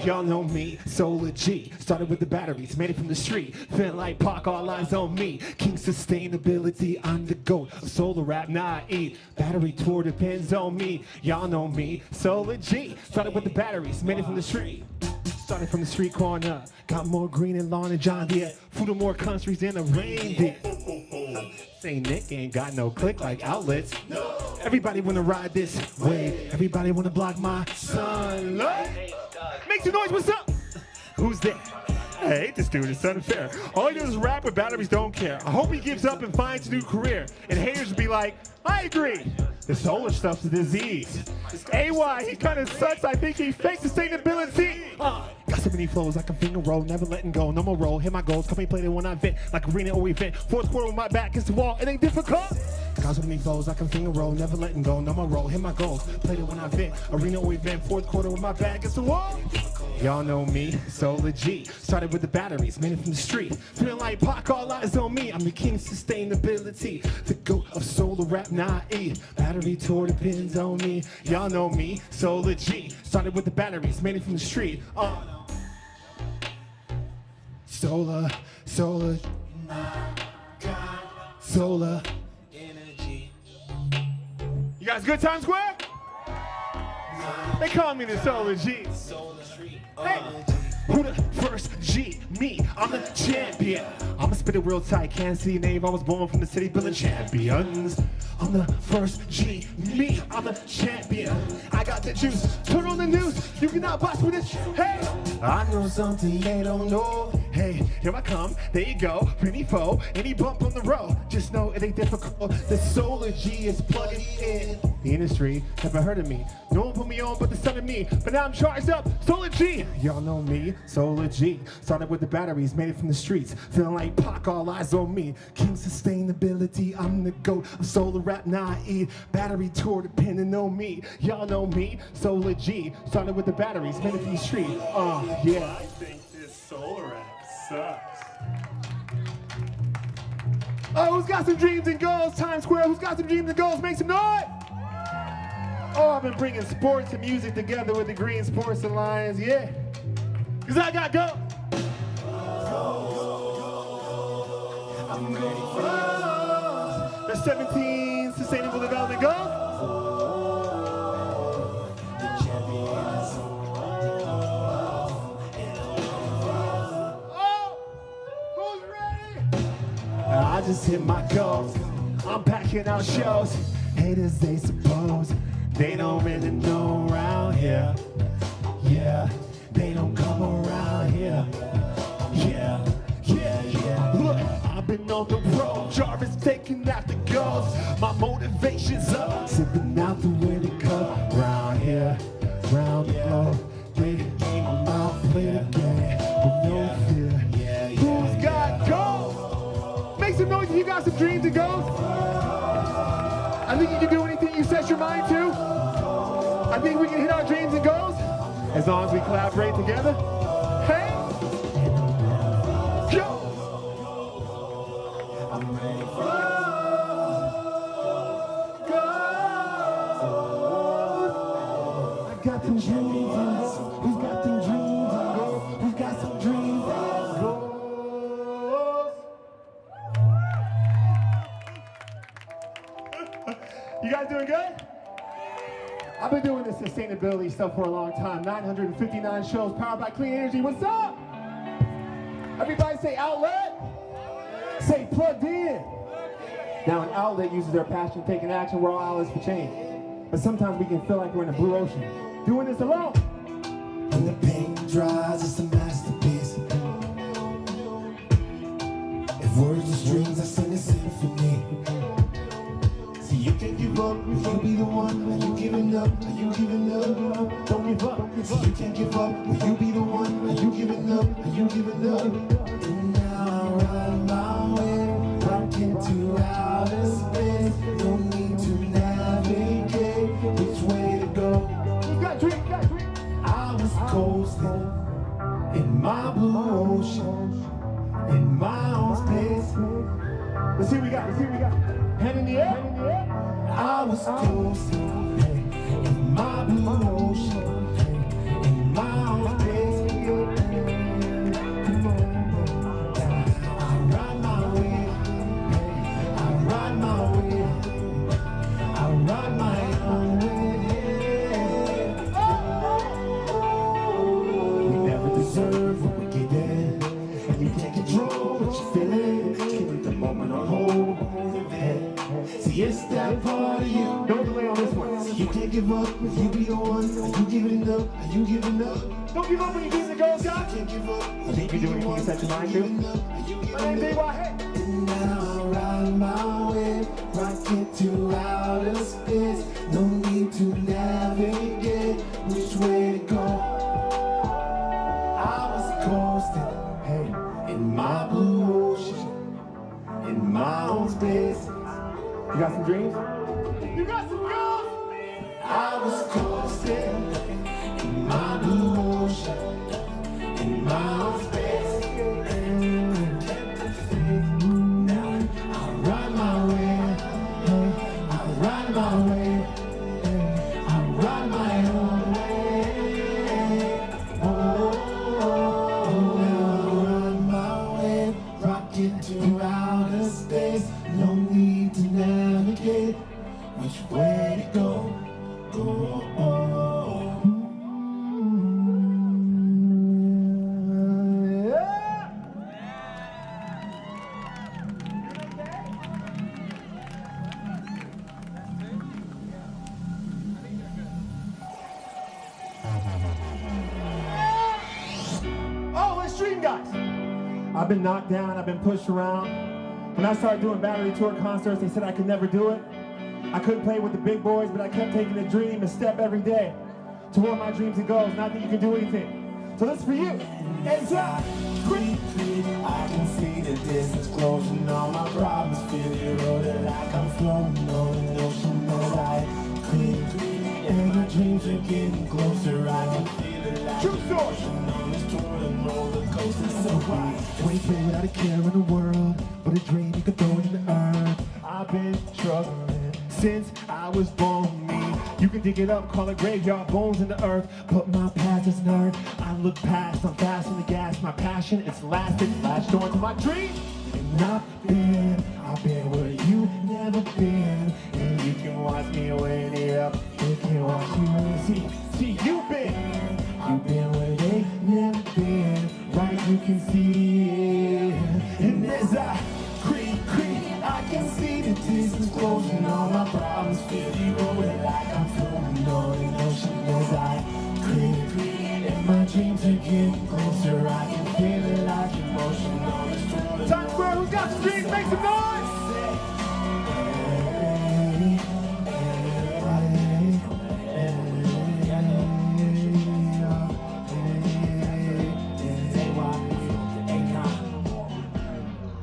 Speaker 27: Y'all know me, Solar G. Started with the batteries, made it from the street. Feel like Pac, all eyes on me. King sustainability, I'm the GOAT of solar rap, nah I eat. Battery tour depends on me. Y'all know me, Solar G. Started with the batteries, made it from the street. Started from the street corner. Got more green and lawn than John Deere. Food in more countries than a reindeer. Say Nick ain't got no click like outlets. Everybody wanna ride this wave. Everybody wanna block my sunlight. Make some noise, what's up? Who's there? I hate this dude, it's unfair. All he does is rap with batteries, don't care. I hope he gives up and finds a new career. And haters will be like, I agree. The solar stuff's a disease. AY, he kinda sucks, I think he fakes sustainability. Got so many flows, I can finger roll, never letting go, no more roll. Hit my goals, come and play it when I vent, like arena or event. Fourth quarter with my back against the wall, it ain't difficult. Got so many flows, I can finger roll, never letting go, no more roll. Hit my goals, play it when I vent, arena or event. Fourth quarter with my back against the wall. Y'all know me, Solar G. Started with the batteries, made it from the street. Feeling like Pac, all eyes on me. I'm the king of sustainability, the GOAT of solar rap, nah E. Battery tour depends on me. Y'all know me, Solar G. Started with the batteries, made it from the street. Solar, solar, solar energy. You guys good, Times Square? They call me the Solar G. Hey. Who the first G? Me, I'm the champion. I'm a spit it real tight, Kansas City native. I was born from the city building champions. I'm the first G. Me, I'm the champion. I got the juice. Turn on the news. You cannot bust with this. Hey, I know something they don't know. Hey, here I come. There you go. Pretty foe. Any bump on the road. Just know it ain't difficult. The solar G is plugging in. The industry never heard of me. No one put me on but the son of me. But now I'm charged up. Solar G. Y'all know me. Solar G. Started with the batteries. Made it from the streets. Feeling like Pac. All eyes on me. King sustainability. I'm the GOAT of solar rap. Nah, battery tour depending on me. Y'all know me. Solar G. Started with the batteries. Made it from the street. Yeah. I think this solar rap sucks. Oh, who's got some dreams and goals? Times Square, who's got some dreams and goals? Make some noise! Oh, I've been bringing sports and music together with the Green Sports Alliance, yeah. Cause I got go. I'm ready for the 17 Sustainable Development Goals. I just hit my goals. I'm packing out shows. Haters, they suppose they don't really know around here. Yeah, they don't come around here. Yeah, yeah, yeah. Look, I've been on the road. Jarvis taking out the goals. My motivation's up. Sipping out the way to go. Round here, round the globe. Play the game, I'm out, play the game with no fear. Who's got goals? Make some noise if you got some dreams and goals. I think you can do anything you set your mind to. I think we can hit our dreams and goals as long as we collaborate together. Hey! Go! I'm ready for I got some dreams and goals. Who's got some dreams and goals? Who's got some dreams and goals? You guys doing good? I've been doing this sustainability stuff for a long time. 959 shows powered by clean energy. What's up? Everybody say outlet. Say plugged in. Now an outlet uses their passion to take an action. We're all outlets for change. But sometimes we can feel like we're in a blue ocean. Doing this alone. When the paint dries, it's a masterpiece. If words are strings, I sing a symphony. You can give up, you'll be the one. Are you giving up? Are you giving up? Don't give up. You can't give up, will you be the one? Are you giving up? Are you giving up? And now I ride my way, rock into outer space. No need to navigate which way to go. You got dream, got dream. I was coasting in my blue ocean, in my own space. Let's see what we got, let's see what we got. Hand in the air, hand in the air. I was coasting in my blue ocean, in my own space. I ride my way, I ride my way, I ride my own way. We never deserve what we get in, and you can't control what you're feeling. Keep the moment on hold. See, it's that part of you. Don't delay on this one. See, you can't give up. Will you be the one? Are you giving up? Are you giving up? Don't give up when you give the goals, guys. You can't give up. I think you do anything you set your mind to. My name's AY. And now I ride my way, rocket to outer space. No need to navigate which way to go. I was coasting, hey, in my blue ocean, in my own space. You got some dreams? You got some goals? I was coasting in my blue ocean, in my own space. Now I ride my way, I ride my way, I ride my own way. Oh, now I ride my way, rocket to outer space. No need to navigate which way to go. Listen, guys. I've been knocked down, I've been pushed around. When I started doing Battery Tour concerts, they said I could never do it. I couldn't play with the big boys, but I kept taking a dream, a step every day toward my dreams and goals. Not that you can do anything. So this is for you. It's a creep. I can see the distance closing, all my problems feel eroded like I'm floating on an ocean as I creep. And my dreams are getting closer, I can feel it like true story. On this twirling roller coaster, so why? 23 without a care in the world, but a dream you can throw it in the earth. I've been struggling since I was born. Me, you can dig it up, call it graveyard bones in the earth, but my past is nerd. I look past, I'm fast on the gas. My passion, it's lasted, latched onto my dream. And I've been where you never been. And you can watch me way up. You can watch you see you've been where they never been. Right, you can see it. And as I creep, I can see the distance closing. All my problems feel eroded like I'm floating on an ocean as I creep. And my dreams are getting closer. I can feel it like emotion on this road. Times Square, who's got some dreams? Make some noise!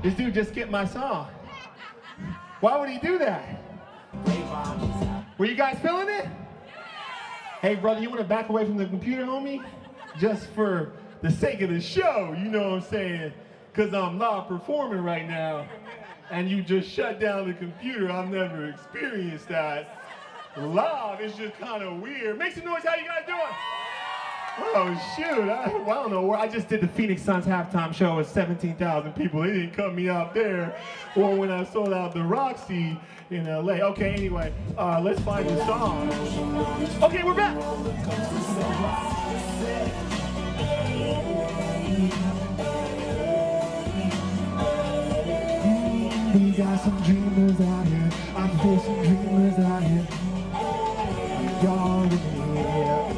Speaker 27: This dude just skipped my song. Why would he do that? Were you guys feeling it? Hey, brother, you want to back away from the computer, homie? Just for the sake of the show, you know what I'm saying? Because I'm live performing right now, and you just shut down the computer. I've never experienced that. Live is just kind of weird. Make some noise, how you guys doing? Oh, shoot, I don't know where. I just did the Phoenix Suns halftime show with 17,000 people. They didn't cut me out there. Or when I sold out the Roxy in LA. Okay, anyway, let's find the song. Okay, we're back. We got some dreamers out here. I feel some dreamers out here. Y'all with me, yeah.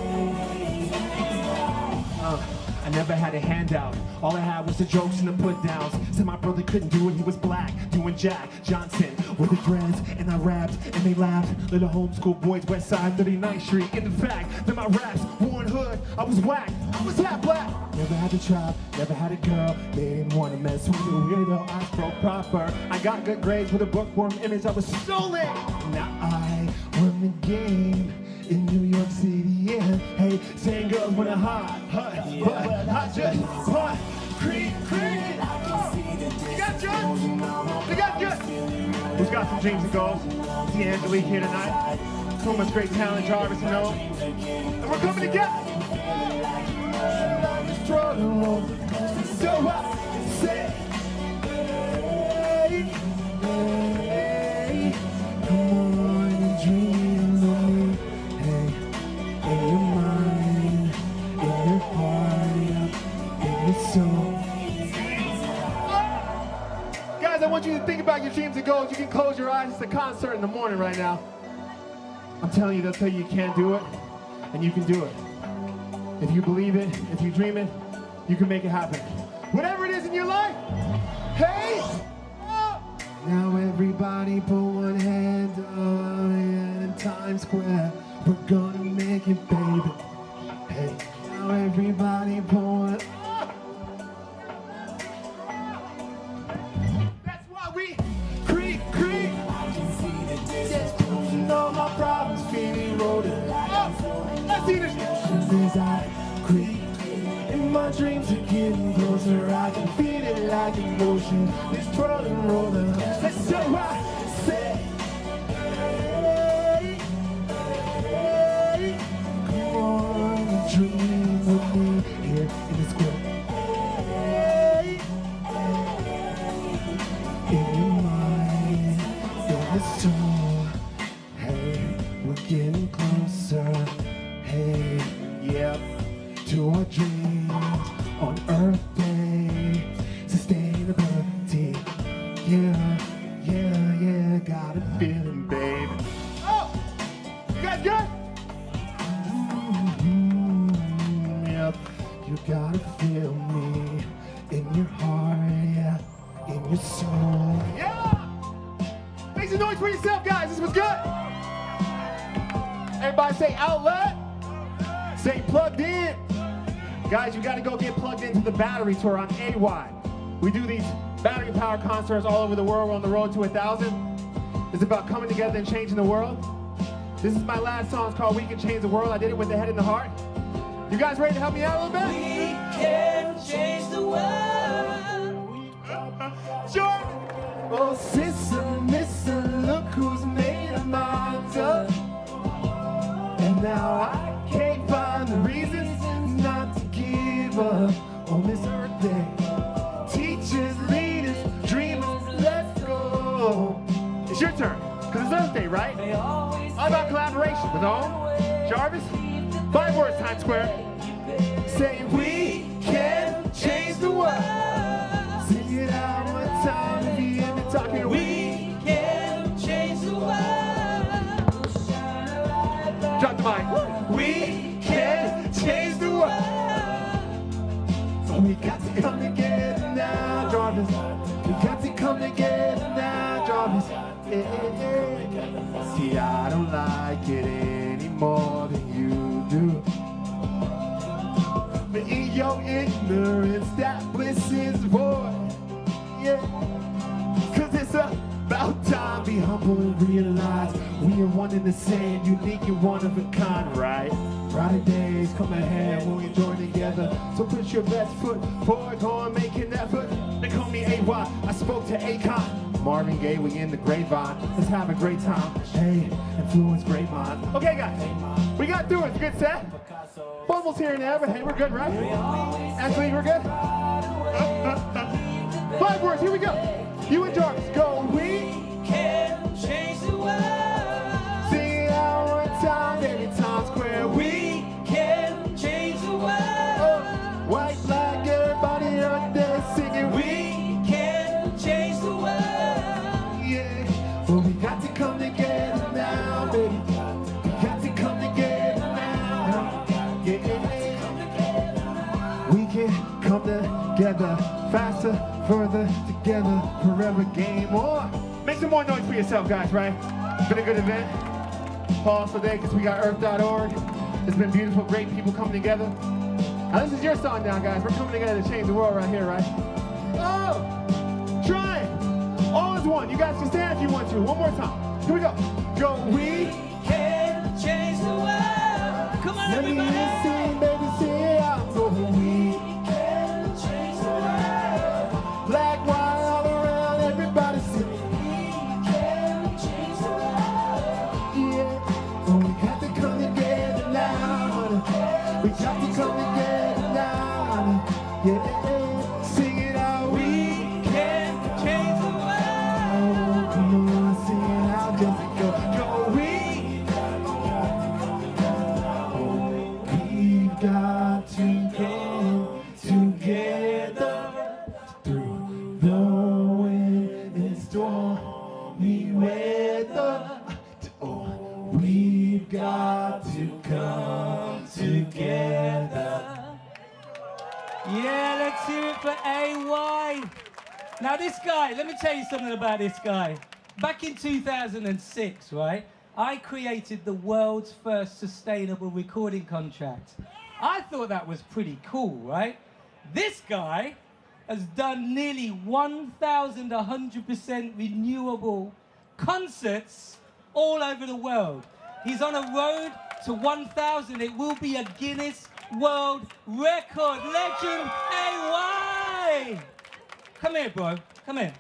Speaker 27: I never had a handout. All I had was the jokes and the put downs. Said my brother couldn't do it, he was black. Doing Jack Johnson with the dreads, and I rapped and they laughed. Little homeschool boys, West Side 39th Street. In the fact that my raps worn hood, I was whack, I was half black. Never had a tribe, never had a girl. They didn't want to mess with the weirdo. I spoke proper. I got good grades with a bookworm image. I was so lit. Now I won the game in New York City, yeah. Hey, saying girls wanna hot, but I just hot, creep. You got good? You got good? Who's got some dreams and goals? See Angelique here tonight. So much great talent, Jarvis and Noah. And we're coming together. So I say, hey, come on and dream of me. In your mind, in your heart, in your soul. Guys, I want you to think about your dreams and goals. You can close your eyes. It's a concert in the morning right now. I'm telling you, they'll tell you you can't do it, and you can do it. If you believe it, if you dream it, you can make it happen. Whatever it is in your life, hey! Now everybody put one hand up in Times Square. We're gonna make it, baby. Hey, now everybody put one up. That's why we creep. I can see the distance closing, all my problems feel eroded. Let's see this. As I creep, and my dreams are getting closer. I can feel it like emotion. This twirling roller. That's so I say. Come on and dream with me here in the square. In your mind, in the soul. Hey, we're getting closer. Hey, yep, to our dreams on Earth Day. Sustainability, yeah, got a feeling, baby. Oh, you guys good? Yep, you gotta feel me. some noise for yourself, guys. This was good. Everybody say outlet. Say plugged in. Guys, you got to go get plugged into the battery tour on AY. We do these battery power concerts all over the world. We're on the road to 1,000. It's about coming together and changing the world. This is my last song. It's called We Can Change the World. I did it with the head and the heart. You guys ready to help me out a little bit?
Speaker 2: We can change the world.
Speaker 27: Sure. Oh, sister, mister, look who's made our minds up. And now I can't find the reasons not to give up on this earth day. Teachers, leaders, dreamers, let's go. It's your turn, because it's Earth Day, right? All about collaboration with Ohm, Jarvis. 5 words, Times Square. Say we can change the world. Sing it out one time if you hear me talking. We can change the world. Drop the mic. We can change the world. So we got to come together now, Jarvis. We got to come together now, Jarvis. See, I don't like it any more than you do. But in your ignorance, that bliss is void. Yeah. Cause it's about time, be humble and realize we are one and the same, unique and one of a kind, right? Brighter days come ahead when we join together. So put your best foot forward, go and make an effort. They call me AY, I spoke to Akon. Marvin Gaye, we in the grapevine. Let's have a great time. Hey, influence great minds. Okay, guys, we got through it. It's a good set. Bubbles here and there, but hey, we're good, right? Actually, we're good. 5 words. Here we go. You and Jarvis, go. We can change the world. Sing it out one time, every Times Square. We can change the world. White flag, everybody out there singing. We can change the world. But we got to come together now, baby. We got to come together now. Yeah. We can come together faster, further, together, forever, game on. Make some more noise for yourself, guys, right? It's been a good event. Pause today because we got earth.org. It's been beautiful, great people coming together. Now this is your song now, guys. We're coming together to change the world right here, right? Oh! Try it! All is one. You guys can stand if you want to. One more time. Here we go. Go. We can change the world. Come on, everybody. Let me sing, baby, sing it out. Go. We can change the world. Black, white, all around, everybody sing. We can change the world. Yeah. So we have to come together now, honey. We got to come together now, honey. Yeah. Sing it out. We can change the world. Got to come together through the wind and stormy weather. Oh, we've got to come together.
Speaker 2: Yeah, let's hear it for AY. Now this guy, let me tell you something about this guy. Back in 2006, right, I created the world's first sustainable recording contract. I thought that was pretty cool, right? This guy has done nearly 1,100% renewable concerts all over the world. He's on a road to 1,000. It will be a Guinness World Record. Legend AY! Come here, bro. Come here.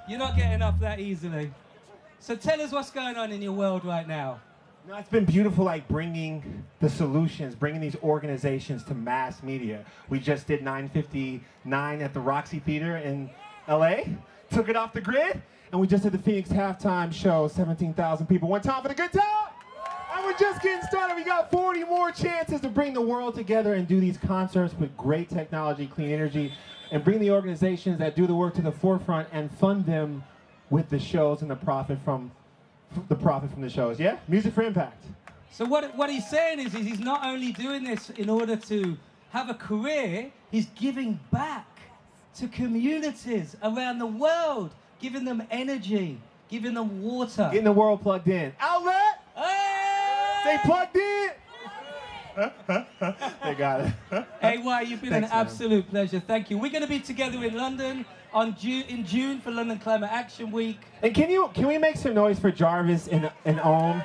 Speaker 2: You're not getting up that easily. So tell us what's going on in your world right now.
Speaker 27: No, it's been beautiful, like bringing the solutions, bringing these organizations to mass media. We just did 959 at the Roxy Theater in LA, took it off the grid, and we just did the Phoenix halftime show, 17,000 people. One time for the good time! And we're just getting started. We got 40 more chances to bring the world together and do these concerts with great technology, clean energy, and bring the organizations that do the work to the forefront and fund them with the shows and the profit from the shows. Yeah? Music for impact.
Speaker 2: So what he's saying is he's not only doing this in order to have a career, he's giving back to communities around the world giving them energy, giving them water.
Speaker 27: Getting the world plugged in. Outlet!
Speaker 2: Hey!
Speaker 27: Stay plugged in! They got it.
Speaker 2: AY, you've been
Speaker 27: Thanks,
Speaker 2: an absolute pleasure. Thank you. We're going to be together in London in June for London Climate Action Week.
Speaker 27: And can we make some noise for Jarvis and Om?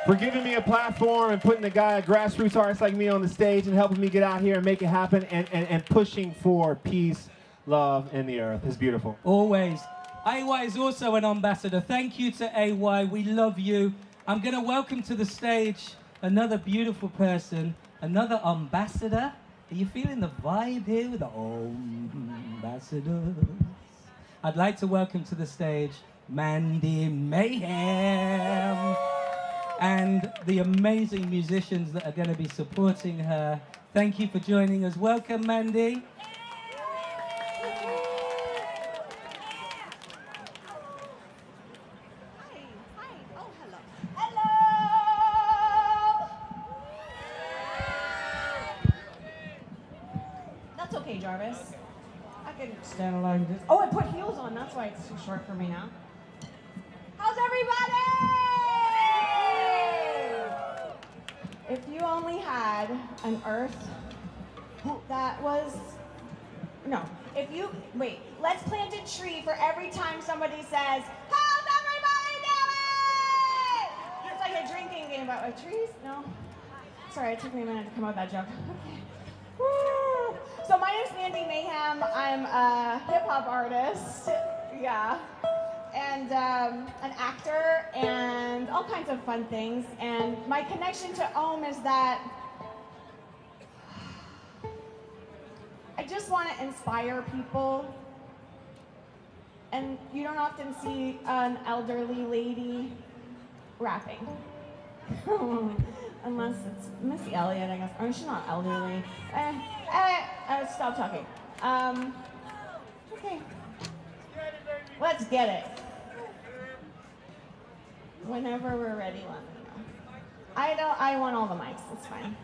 Speaker 27: For giving me a platform and putting a grassroots artist like me on the stage and helping me get out here and make it happen and pushing for peace, love, in the earth. It's beautiful.
Speaker 2: Always. AY is also an ambassador. Thank you to AY. We love you. I'm going to welcome to the stage another beautiful person, another ambassador. Are you feeling the vibe here with the ambassadors? I'd like to welcome to the stage Mandy Mayhem and the amazing musicians that are going to be supporting her. Thank you for joining us. Welcome, Mandy.
Speaker 1: That's okay, Jarvis. I can stand alone. Oh, I put heels on. That's why it's too short for me now. How's everybody? If you only had an earth that was... No. If you... Wait. Let's plant a tree for every time somebody says, how's everybody doing? It's like a drinking game about trees. No? Sorry, it took me a minute to come up with that joke. Okay. Woo. So my name's Mandy Mayhem. I'm a hip-hop artist. Yeah. And an actor and all kinds of fun things. And my connection to OMMM is that I just want to inspire people. And you don't often see an elderly lady rapping. Unless it's Missy Elliott, I guess. Or she's not elderly. Stop talking. Okay. Let's get it. Whenever we're ready, let me know. I want all the mics. It's fine.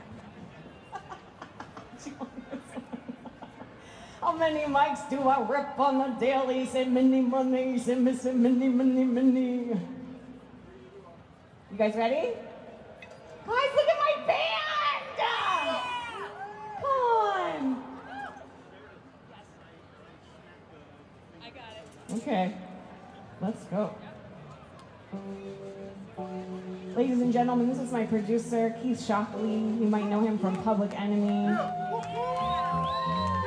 Speaker 1: How many mics do I rip on the daily? Say many money, say many. You guys ready? Guys, look at my band! Come on! I got it. Okay, let's go. Ladies and gentlemen, this is my producer, Keith Shockley. You might know him from Public Enemy.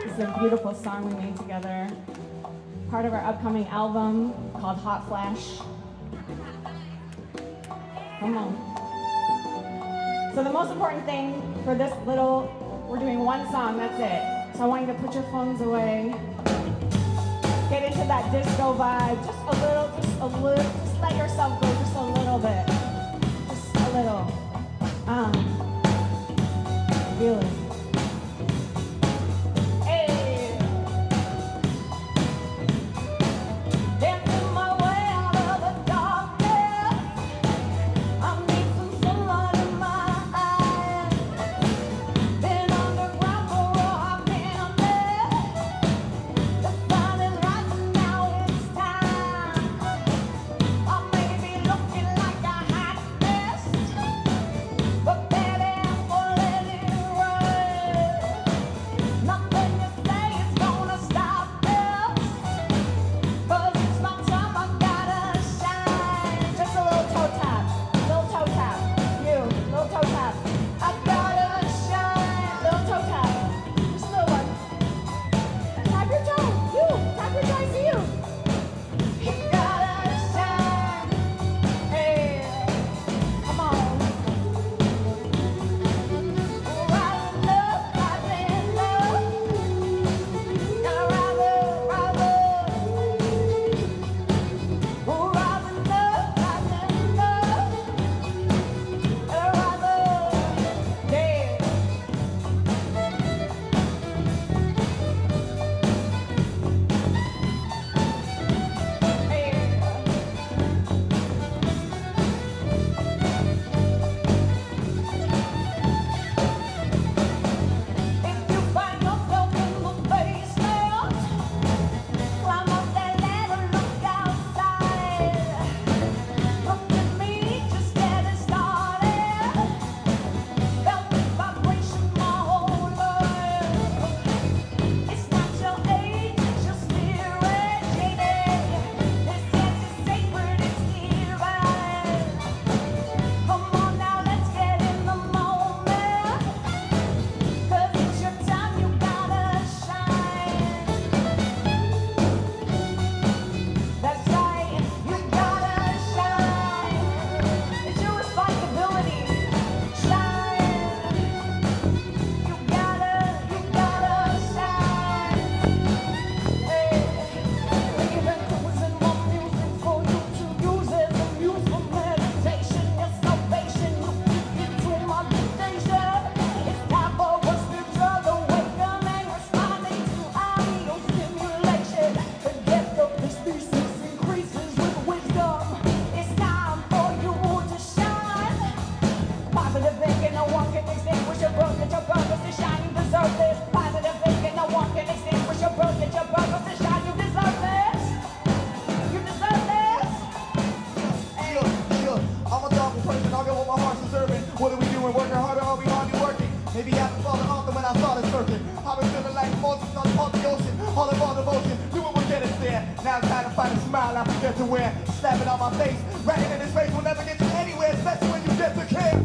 Speaker 1: This is a beautiful song we made together. Part of our upcoming album called Hot Flash. Come on. So the most important thing for this we're doing one song, that's it. So I want you to put your phones away. Get into that disco vibe, just let yourself go just a little bit. Just a little. Feel it. But baby, I'm gonna let it run.
Speaker 3: I started surfing. I've been feeling like Moses on the ocean. All about emotion, doing what get us there. Now it's time to find a smile I forget to wear. Slapping on my face, writing in his face will never get you anywhere, especially when you get the kick.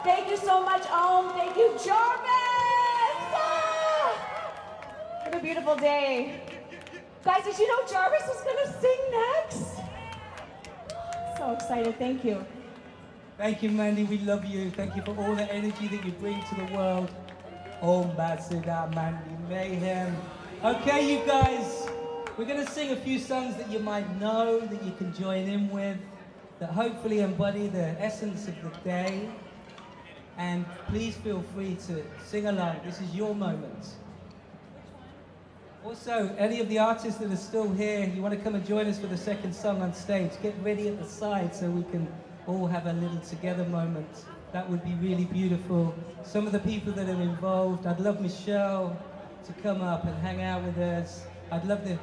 Speaker 1: Thank you so much, Thank you, Jarvis! What a beautiful day. Guys, did you know Jarvis was gonna sing next? So excited, thank you.
Speaker 2: Thank you, Mandy, we love you. Thank you for all the energy that you bring to the world. Ambassador Mandy Mayhem. Okay, you guys, we're gonna sing a few songs that you might know, that you can join in with, that hopefully embody the essence of the day. And please feel free to sing along. This is your moment. Also, any of the artists that are still here, you want to come and join us for the second song on stage, get ready at the side so we can all have a little together moment. That would be really beautiful. Some of the people that are involved, I'd love Michelle to come up and hang out with us. I'd love the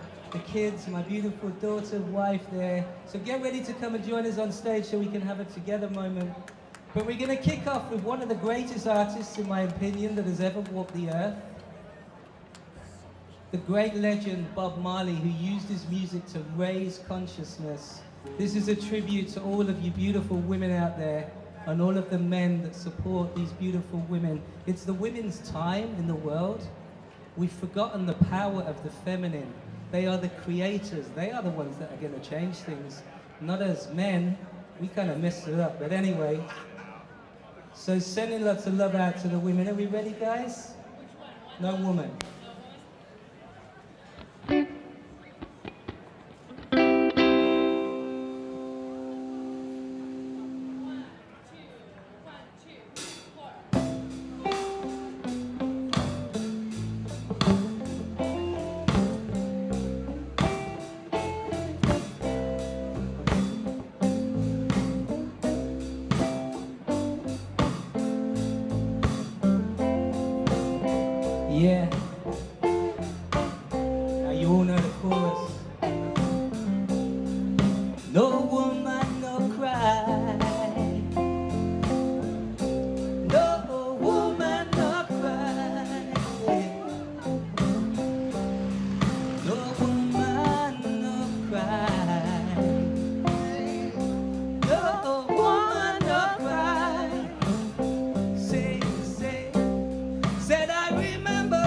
Speaker 2: kids, my beautiful daughter, wife there. So get ready to come and join us on stage so we can have a together moment. But we're going to kick off with one of the greatest artists, in my opinion, that has ever walked the earth. The great legend Bob Marley, who used his music to raise consciousness. This is a tribute to all of you beautiful women out there and all of the men that support these beautiful women. It's the women's time in the world. We've forgotten the power of the feminine. They are the creators. They are the ones that are going to change things. Not as men. We kind of messed it up, but anyway. So sending lots of love out to the women. Are we ready, guys? No woman. Yeah. Now you all know the chorus. No woman, no cry. No woman, no cry. No woman, no cry. No woman, no cry. Say, said I remember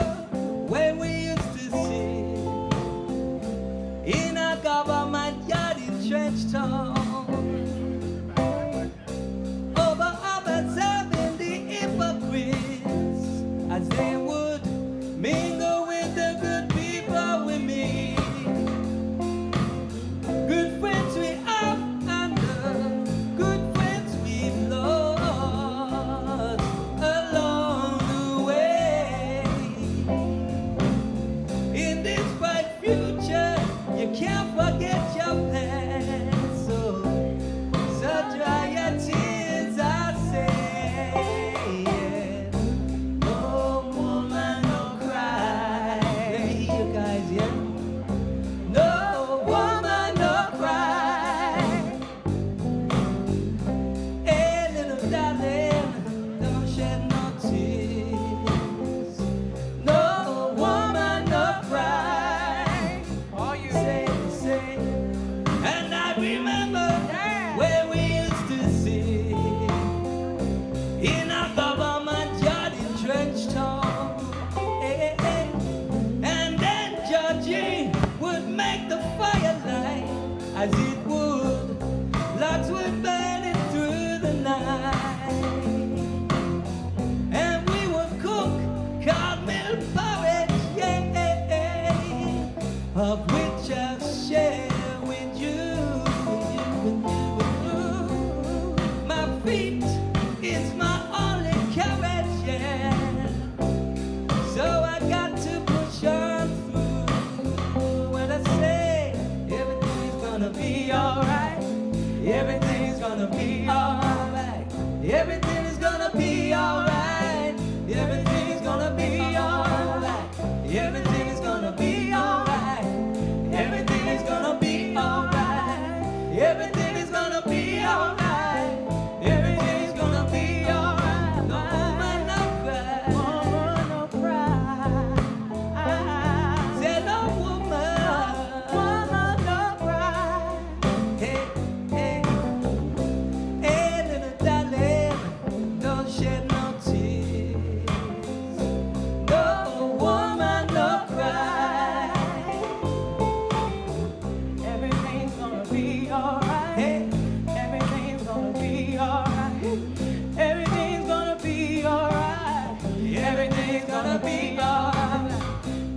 Speaker 2: gonna be alright.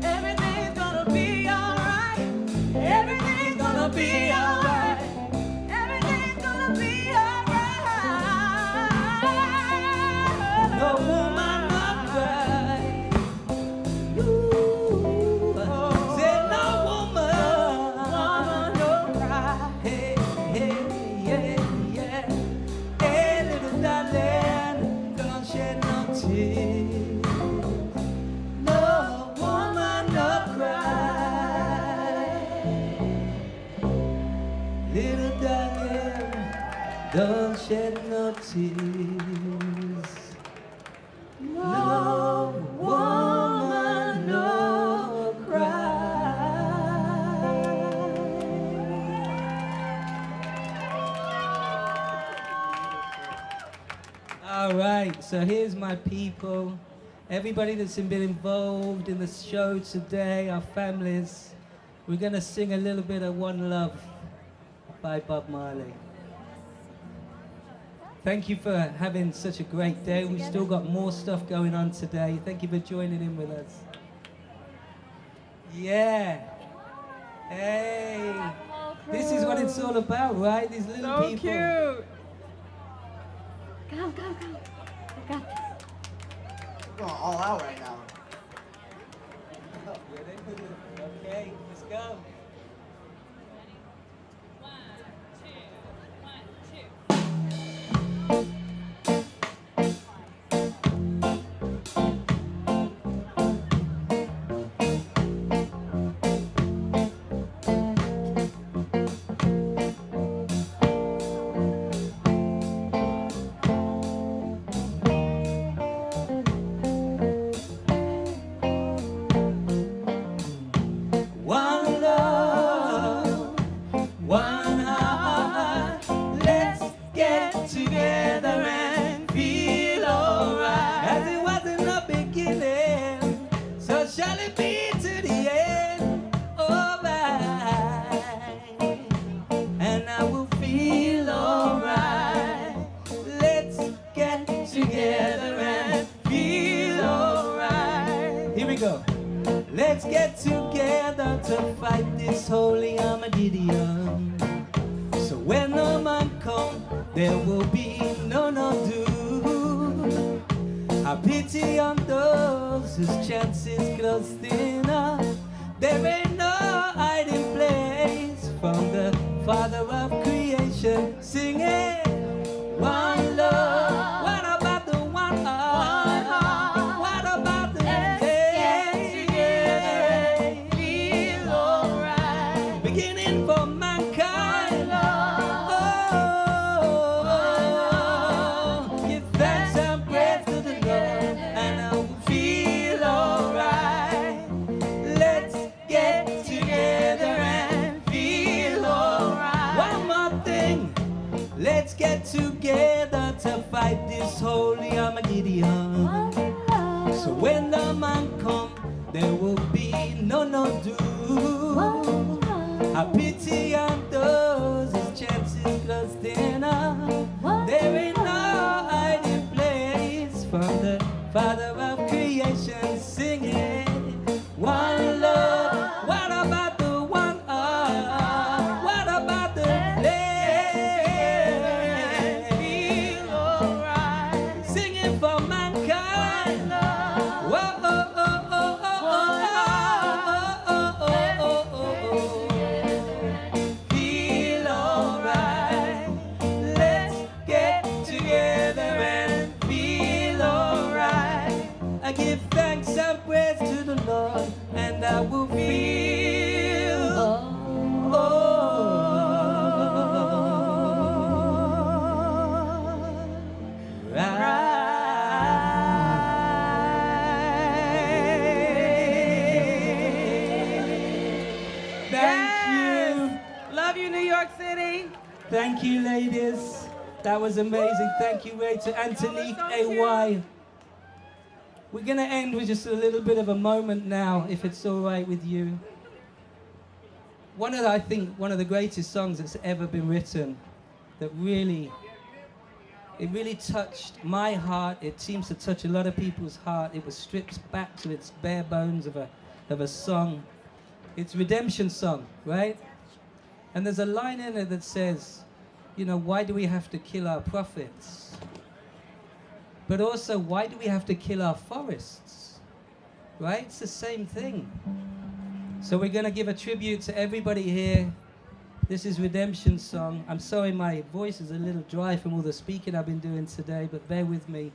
Speaker 2: Everything's gonna be alright. Everything's gonna be alright. Everything's gonna be alright. No woman, no cry. Ooh, said no woman, no cry. Hey, hey, yeah, yeah. Hey, little darling, don't shed no tears. No woman, no cry. Little darling, don't shed no tears. No woman, no cry. All right, so here's my people. Everybody that's been involved in the show today, our families. We're gonna sing a little bit of One Love by Bob Marley. Thank you for having such a great day. We've still got more stuff going on today. Thank you for joining in with us. Yeah. Hey. This is what it's all about, right? These little people.
Speaker 5: So cute. Go, go, go. I got this.
Speaker 3: We're going all out right now.
Speaker 2: Okay, let's go. One love, one heart. Let's get together and feel alright. As it was in the beginning, so shall it be to the end. Alright, and I will feel alright. Let's get together and feel alright. Here we go. Let's get together to fight this holy Armageddon. So when the man comes, there will be no doom. I pity on those whose chances closed enough. There ain't no hiding place from the Father of creation. Singing one love. What about the one heart? What about the beginning for mankind. Oh, give thanks and praise to the Lord, and I will feel alright. Let's get together and feel alright. One more thing. Let's get together to fight this holy Armageddon. So when the man comes, there will be no doom. I pity on those whose chances closed enough. There ain't no hiding place from the Father of creation. Singing one love. What about the one heart? What about the land? Feel alright. Singing for mankind. Whoa, oh, oh, oh, oh, oh, oh, oh, oh, oh, oh. Feel alright. Let's get together and feel alright. I give thanks and praise to the Lord, and I will feel
Speaker 5: Love you, New York City.
Speaker 2: Thank you, ladies. That was amazing. Thank you, Ray, to Antonique, AY. We're going to end with just a little bit of a moment now, if it's all right with you. One of the greatest songs that's ever been written, that really It really touched my heart. It seems to touch a lot of people's heart. It was stripped back to its bare bones of a song. It's a redemption song, right? And there's a line in it that says, you know, why do we have to kill our prophets? But also, why do we have to kill our forests? Right? It's the same thing. So we're going to give a tribute to everybody here. This is Redemption Song. I'm sorry my voice is a little dry from all the speaking I've been doing today, but bear with me.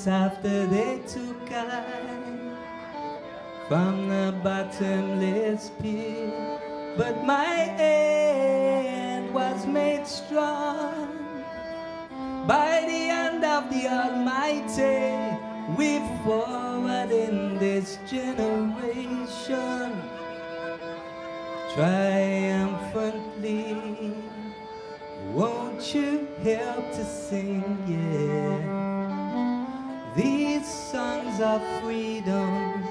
Speaker 2: After they took I from the bottomless pit, but my hand was made strong by the hand of the Almighty. We forward in this generation triumphantly. Won't you help to sing, yeah? These songs of freedom,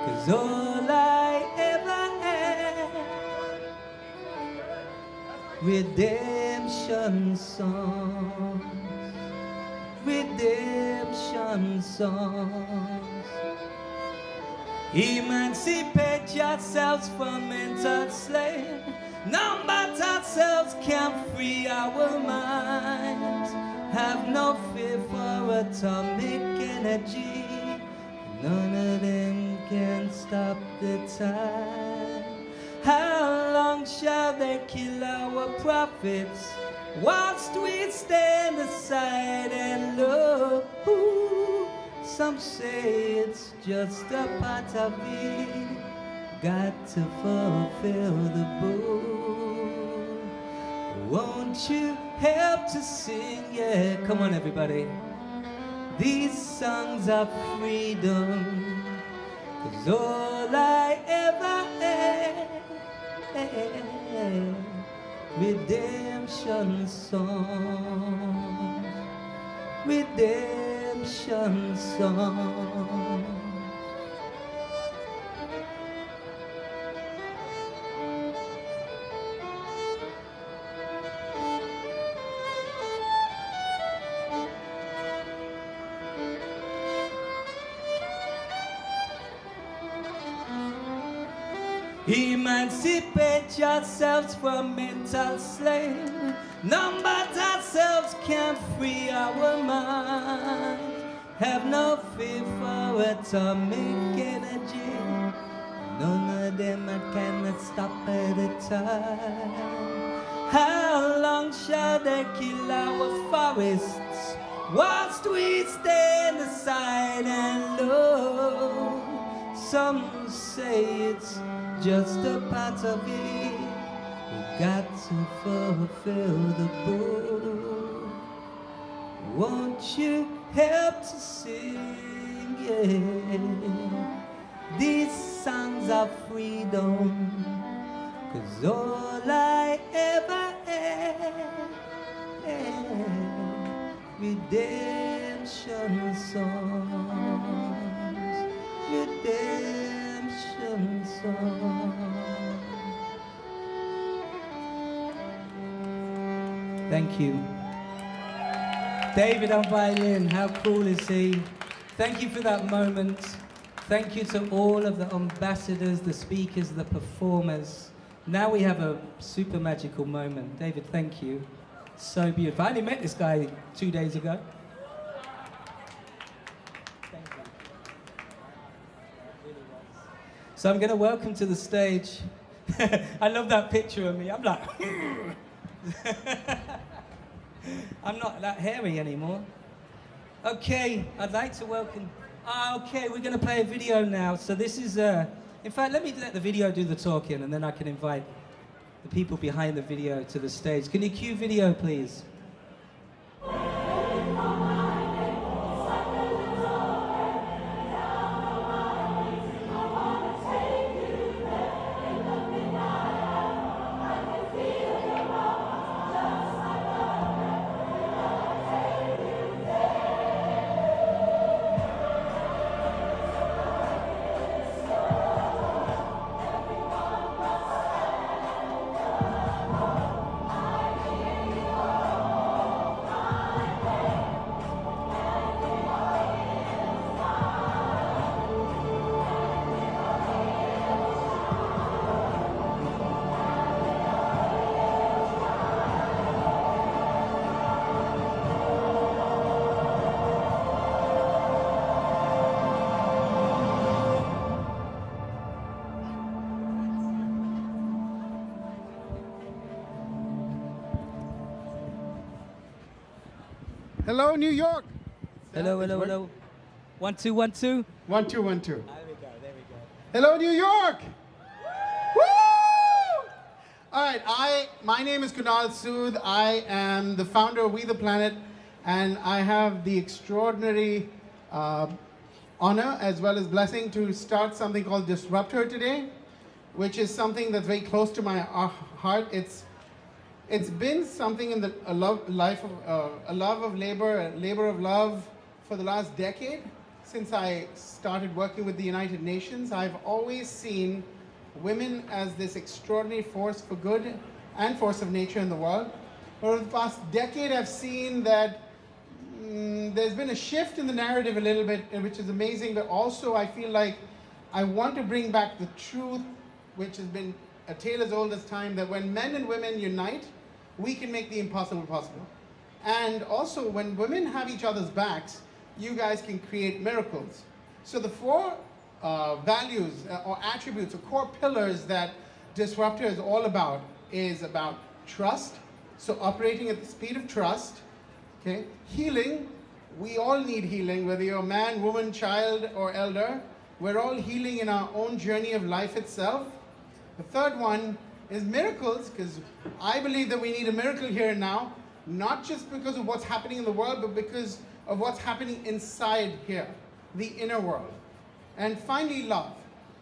Speaker 2: 'cause all I ever had, redemption songs, redemption songs. Emancipate yourselves from mental slave. None but ourselves can free our minds. Have no fear for atomic energy. None of them can stop the time. How long shall they kill our prophets whilst we stand aside and look? Ooh, some say it's just a part of it. Got to fulfill the book. Won't you help to sing, yeah, come on everybody. These songs of freedom, 'cause all I ever had, redemption songs, redemption songs. Emancipate yourselves from mental slave. None but ourselves can free our minds. Have no fear for atomic energy. None of them cannot stop at a time. How long shall they kill our forests whilst we stand aside and look? Some say it's just a part of it. We got to fulfill the book. Won't you help to sing, yeah, these songs of freedom? 'Cause all I ever had, redemption songs, redemption songs. Thank you. David on violin, how cool is he? Thank you for that moment. Thank you to all of the ambassadors, the speakers, the performers. Now we have a super magical moment. David, thank you. So beautiful. I only met this guy 2 days ago. Thank you. So I'm going to welcome to the stage. I love that picture of me. I'm like, I'm not that hairy anymore. Okay, I'd like to welcome. Okay, we're going to play a video now. So this is, in fact, let me let the video do the talking, and then I can invite the people behind the video to the stage. Can you cue video, please?
Speaker 6: Hello, New York.
Speaker 2: Hello, hello, hello. 1 2 1 2.
Speaker 6: 1 2 1 2.
Speaker 2: There we go. There we go.
Speaker 6: Hello, New York. Woo! All right. My name is Goodall. I am the founder of We the Planet, and I have the extraordinary honor as well as blessing to start something called Disruptor today, which is something that's very close to my heart. It's been something in a love of labor, a labor of love for the last decade. Since I started working with the United Nations, I've always seen women as this extraordinary force for good and force of nature in the world. But over the past decade, I've seen that there's been a shift in the narrative a little bit, which is amazing, but also I feel like I want to bring back the truth, which has been a tale as old as time, that when men and women unite, we can make the impossible possible. And also, when women have each other's backs, you guys can create miracles. So the four values or attributes or core pillars that Disruptor is all about is about trust, so operating at the speed of trust, okay? Healing, we all need healing, whether you're a man, woman, child, or elder. We're all healing in our own journey of life itself. The third one is miracles, because I believe that we need a miracle here and now, not just because of what's happening in the world, but because of what's happening inside here, the inner world. And finally, love.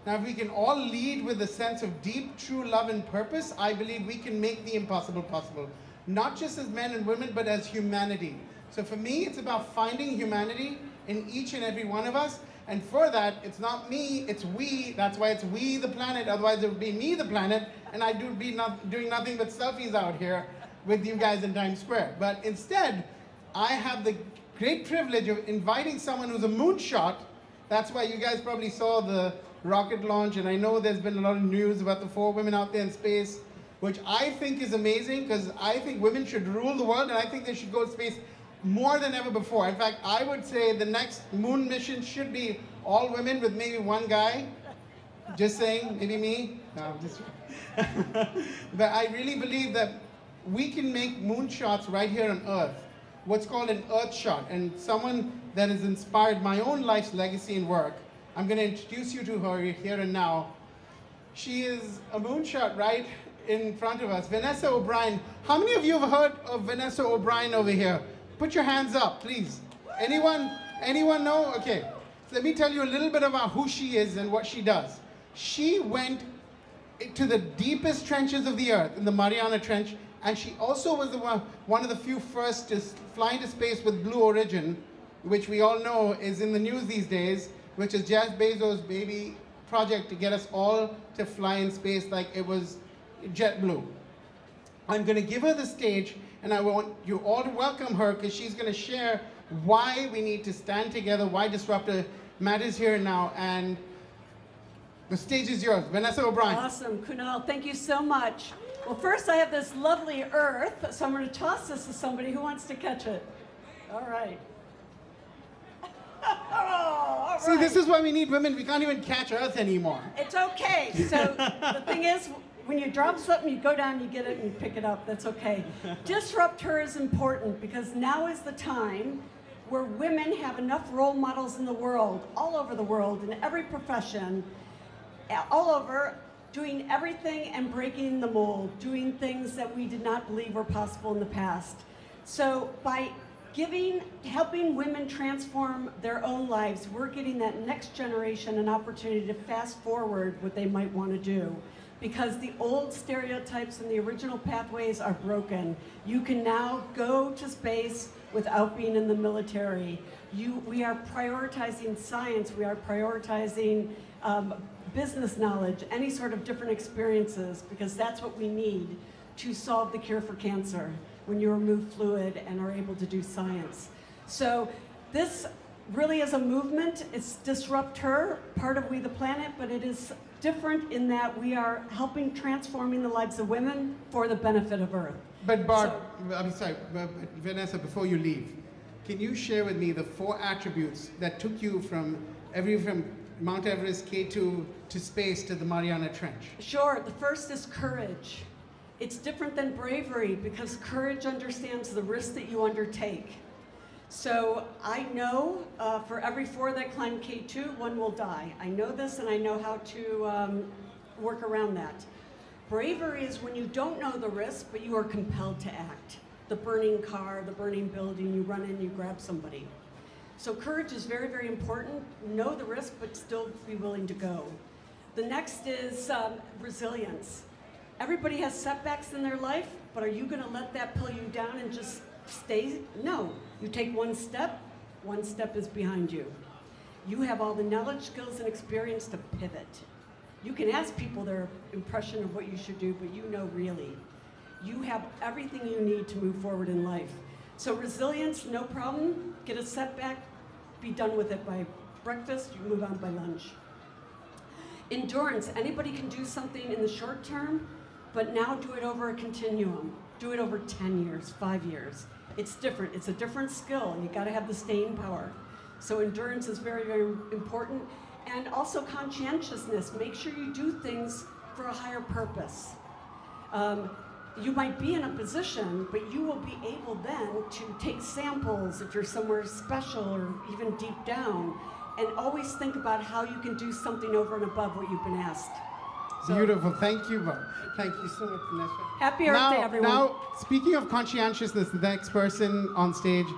Speaker 6: Now, if we can all lead with a sense of deep, true love and purpose, I believe we can make the impossible possible, not just as men and women, but as humanity. So for me, it's about finding humanity in each and every one of us. And for that, it's not me, it's we. That's why it's We the Planet. Otherwise, it would be Me the Planet, and I'd be doing nothing but selfies out here with you guys in Times Square. But instead, I have the great privilege of inviting someone who's a moonshot. That's why you guys probably saw the rocket launch, and I know there's been a lot of news about the 4 women out there in space, which I think is amazing, because I think women should rule the world, and I think they should go to space more than ever before. In fact, I would say the next moon mission should be all women with maybe one guy. Just saying, maybe me. No, just. But I really believe that we can make moonshots right here on Earth. What's called an Earth shot. And someone that has inspired my own life's legacy and work, I'm going to introduce you to her here and now. She is a moonshot right in front of us. Vanessa O'Brien. How many of you have heard of Vanessa O'Brien over here? Put your hands up, please. Anyone know? Okay. So let me tell you a little bit about who she is and what she does. She went to the deepest trenches of the Earth, in the Mariana Trench, and she also was one of the few first to fly into space with Blue Origin, which we all know is in the news these days, which is Jeff Bezos' baby project to get us all to fly in space like it was JetBlue. I'm going to give her the stage, and I want you all to welcome her, because she's going to share why we need to stand together, why Disruptor matters here and now, and the stage is yours. Vanessa O'Brien.
Speaker 7: Awesome, Kunal, thank you so much. Well, first I have this lovely earth, so I'm going to toss this to somebody who wants to catch it. All right. All
Speaker 6: See,
Speaker 7: right.
Speaker 6: this is why we need women. We can't even catch Earth anymore.
Speaker 7: It's okay. So the thing is, when you drop something, you go down, you get it, and you pick it up. That's okay. Disruptor is important, because now is the time where women have enough role models in the world, all over the world, in every profession, all over, doing everything and breaking the mold, doing things that we did not believe were possible in the past. So by helping women transform their own lives, we're getting that next generation an opportunity to fast forward what they might want to do. Because the old stereotypes and the original pathways are broken. You can now go to space without being in the military. We are prioritizing science, we are prioritizing business knowledge, any sort of different experiences, because that's what we need to solve the cure for cancer, when you remove fluid and are able to do science. So this really is a movement. It's Disrupt Her, part of We the Planet, but it is different in that we are helping transforming the lives of women for the benefit of Earth.
Speaker 6: But Barb, I'm sorry, Vanessa, before you leave, can you share with me the 4 attributes that took you from Mount Everest, K2, to space, to the Mariana Trench?
Speaker 7: Sure, the first is courage. It's different than bravery because courage understands the risk that you undertake. So I know for every 4 that climb K2, 1 will die. I know this and I know how to work around that. Bravery is when you don't know the risk, but you are compelled to act. The burning car, the burning building, you run in, you grab somebody. So courage is very, very important. Know the risk, but still be willing to go. The next is resilience. Everybody has setbacks in their life, but are you gonna let that pull you down and just stay? No, you take 1 step is behind you. You have all the knowledge, skills, and experience to pivot. You can ask people their impression of what you should do, but you know really. You have everything you need to move forward in life. So resilience, no problem. Get a setback, be done with it by breakfast, you move on by lunch. Endurance, anybody can do something in the short term, but now do it over a continuum. Do it over 10 years, 5 years. It's different, it's a different skill. You gotta have the staying power. So endurance is very, very important. And also conscientiousness, make sure you do things for a higher purpose. You might be in a position, but you will be able then to take samples if you're somewhere special or even deep down, and always think about how you can do something over and above what you've been asked. So,
Speaker 6: beautiful, thank you, Bob. Thank you so much, Vanessa.
Speaker 7: Happy Earth Day, everyone.
Speaker 6: Now, speaking of conscientiousness, the next person on stage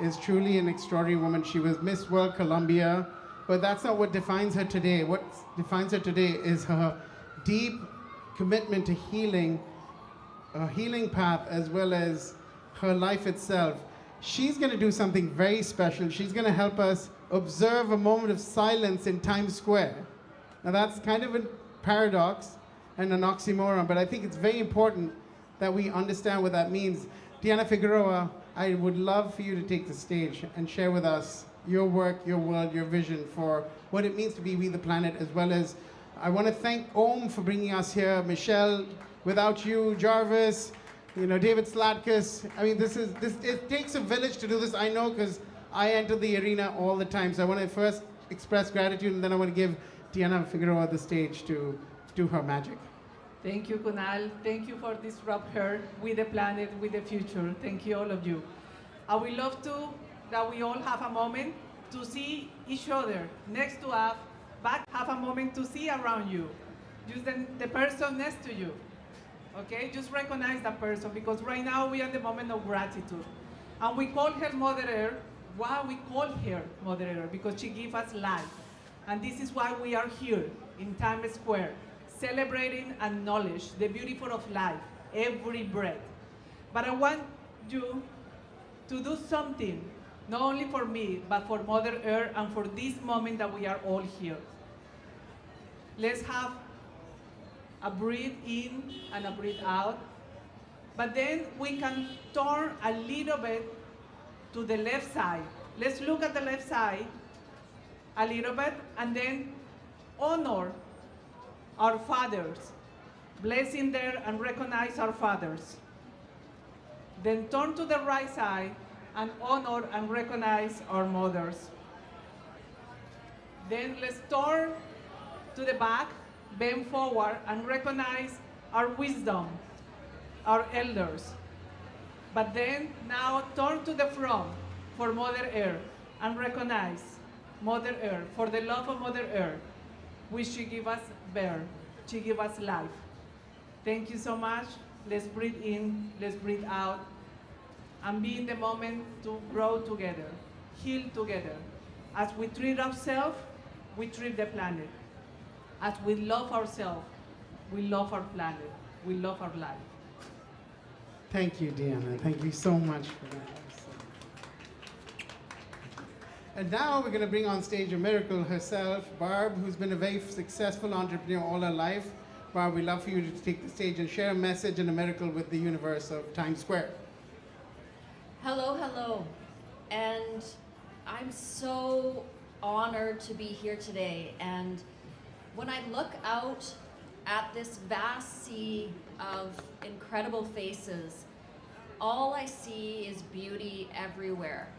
Speaker 6: is truly an extraordinary woman. She was Miss World Colombia, but that's not what defines her today. What defines her today is her deep commitment to healing, a healing path, as well as her life itself. She's going to do something very special. She's going to help us observe a moment of silence in Times Square. Now that's kind of a paradox and an oxymoron, but I think it's very important that we understand what that means. Diana Figueroa, I would love for you to take the stage and share with us your work, your world, your vision for what it means to be We the Planet, as well as I want to thank OMMM for bringing us here. Michelle, without you, Jarvis, David Slatkus. I mean, it takes a village to do this, I know, because I enter the arena all the time. So I want to first express gratitude, and then I want to give Diana Figueroa the stage to do her magic.
Speaker 5: Thank you, Kunal. Thank you for Disrupt Her, with the planet, with the future. Thank you, all of you. I would love that we all have a moment to see each other next to us, but have a moment to see around you. Just the person next to you. Okay, just recognize that person, because right now we are in the moment of gratitude. And we call her Mother Earth. Why we call her Mother Earth? Because she gives us life. And this is why we are here in Times Square, celebrating and acknowledge the beauty of life, every breath. But I want you to do something, not only for me, but for Mother Earth and for this moment that we are all here. Let's have a breathe in and a breathe out. But then we can turn a little bit to the left side. Let's look at the left side a little bit and then honor our fathers. Bless in there and recognize our fathers. Then turn to the right side and honor and recognize our mothers. Then let's turn to the back, bend forward, and recognize our wisdom, our elders. But then now turn to the front for Mother Earth and recognize Mother Earth, for the love of Mother Earth, which she gave us birth. She gives us life. Thank you so much. Let's breathe in, let's breathe out, and be in the moment to grow together, heal together. As we treat ourselves, we treat the planet. As we love ourselves, we love our planet, we love our life.
Speaker 6: Thank you, Deanna. Thank you so much for that. And now we're going to bring on stage a miracle herself, Barb, who's been a very successful entrepreneur all her life. Barb, we'd love for you to take the stage and share a message and a miracle with the universe of Times Square.
Speaker 16: Hello, hello. And I'm so honored to be here today. And when I look out at this vast sea of incredible faces, all I see is beauty everywhere.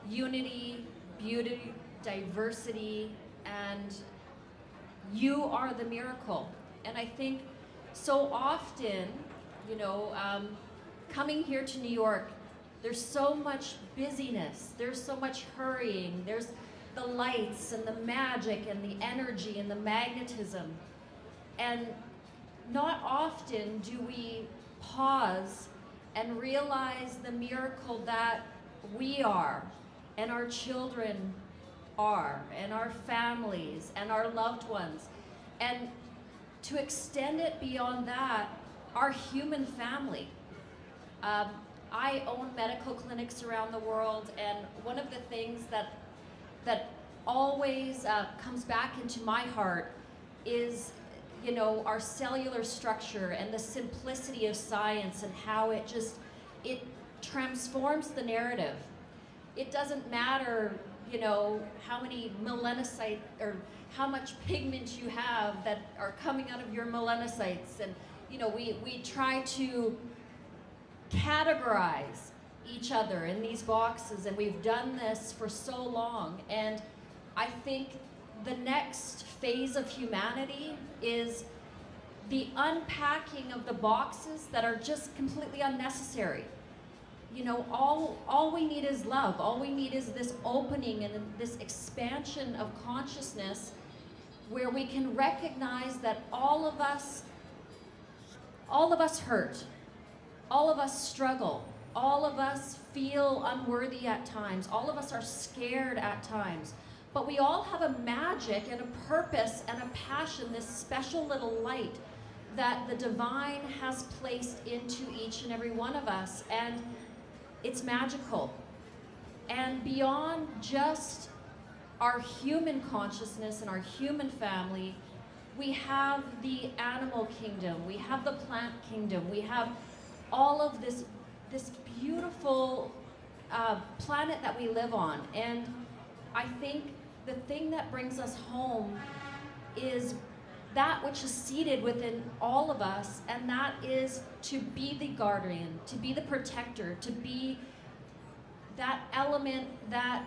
Speaker 16: Unity, beauty, diversity, and you are the miracle. And I think so often, you know, coming here to New York, there's so much busyness, there's so much hurrying, there's the lights and the magic and the energy and the magnetism. And not often do we pause and realize the miracle that we are, and our children are, and our families, and our loved ones. And to extend it beyond that, our human family. I own medical clinics around the world, and one of the things that always comes back into my heart is, you know, our cellular structure and the simplicity of science and how it transforms the narrative. It doesn't matter, you know, how many melanocytes or how much pigment you have that are coming out of your melanocytes. And, you know, we try to categorize each other in these boxes, and we've done this for so long. And I think the next phase of humanity is the unpacking of the boxes that are just completely unnecessary. You know, all we need is love. All we need is this opening and this expansion of consciousness where we can recognize that all of us hurt, all of us struggle, all of us feel unworthy at times, all of us are scared at times, but we all have a magic and a purpose and a passion, this special little light that the divine has placed into each and every one of us. And it's magical. And beyond just our human consciousness and our human family, we have the animal kingdom, we have the plant kingdom, we have all of this beautiful planet that we live on. And I think the thing that brings us home is that which is seated within all of us, and that is to be the guardian, to be the protector, to be that element that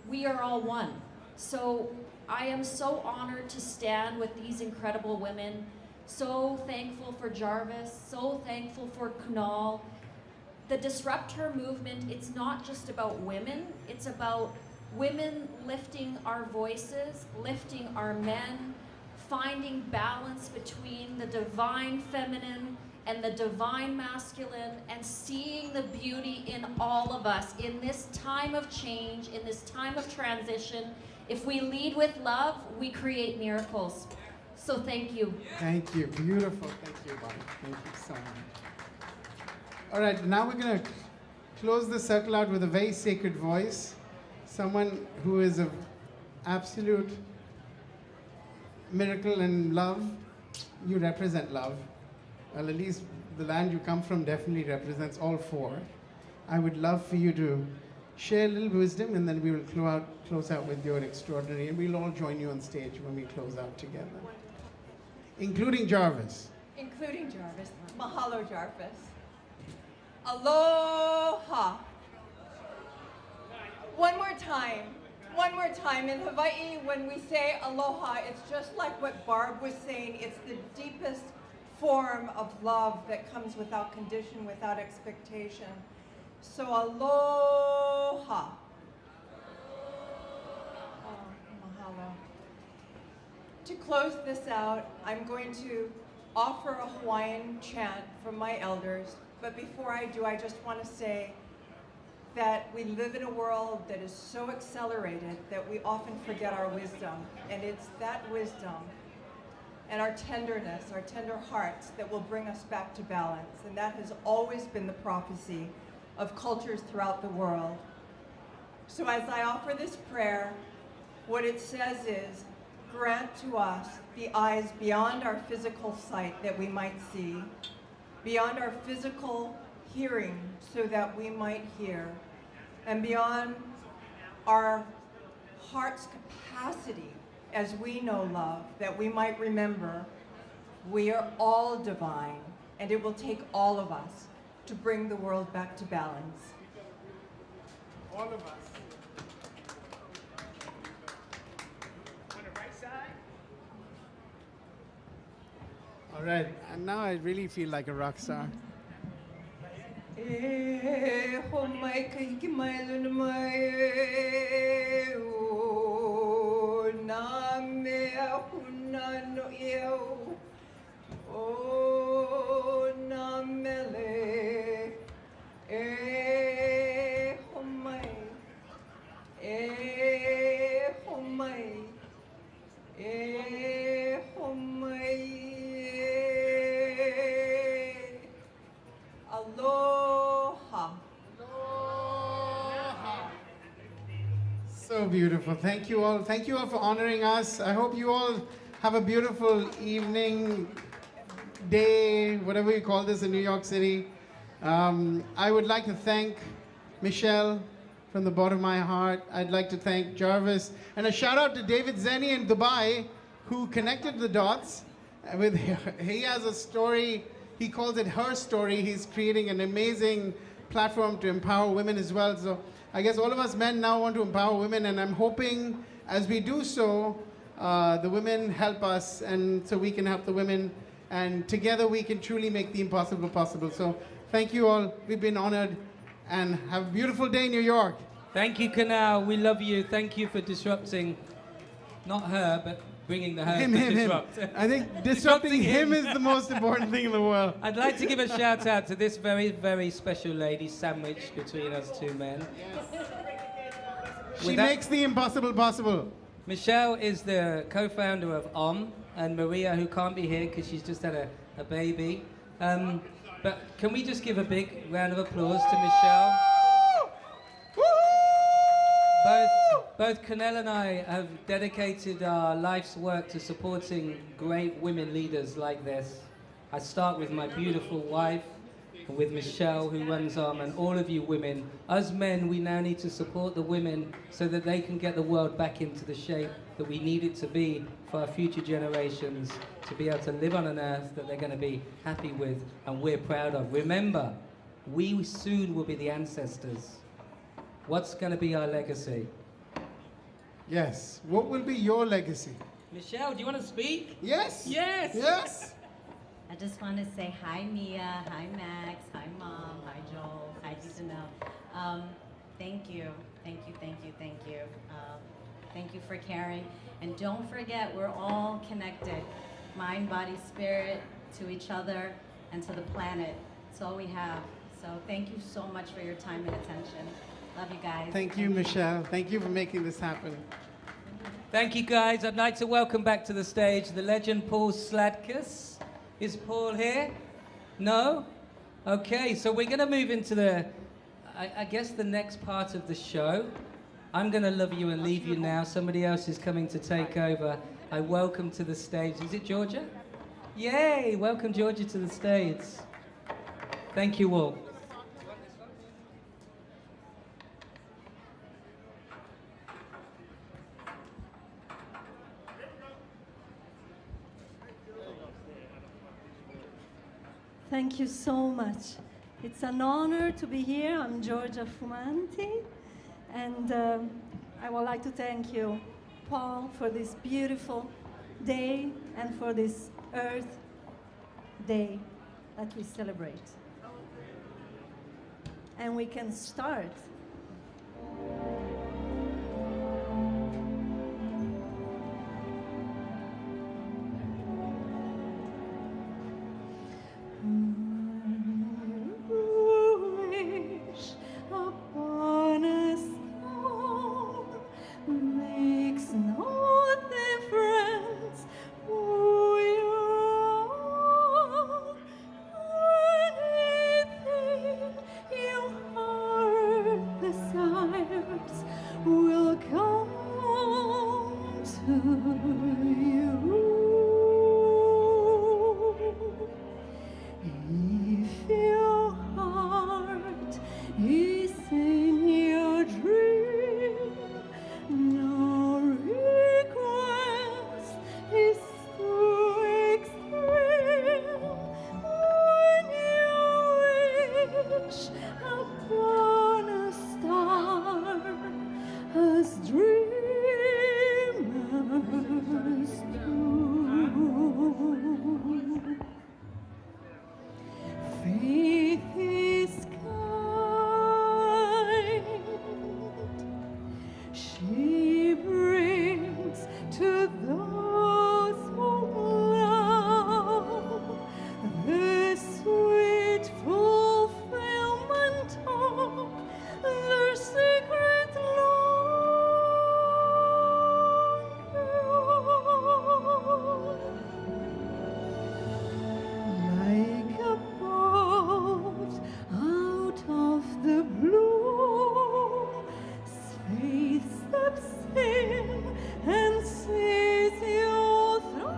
Speaker 16: we are all one. So I am so honored to stand with these incredible women, so thankful for Jarvis, so thankful for Goodall. The Disruptor movement, it's not just about women, it's about women lifting our voices, lifting our men, finding balance between the divine feminine and the divine masculine, and seeing the beauty in all of us in this time of change, in this time of transition. If we lead with love, we create miracles. So thank you.
Speaker 6: Thank you. Beautiful. Thank you, Bonnie. Thank you so much. All right, now we're going to close the circle out with a very sacred voice. Someone who is an absolute miracle and love. You represent love. Well, at least the land you come from definitely represents all four. I would love for you to share a little wisdom, and then we will close out with your extraordinary, and we'll all join you on stage when we close out together. Including Jarvis.
Speaker 18: Including Jarvis. Mahalo, Jarvis. Aloha. One more time. One more time. In Hawaii, when we say aloha, it's just like what Barb was saying. It's the deepest form of love that comes without condition, without expectation. So aloha. Oh, mahalo. To close this out, I'm going to offer a Hawaiian chant from my elders. But before I do, I just want to say that we live in a world that is so accelerated that we often forget our wisdom. And it's that wisdom and our tenderness, our tender hearts, that will bring us back to balance. And that has always been the prophecy of cultures throughout the world. So as I offer this prayer, what it says is, grant to us the eyes beyond our physical sight that we might see, beyond our physical hearing so that we might hear, and beyond our heart's capacity as we know love, that we might remember we are all divine, and it will take all of us to bring the world back to balance.
Speaker 8: All of us. On the right side. All right, and now I really feel like a rock star.
Speaker 18: Aloha.
Speaker 6: So beautiful. Thank you all. Thank you all for honoring us. I hope you all have a beautiful evening, day, whatever you call this in New York City. I would like to thank Michelle from the bottom of my heart. I'd like to thank Jarvis. And a shout out to David Zenny in Dubai, who connected the dots. He has a story, he calls it Her Story. He's creating an amazing platform to empower women as well. So I guess all of us men now want to empower women, and I'm hoping as we do so, the women help us, and so we can help the women, and together we can truly make the impossible possible. So thank you all. We've been honored, and have a beautiful day in New York.
Speaker 2: Thank you, Canal. We love you. Thank you for disrupting, not her, but bringing the her to disrupt.
Speaker 6: I think disrupting him is the most important thing in the world.
Speaker 2: I'd like to give a shout out to this very, very special lady sandwiched between us two men.
Speaker 6: She makes the impossible possible.
Speaker 2: Michelle is the co-founder of OMMM, and Maria, who can't be here because she's just had a baby. But can we just give a big round of applause to Michelle? Both Canel and I have dedicated our life's work to supporting great women leaders like this. I start with my beautiful wife, and with Michelle, who runs OMMM, and all of you women. Us men, we now need to support the women so that they can get the world back into the shape that we need it to be for our future generations, to be able to live on an earth that they're going to be happy with and we're proud of. Remember, we soon will be the ancestors. What's going to be our legacy?
Speaker 6: Yes. What will be your legacy?
Speaker 2: Michelle, do you want to speak?
Speaker 6: Yes.
Speaker 2: Yes.
Speaker 6: Yes.
Speaker 4: I just want to say hi, Mia. Hi, Max. Hi, Mom. Hi, Joel. Hi, Janelle. Thank you. Thank you. Thank you. Thank you. Thank you for caring. And don't forget, we're all connected. Mind, body, spirit, to each other, and to the planet. It's all we have. So thank you so much for your time and attention. Love you guys.
Speaker 6: Thank you, Michelle. Thank you for making this happen.
Speaker 2: Thank you, guys. I'd like to welcome back to the stage the legend Paul Sladkus. Is Paul here? No? Okay, so we're going to move into I guess the next part of the show. I'm going to love you and leave you now. Somebody else is coming to take over. I welcome to the stage. Is it Georgia? Yay! Welcome Georgia to the stage. Thank you all.
Speaker 20: Thank you so much. It's an honor to be here. I'm Georgia Fumanti, and I would like to thank you, Paul, for this beautiful day and for this Earth Day that we celebrate. And we can start. you. If your heart is in your dream, no request is too extreme. When you wish upon a star, as dreamers do. Faith is kind. She brings to those who love the sweet fulfillment of their secret like a bolt out of the blue, faith steps in and sees you through.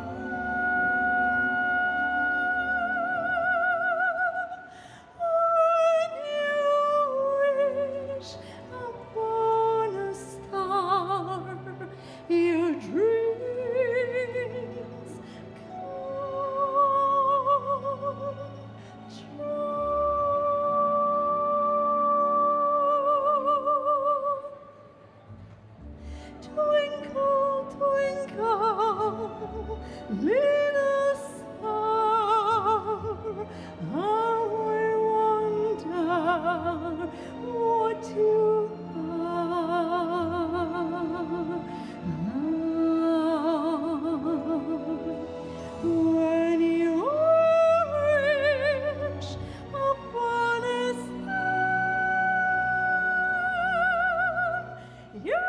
Speaker 20: When you wish upon a star, your dreams come true. Twinkle, twinkle, little star, how I wonder what you are. When you wish upon a star, your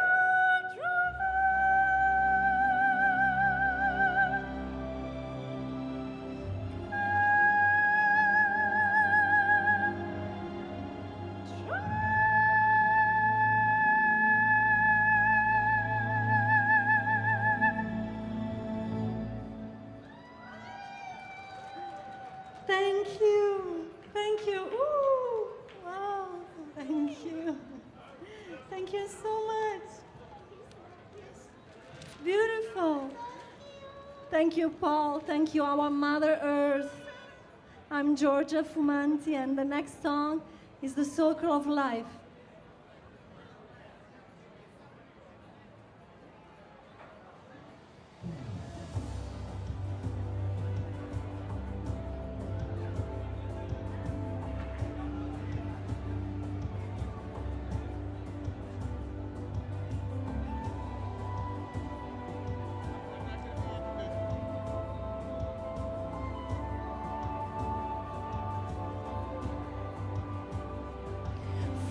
Speaker 20: Thank you. Thank you. Ooh, wow. Thank you. Thank you so much. Beautiful. Thank you, Paul. Thank you, our Mother Earth. I'm Georgia Fumanti, and the next song is The Circle of Life.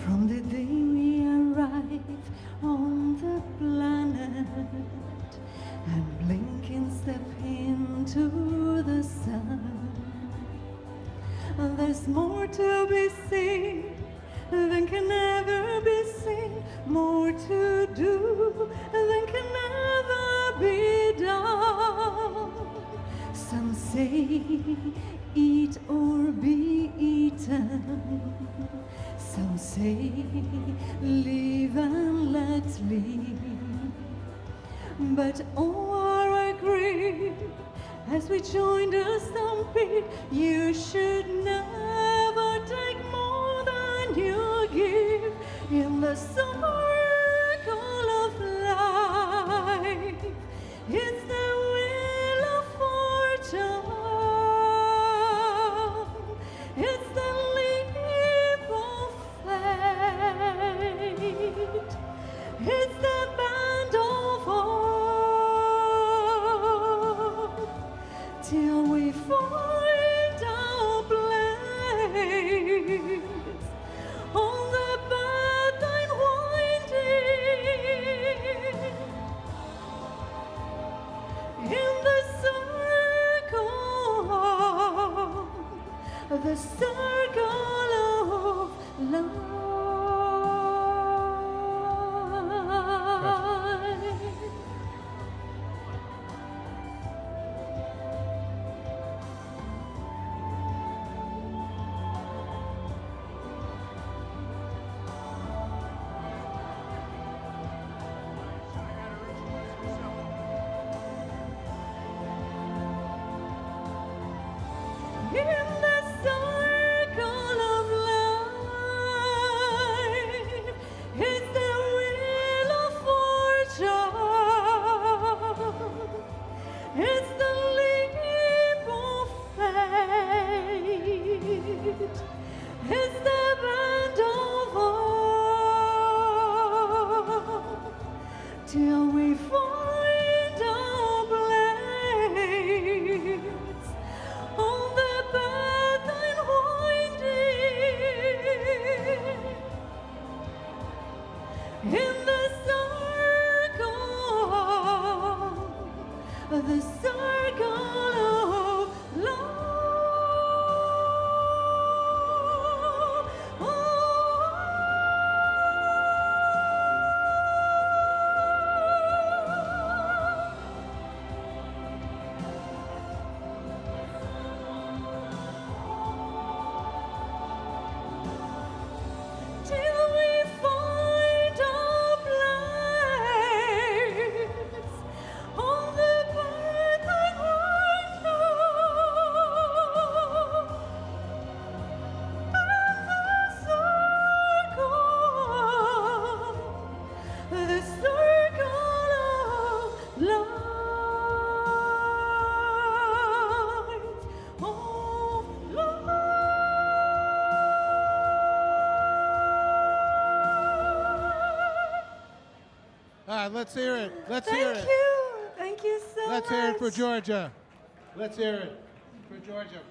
Speaker 20: From the day we arrive on the planet and blink and step into the sun, there's more to be seen than can ever be seen, more to do than can ever be done. Some say eat or be eaten, some say live and let live, but all agree as we join the stampede, you should never take more than you give in the circle of life. It's the wheel of fortune. It's the leap of fate. It's the band of hope till we find our place on the path unwinding. till we find our place on the path unwinding in the circle of love. Till we find our place on the path the circle of light, of love.
Speaker 8: All right, let's hear it. Let's hear it.
Speaker 20: Thank you so much.
Speaker 8: Let's hear it for Georgia. Let's hear it for Georgia.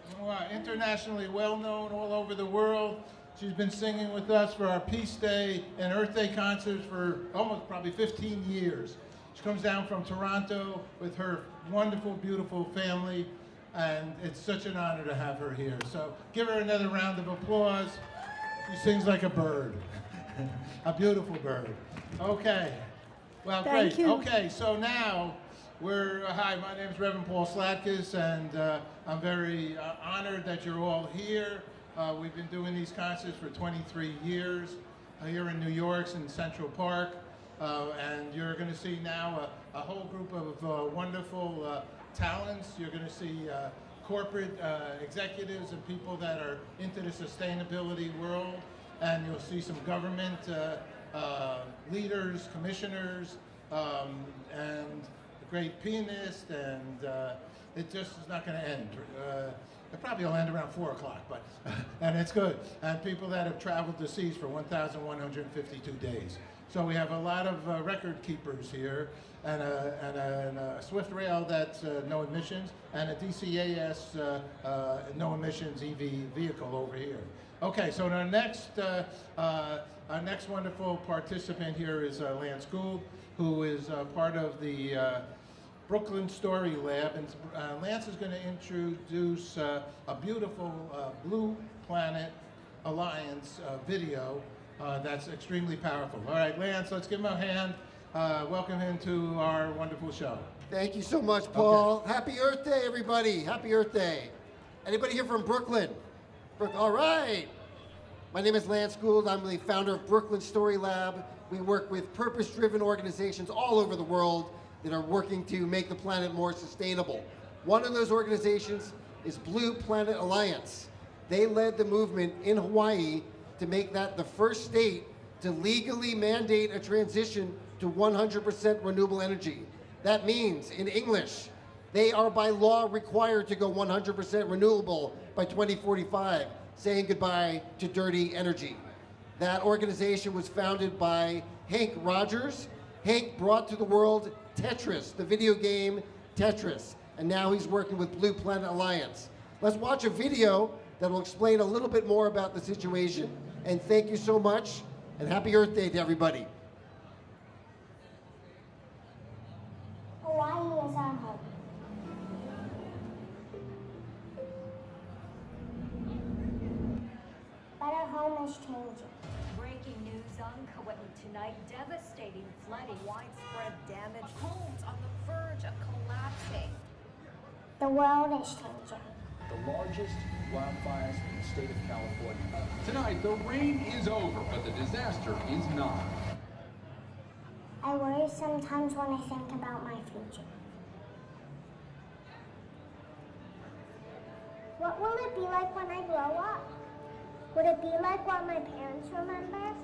Speaker 8: Internationally well known all over the world. She's been singing with us for our Peace Day and Earth Day concerts for almost probably 15 years. She comes down from Toronto with her wonderful, beautiful family, and it's such an honor to have her here. So give her another round of applause. She sings like a bird, a beautiful bird. Okay, well,
Speaker 20: Thank
Speaker 8: great.
Speaker 20: you.
Speaker 8: Okay, so now hi, my name is Reverend Paul Slatkus, and I'm very honored that you're all here. We've been doing these concerts for 23 years here in New York, in Central Park, and you're going to see now a whole group of wonderful talents. You're going to see corporate executives and people that are into the sustainability world, and you'll see some government leaders, commissioners, and a great pianist, and it just is not going to end. It probably will end around 4 o'clock, but and it's good. And people that have traveled the seas for 1,152 days. So we have a lot of record keepers here, and a Swift Rail that's no emissions, and a DCAS no emissions EV vehicle over here. Okay, so our next wonderful participant here is Lance Gould, who is part of the Brooklyn Story Lab, and Lance is going to introduce a beautiful Blue Planet Alliance video that's extremely powerful. All right, Lance, let's give him a hand. Welcome him to our wonderful show.
Speaker 9: Thank you so much, Paul. Okay. Happy Earth Day, everybody. Happy Earth Day. Anybody here from Brooklyn? All right. My name is Lance Gould. I'm the founder of Brooklyn Story Lab. We work with purpose-driven organizations all over the world that are working to make the planet more sustainable. One of those organizations is Blue Planet Alliance. They led the movement in Hawaii to make that the first state to legally mandate a transition to 100% renewable energy. That means, in English, they are by law required to go 100% renewable by 2045, saying goodbye to dirty energy. That organization was founded by Hank Rogers. Hank brought to the world Tetris, the video game Tetris, and now he's working with Blue Planet Alliance. Let's watch a video that will explain a little bit more about the situation, and thank you so much, and happy Earth Day to everybody.
Speaker 10: Hawaii is our home. But our home is changing.
Speaker 21: Breaking news on Kauai tonight. Devastating flooding, widespread damage. Homes on the verge of collapsing.
Speaker 10: The world is changing.
Speaker 23: The largest wildfires in the state of California. Tonight, the rain is over, but the disaster is not.
Speaker 10: I worry sometimes when I think about my future. What will it be like when I grow up? Would it be like what my parents remember?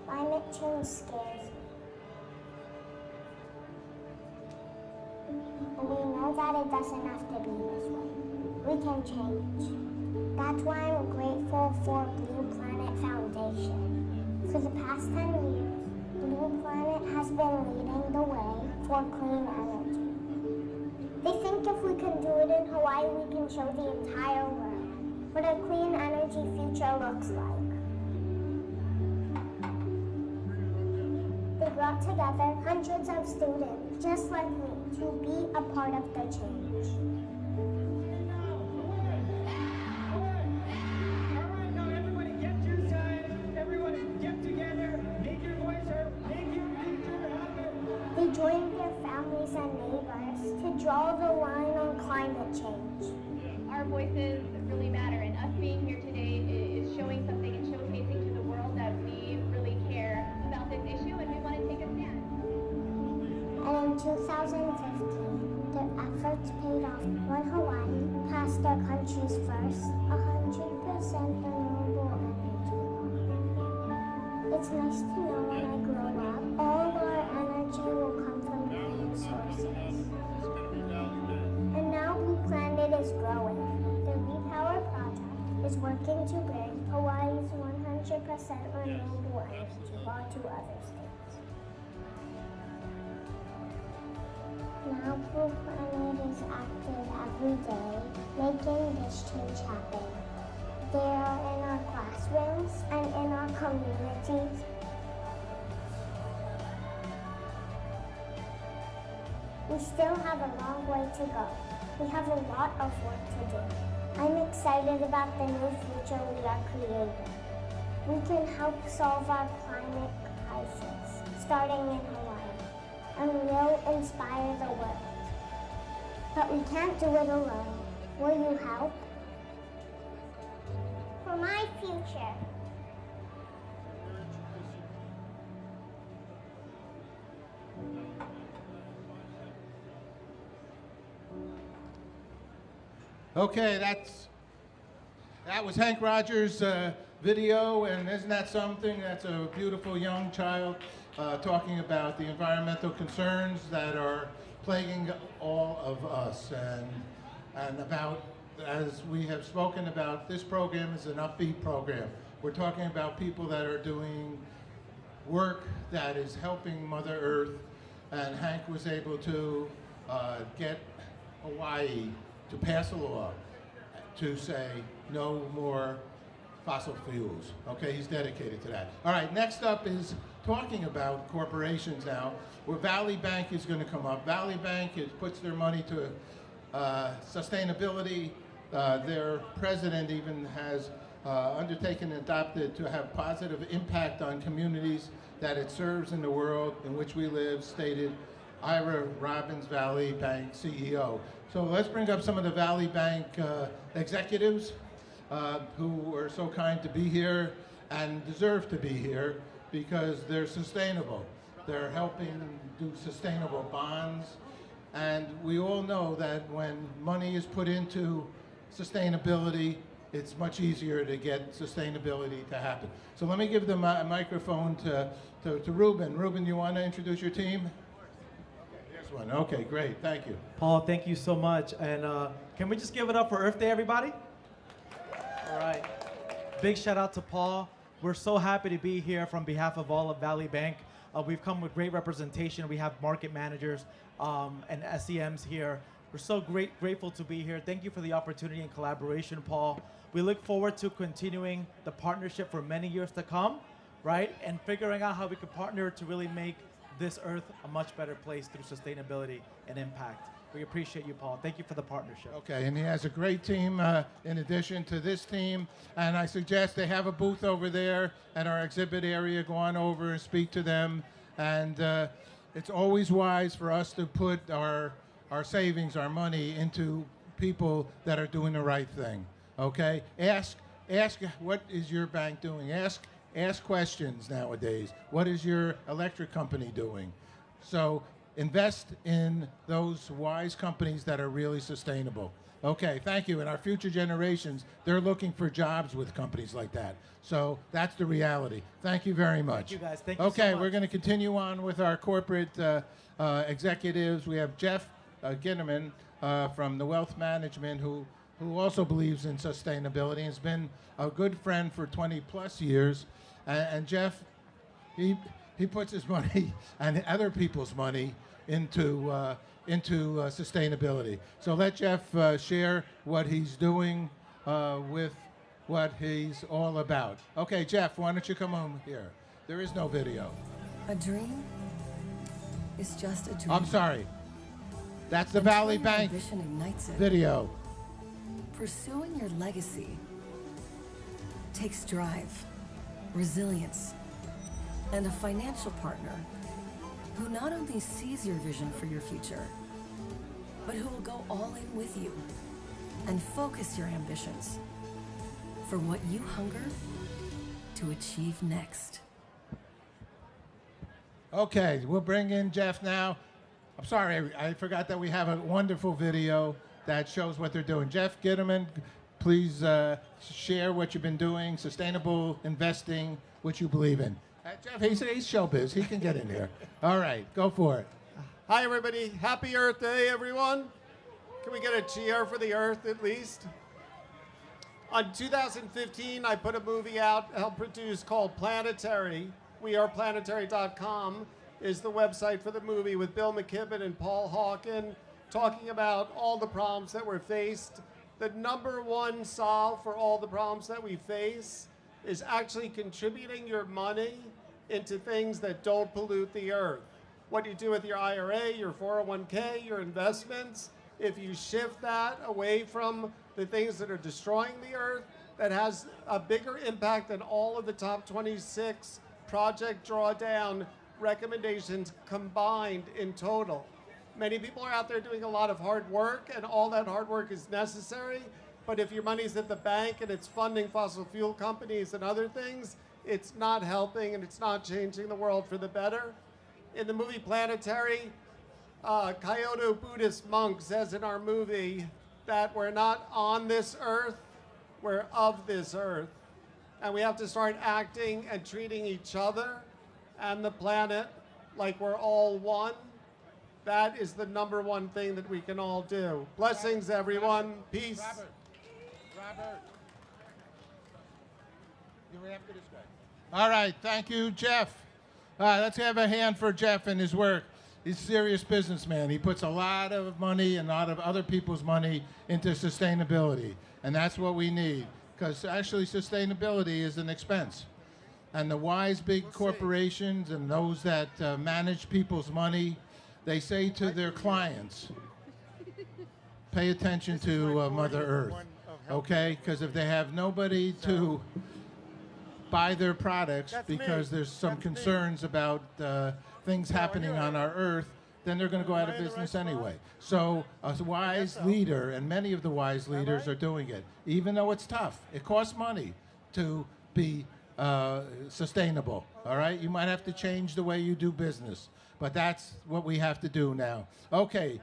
Speaker 10: Climate change scares me. But we know that it doesn't have to be this way. We can change. That's why I'm grateful for Blue Planet Foundation. For the past 10 years, Blue Planet has been leading the way for clean energy. They think if we can do it in Hawaii, we can show the entire world what a clean energy future looks like. They brought together hundreds of students, just like me, to be a part of the change. They joined their families and neighbors to draw the line on climate change.
Speaker 11: Our voices really matter, and us being here today is showing something and showcasing to the world that we really care about this issue and we want to take a stand.
Speaker 10: And in 2015, their efforts paid off when Hawaii passed their country's first 100% renewable energy law. It's nice to know when I grow up, all our energy will come from clean sources. And now Blue Planet is growing. The Repower Project is working to bring Hawaii's 100% renewable energy law to other states. Now Blue Planet is active every day, making this change happen. They are in our classrooms and in our communities. We still have a long way to go. We have a lot of work to do. I'm excited about the new future we are creating. We can help solve our climate crisis, starting in Hawaii, and we'll inspire the world. But we can't do it alone. Will you help? For my future.
Speaker 8: Okay, that was Hank Rogers' video, and isn't that something? That's a beautiful young child talking about the environmental concerns that are plaguing all of us, and about, as we have spoken about, this program is an upbeat program. We're talking about people that are doing work that is helping Mother Earth, and Hank was able to get Hawaii to pass a law to say no more fossil fuels. Okay, he's dedicated to that. All right, next up is talking about corporations now, where Valley Bank is going to come up. Valley Bank puts their money to sustainability. Their president even has undertaken and adopted to have positive impact on communities that it serves in the world in which we live, stated Ira Robbins, Valley Bank CEO. So let's bring up some of the Valley Bank executives who are so kind to be here and deserve to be here because they're sustainable. They're helping do sustainable bonds. And we all know that when money is put into sustainability, it's much easier to get sustainability to happen. So let me give the microphone to Ruben. Ruben, you want to introduce your team? One. Okay, great. Thank you.
Speaker 13: Paul, thank you so much. And can we just give it up for Earth Day, everybody? All right. Big shout out to Paul. We're so happy to be here from behalf of all of Valley Bank. We've come with great representation. We have market managers and SEMs here. We're so grateful to be here. Thank you for the opportunity and collaboration, Paul. We look forward to continuing the partnership for many years to come, right? And figuring out how we can partner to really make this Earth a much better place through sustainability and impact. We appreciate you, Paul. Thank you for the partnership.
Speaker 8: Okay, and he has a great team in addition to this team. And I suggest they have a booth over there at our exhibit area. Go on over and speak to them. And it's always wise for us to put our savings, our money, into people that are doing the right thing. Okay? Ask what is your bank doing? Ask questions nowadays. What is your electric company doing? So invest in those wise companies that are really sustainable. Okay, thank you. And our future generations, they're looking for jobs with companies like that. So that's the reality. Thank you very much.
Speaker 13: Thank you, guys. Thank you
Speaker 8: Okay,
Speaker 13: so much.
Speaker 8: we're going to continue on with our corporate executives. We have Jeff Ginneman from the Wealth Management, who also believes in sustainability and has been a good friend for 20 plus years. And Jeff, he he puts his money and other people's money into sustainability. So let Jeff share what he's doing with what he's all about. Okay, Jeff, why don't you come home here? There is no video.
Speaker 12: A dream is just a dream.
Speaker 8: I'm sorry. That's the Valley Bank
Speaker 12: ambition ignites it.
Speaker 8: video.
Speaker 12: Pursuing your legacy takes drive, resilience, and a financial partner who not only sees your vision for your future, but who will go all in with you and focus your ambitions for what you hunger to achieve next.
Speaker 8: Okay, we'll bring in Jeff now. I'm sorry, I forgot that we have a wonderful video that shows what they're doing. Jeff Gitterman, please share what you've been doing, sustainable investing, what you believe in. Jeff, he's showbiz. He can get in here. All right, go for it.
Speaker 14: Hi, everybody. Happy Earth Day, everyone. Can we get a cheer for the Earth, at least? On 2015, I put a movie out, helped produce, called Planetary. WeArePlanetary.com is the website for the movie, with Bill McKibben and Paul Hawken talking about all the problems that we're faced. The number one solve for all the problems that we face is actually contributing your money into things that don't pollute the earth. What you do with your IRA, your 401k, your investments, if you shift that away from the things that are destroying the earth, that has a bigger impact than all of the top 26 Project Drawdown recommendations combined in total. Many people are out there doing a lot of hard work, and all that hard work is necessary, but if your money's at the bank and it's funding fossil fuel companies and other things, it's not helping and it's not changing the world for the better. In the movie Planetary, Kyoto Buddhist monk says in our movie that we're not on this earth, we're of this earth. And we have to start acting and treating each other and the planet like we're all one. That is the number one thing that we can all do. Blessings, everyone. Peace.
Speaker 8: Robert. You after this guy. All right, thank you, Jeff. Let's have a hand for Jeff and his work. He's a serious businessman. He puts a lot of money and a lot of other people's money into sustainability. And that's what we need, because actually sustainability is an expense. And the wise big corporations and those that manage people's money, they say to their clients, pay attention to Mother Earth, okay? Because if they have nobody to buy their products because there's some concerns about things happening on our Earth, then they're going to go out of business anyway. So a wise leader, and many of the wise leaders are doing it, even though it's tough. It costs money to be sustainable, all right? You might have to change the way you do business, but that's what we have to do now. Okay,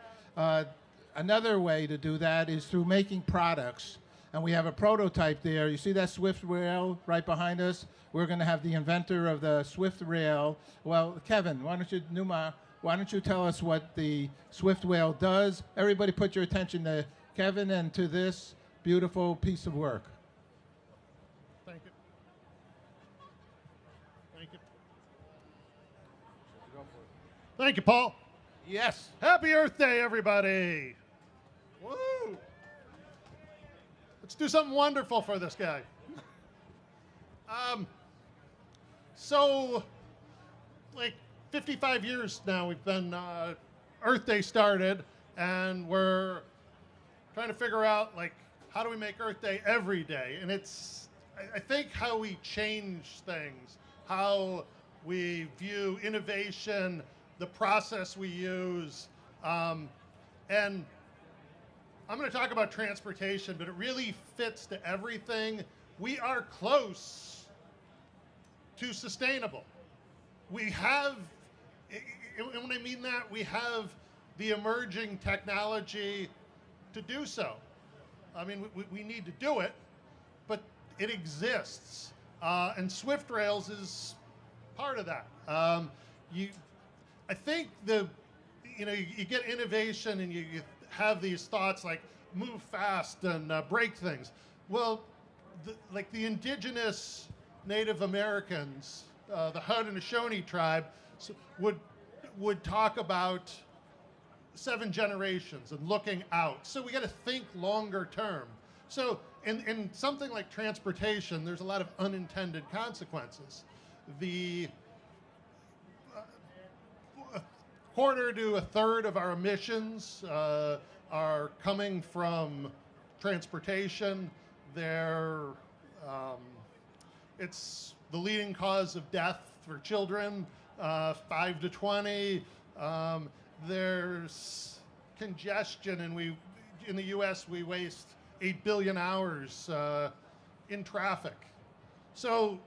Speaker 8: another way to do that is through making products, and we have a prototype there. You see that Swift rail right behind us? We're going to have the inventor of the Swift rail. Well, Kevin, why don't you tell us what the Swift rail does? Everybody put your attention to Kevin and to this beautiful piece of work.
Speaker 17: Thank you. Thank you. Thank you, Paul.
Speaker 8: Yes.
Speaker 17: Happy Earth Day, everybody. Woo! Let's do something wonderful for this guy. So, like 55 years now we've been, Earth Day started, and we're trying to figure out, like, how do we make Earth Day every day? And it's, I think, how we change things, how we view innovation, the process we use. And I'm going to talk about transportation, but it really fits to everything. We are close to sustainable. We have, and when I mean that, we have the emerging technology to do so. I mean, we need to do it, but it exists. And Swift Rails is part of that. I think you get innovation and you have these thoughts like move fast and break things. Well, like the Indigenous Native Americans the Haudenosaunee tribe would talk about 7 generations and looking out. So we got to think longer term. So in something like transportation, there's a lot of unintended consequences. A quarter to a third of our emissions are coming from transportation. It's the leading cause of death for children, 5 to 20. There's congestion, and in the U.S. we waste 8 billion hours in traffic. So,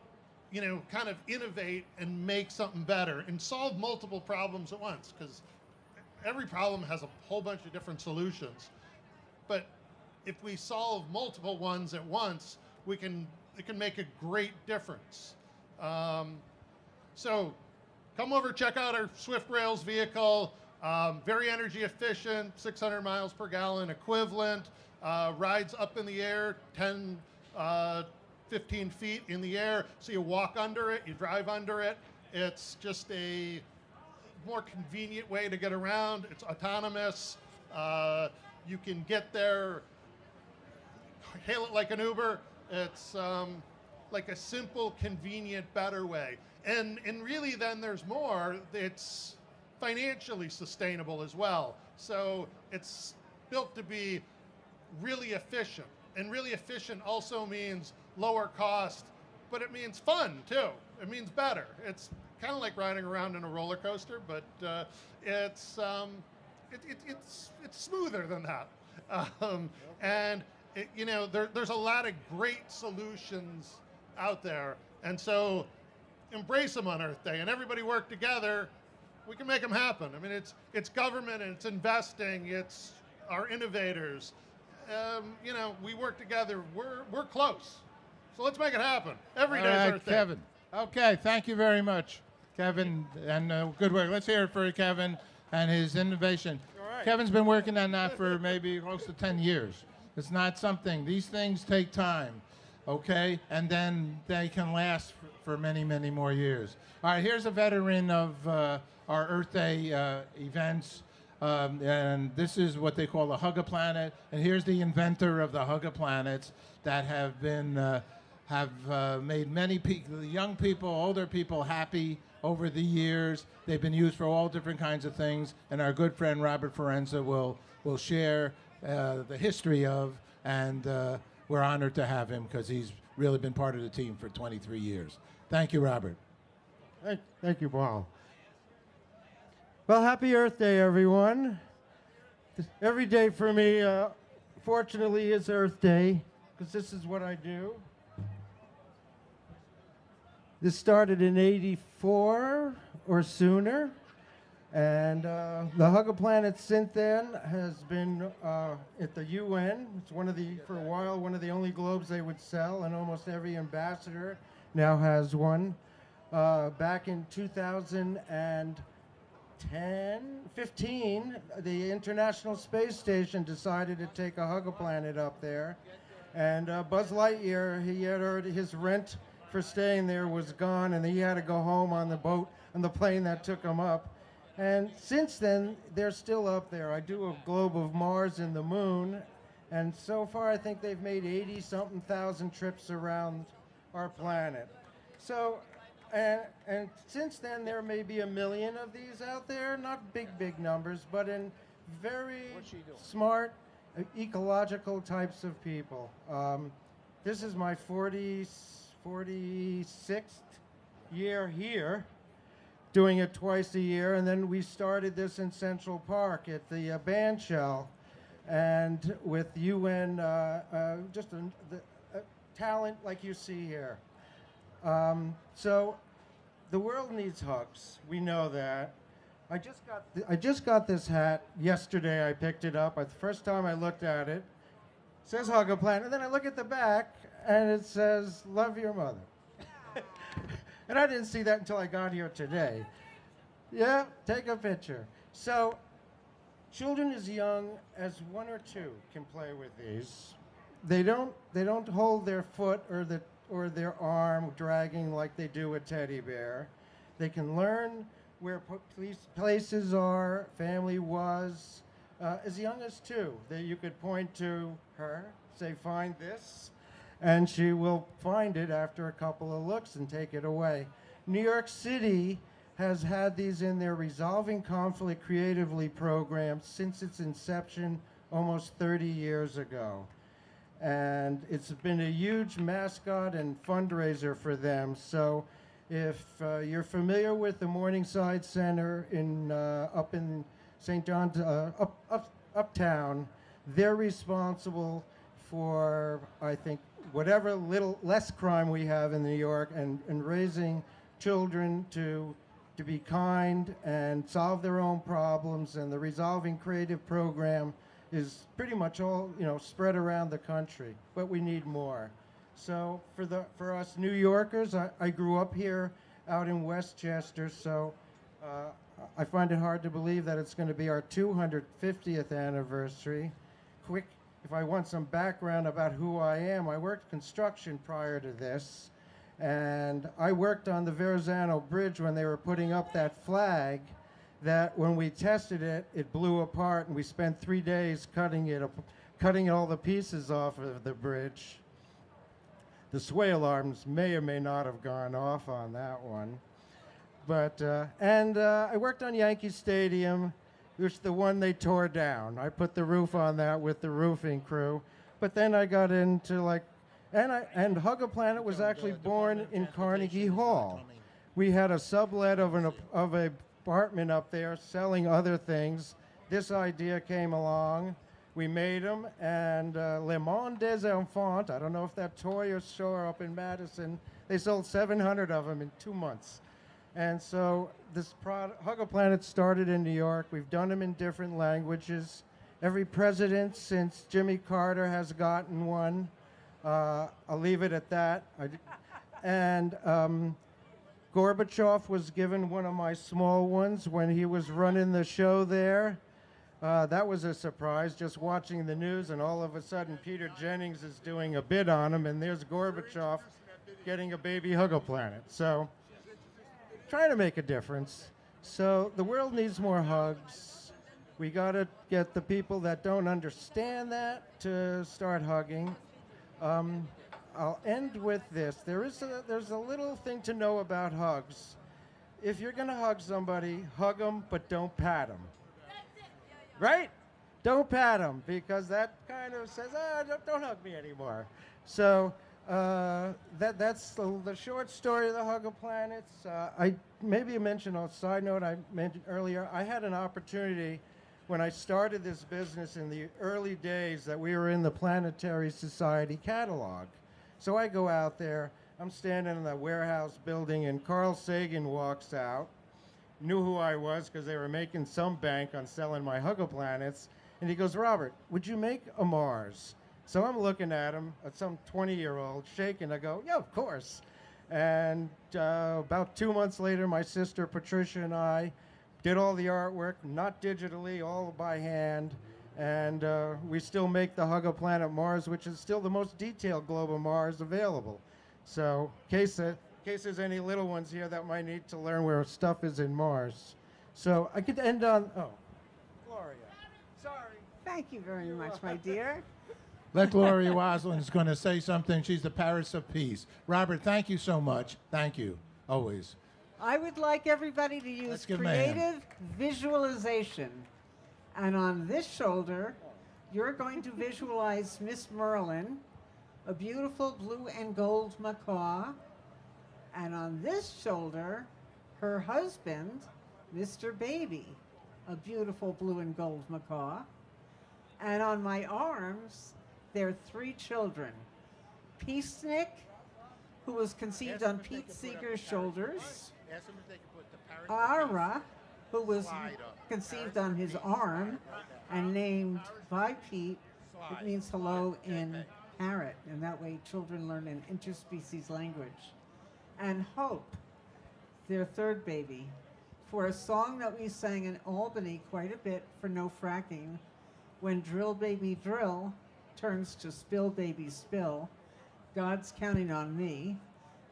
Speaker 17: kind of innovate and make something better and solve multiple problems at once, because every problem has a whole bunch of different solutions. But if we solve multiple ones at once, it can make a great difference. So come over, check out our Swift Rails vehicle. Very energy efficient, 600 miles per gallon equivalent, rides up in the air, 10, 15 feet in the air. So you walk under it, you drive under it. It's just a more convenient way to get around. It's autonomous. You can get there, hail it like an Uber. It's like a simple, convenient, better way. And really then there's more. It's financially sustainable as well. So it's built to be really efficient. And really efficient also means lower cost, but it means fun too. It means better. It's kind of like riding around in a roller coaster, but it's smoother than that. There's a lot of great solutions out there, and so embrace them on Earth Day, and everybody work together. We can make them happen. I mean, it's government, and it's investing, it's our innovators. We work together. We're close. So let's make it happen. Every day is Earth Day.
Speaker 8: Kevin. Okay, thank you very much, Kevin, and good work. Let's hear it for Kevin and his innovation.
Speaker 15: right.
Speaker 8: Kevin's been working on that for maybe close to 10 years. It's not something. These things take time, okay? And then they can last for many, many more years. All right, here's a veteran of our Earth Day events. And this is what they call the Hug-a-Planet. And here's the inventor of the Hug-a-Planets that have been made many people, young people, older people happy over the years. They've been used for all different kinds of things. And our good friend Robert Forenza will share the history of, and we're honored to have him because he's really been part of the team for 23 years. Thank you, Robert.
Speaker 15: Thank you, Paul. Well, happy Earth Day, everyone. Every day for me, fortunately, is Earth Day, because this is what I do. This started in '84 or sooner, and the Hug-a-Planet since then has been at the UN. It's for a while, one of the only globes they would sell, and almost every ambassador now has one. Back in 2015, the International Space Station decided to take a Hug-a-Planet up there, and Buzz Lightyear, he had already, his rent for staying there was gone, and he had to go home on the plane that took him up. And since then, they're still up there. I do a globe of Mars and the moon, and so far I think they've made 80-something thousand trips around our planet. So, and since then, there may be 1 million of these out there, not big numbers, but in very smart, ecological types of people. This is my 46th year here, doing it twice a year, and then we started this in Central Park at the band shell, and with UN, just a talent like you see here. So the world needs hugs. We know that. I just got this hat yesterday. I picked it up. The first time I looked at it, it says Hug-a-Planet, and then I look at the back, and it says, "Love your mother." And I didn't see that until I got here today. Yeah, take a picture. So, children as young as 1 or 2 can play with these. They don't hold their foot or the or their arm dragging like they do a teddy bear. They can learn where places are, family was, as young as 2. That you could point to her, say, find this, and she will find it after a couple of looks and take it away. New York City has had these in their Resolving Conflict Creatively program since its inception almost 30 years ago. And it's been a huge mascot and fundraiser for them. So if you're familiar with the Morningside Center up in St. John's, uptown, they're responsible for, I think, whatever little less crime we have in New York, and raising children to be kind and solve their own problems. And the Resolving Creative program is pretty much all, spread around the country, but we need more. So for us New Yorkers, I grew up here out in Westchester, so I find it hard to believe that it's going to be our 250th anniversary. Quick, if I want some background about who I am, I worked construction prior to this, and I worked on the Verrazano Bridge when they were putting up that flag that when we tested it, it blew apart, and we spent 3 days cutting all the pieces off of the bridge. The sway alarms may or may not have gone off on that one. But, I worked on Yankee Stadium, which the one they tore down. I put the roof on that with the roofing crew. But then I got into and Hug a Planet was actually born in Carnegie Hall. We had a sublet of an apartment up there selling other things. This idea came along. We made them, and Le Monde des Enfants, I don't know if that toy store up in Madison, they sold 700 of them in 2 months. And so this Hug a Planet started in New York. We've done them in different languages. Every president since Jimmy Carter has gotten one. I'll leave it at that. And Gorbachev was given one of my small ones when he was running the show there. That was a surprise, just watching the news, and all of a sudden Peter Jennings is doing a bid on him, and there's Gorbachev getting a baby Hug a Planet. So, trying to make a difference. So, the world needs more hugs. We got to get the people that don't understand that to start hugging. I'll end with this. There's a little thing to know about hugs. If you're going to hug somebody, hug them, but don't pat them. Right? Don't pat them, because that kind of says, don't hug me anymore. So that's the short story of the Hug a Planets. Maybe mention a side note I mentioned earlier. I had an opportunity when I started this business in the early days that we were in the Planetary Society catalog. So I go out there, I'm standing in the warehouse building, and Carl Sagan walks out. Knew who I was because they were making some bank on selling my Hug a Planets. And he goes, Robert, would you make a Mars? So I'm looking at him, at some 20-year-old, shaking. I go, yeah, of course. And about 2 months later, my sister Patricia and I did all the artwork, not digitally, all by hand. And we still make the Hug a Planet Mars, which is still the most detailed globe of Mars available. So in case there's any little ones here that might need to learn where stuff is in Mars. So I could end on, Gloria. Sorry.
Speaker 1: Thank you very much, my dear.
Speaker 8: Let Gloria Waslin is going to say something. She's the Paris of Peace. Robert, thank you so much. Thank you, always.
Speaker 1: I would like everybody to use creative visualization. And on this shoulder, you're going to visualize Miss Merlin, a beautiful blue and gold macaw. And on this shoulder, her husband, Mr. Baby, a beautiful blue and gold macaw. And on my arms, there are 3 children. Peacenik, who was conceived on Pete Seeger's shoulders. Ara, who was conceived on his arm and named by Pete. It means hello in parrot, and that way children learn an interspecies language. And Hope, their 3rd baby, for a song that we sang in Albany quite a bit for No Fracking, when Drill Baby Drill turns to Spill Baby Spill, God's counting on me.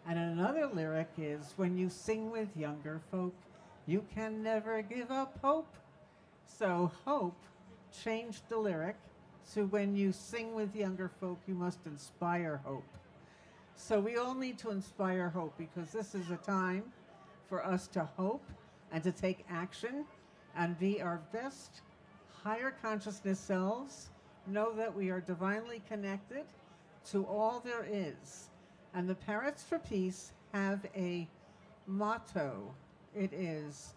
Speaker 1: And another lyric is, when you sing with younger folk, you can never give up hope. So hope changed the lyric. So when you sing with younger folk, you must inspire hope. So we all need to inspire hope, because this is a time for us to hope and to take action and be our best higher consciousness selves. Know that we are divinely connected to all there is. And the Parrots for Peace have a motto. It is,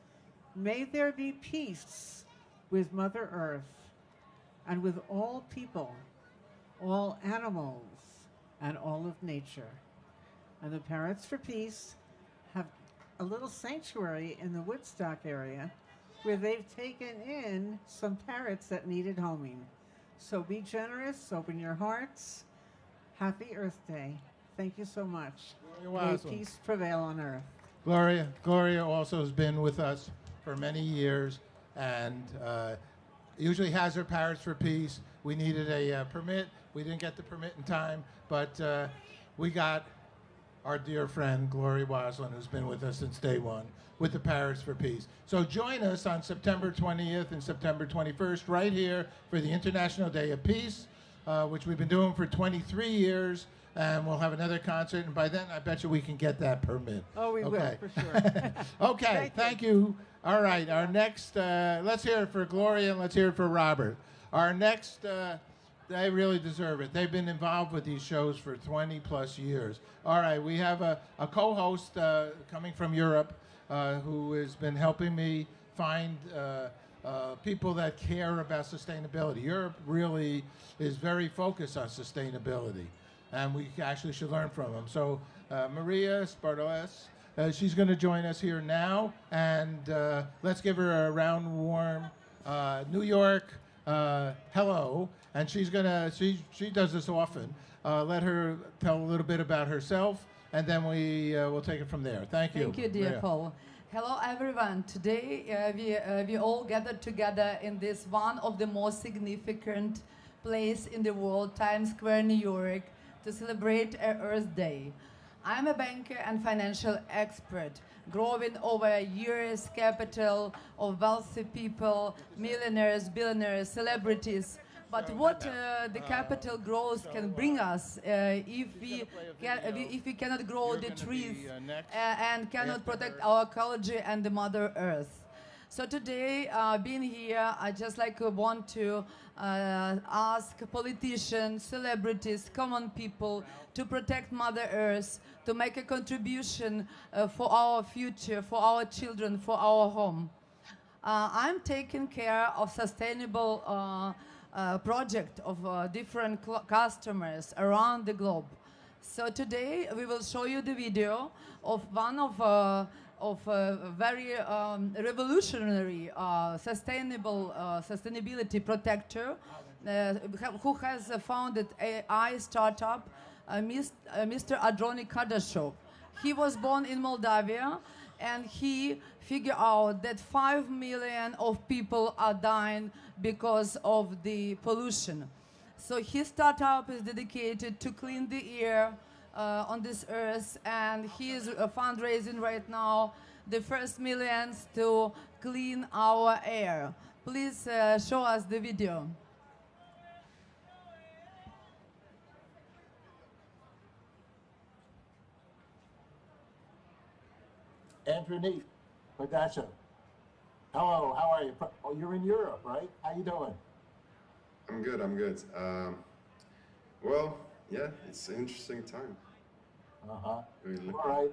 Speaker 1: may there be peace with Mother Earth and with all people, all animals, and all of nature. And the Parrots for Peace have a little sanctuary in the Woodstock area where they've taken in some parrots that needed homing. So be generous, open your hearts. Happy Earth Day. Thank you so much. May peace prevail on earth.
Speaker 8: Gloria also has been with us for many years, and usually has her Parrots for Peace. We needed a permit. We didn't get the permit in time, but we got our dear friend Gloria Waslin, who's been with us since day one, with the Parrots for Peace. So join us on September 20th and September 21st right here for the International Day of Peace, which we've been doing for 23 years. And we'll have another concert, and by then I bet you we can get that permit.
Speaker 1: Oh, we will, for sure.
Speaker 8: Okay, thank you. All right, our next, let's hear it for Gloria and let's hear it for Robert. Our next, they really deserve it. They've been involved with these shows for 20 plus years. All right, we have a co-host coming from Europe who has been helping me find people that care about sustainability. Europe really is very focused on sustainability, and we actually should learn from them. So Maria Spardoles, she's going to join us here now, and let's give her a round warm New York hello. And she's gonna, she does this often. Let her tell a little bit about herself, and then we'll take it from there. Thank you.
Speaker 3: Thank you, dear
Speaker 8: Maria.
Speaker 3: Paul. Hello, everyone. Today we all gathered together in this one of the most significant place in the world, Times Square, New York, to celebrate Earth Day. I'm a banker and financial expert, growing over years capital of wealthy people, millionaires, billionaires, celebrities. But what the capital growth can bring us if we cannot grow the trees and cannot protect our ecology and the Mother Earth. So today, being here, I just want to ask politicians, celebrities, common people to protect Mother Earth, to make a contribution for our future, for our children, for our home. I'm taking care of sustainable project of different customers around the globe. So today we will show you the video of one of a very revolutionary sustainability protector who has founded AI startup, Mr. Androni Kardashov. He was born in Moldavia, and he figured out that 5 million of people are dying because of the pollution. So his startup is dedicated to clean the air on this earth, and he is fundraising right now the first millions to clean our air. Please show us the video.
Speaker 19: Antonique, Badasha. Hello, how are you? Oh, you're in Europe, right? How you doing?
Speaker 22: I'm good, I'm good. Well, yeah, it's an interesting time.
Speaker 19: Uh-huh. All right.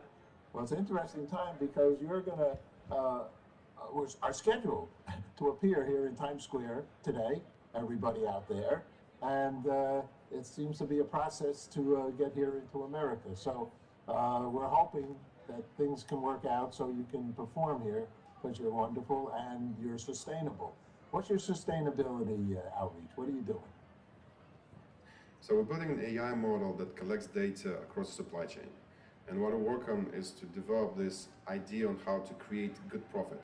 Speaker 19: Well, it's an interesting time because you're going to, are scheduled to appear here in Times Square today, everybody out there. And it seems to be a process to get here into America. So we're hoping that things can work out so you can perform here because you're wonderful and you're sustainable. What's your sustainability outreach? What are you doing?
Speaker 22: So we're building an AI model that collects data across the supply chain. And what I work on is to develop this idea on how to create good profit.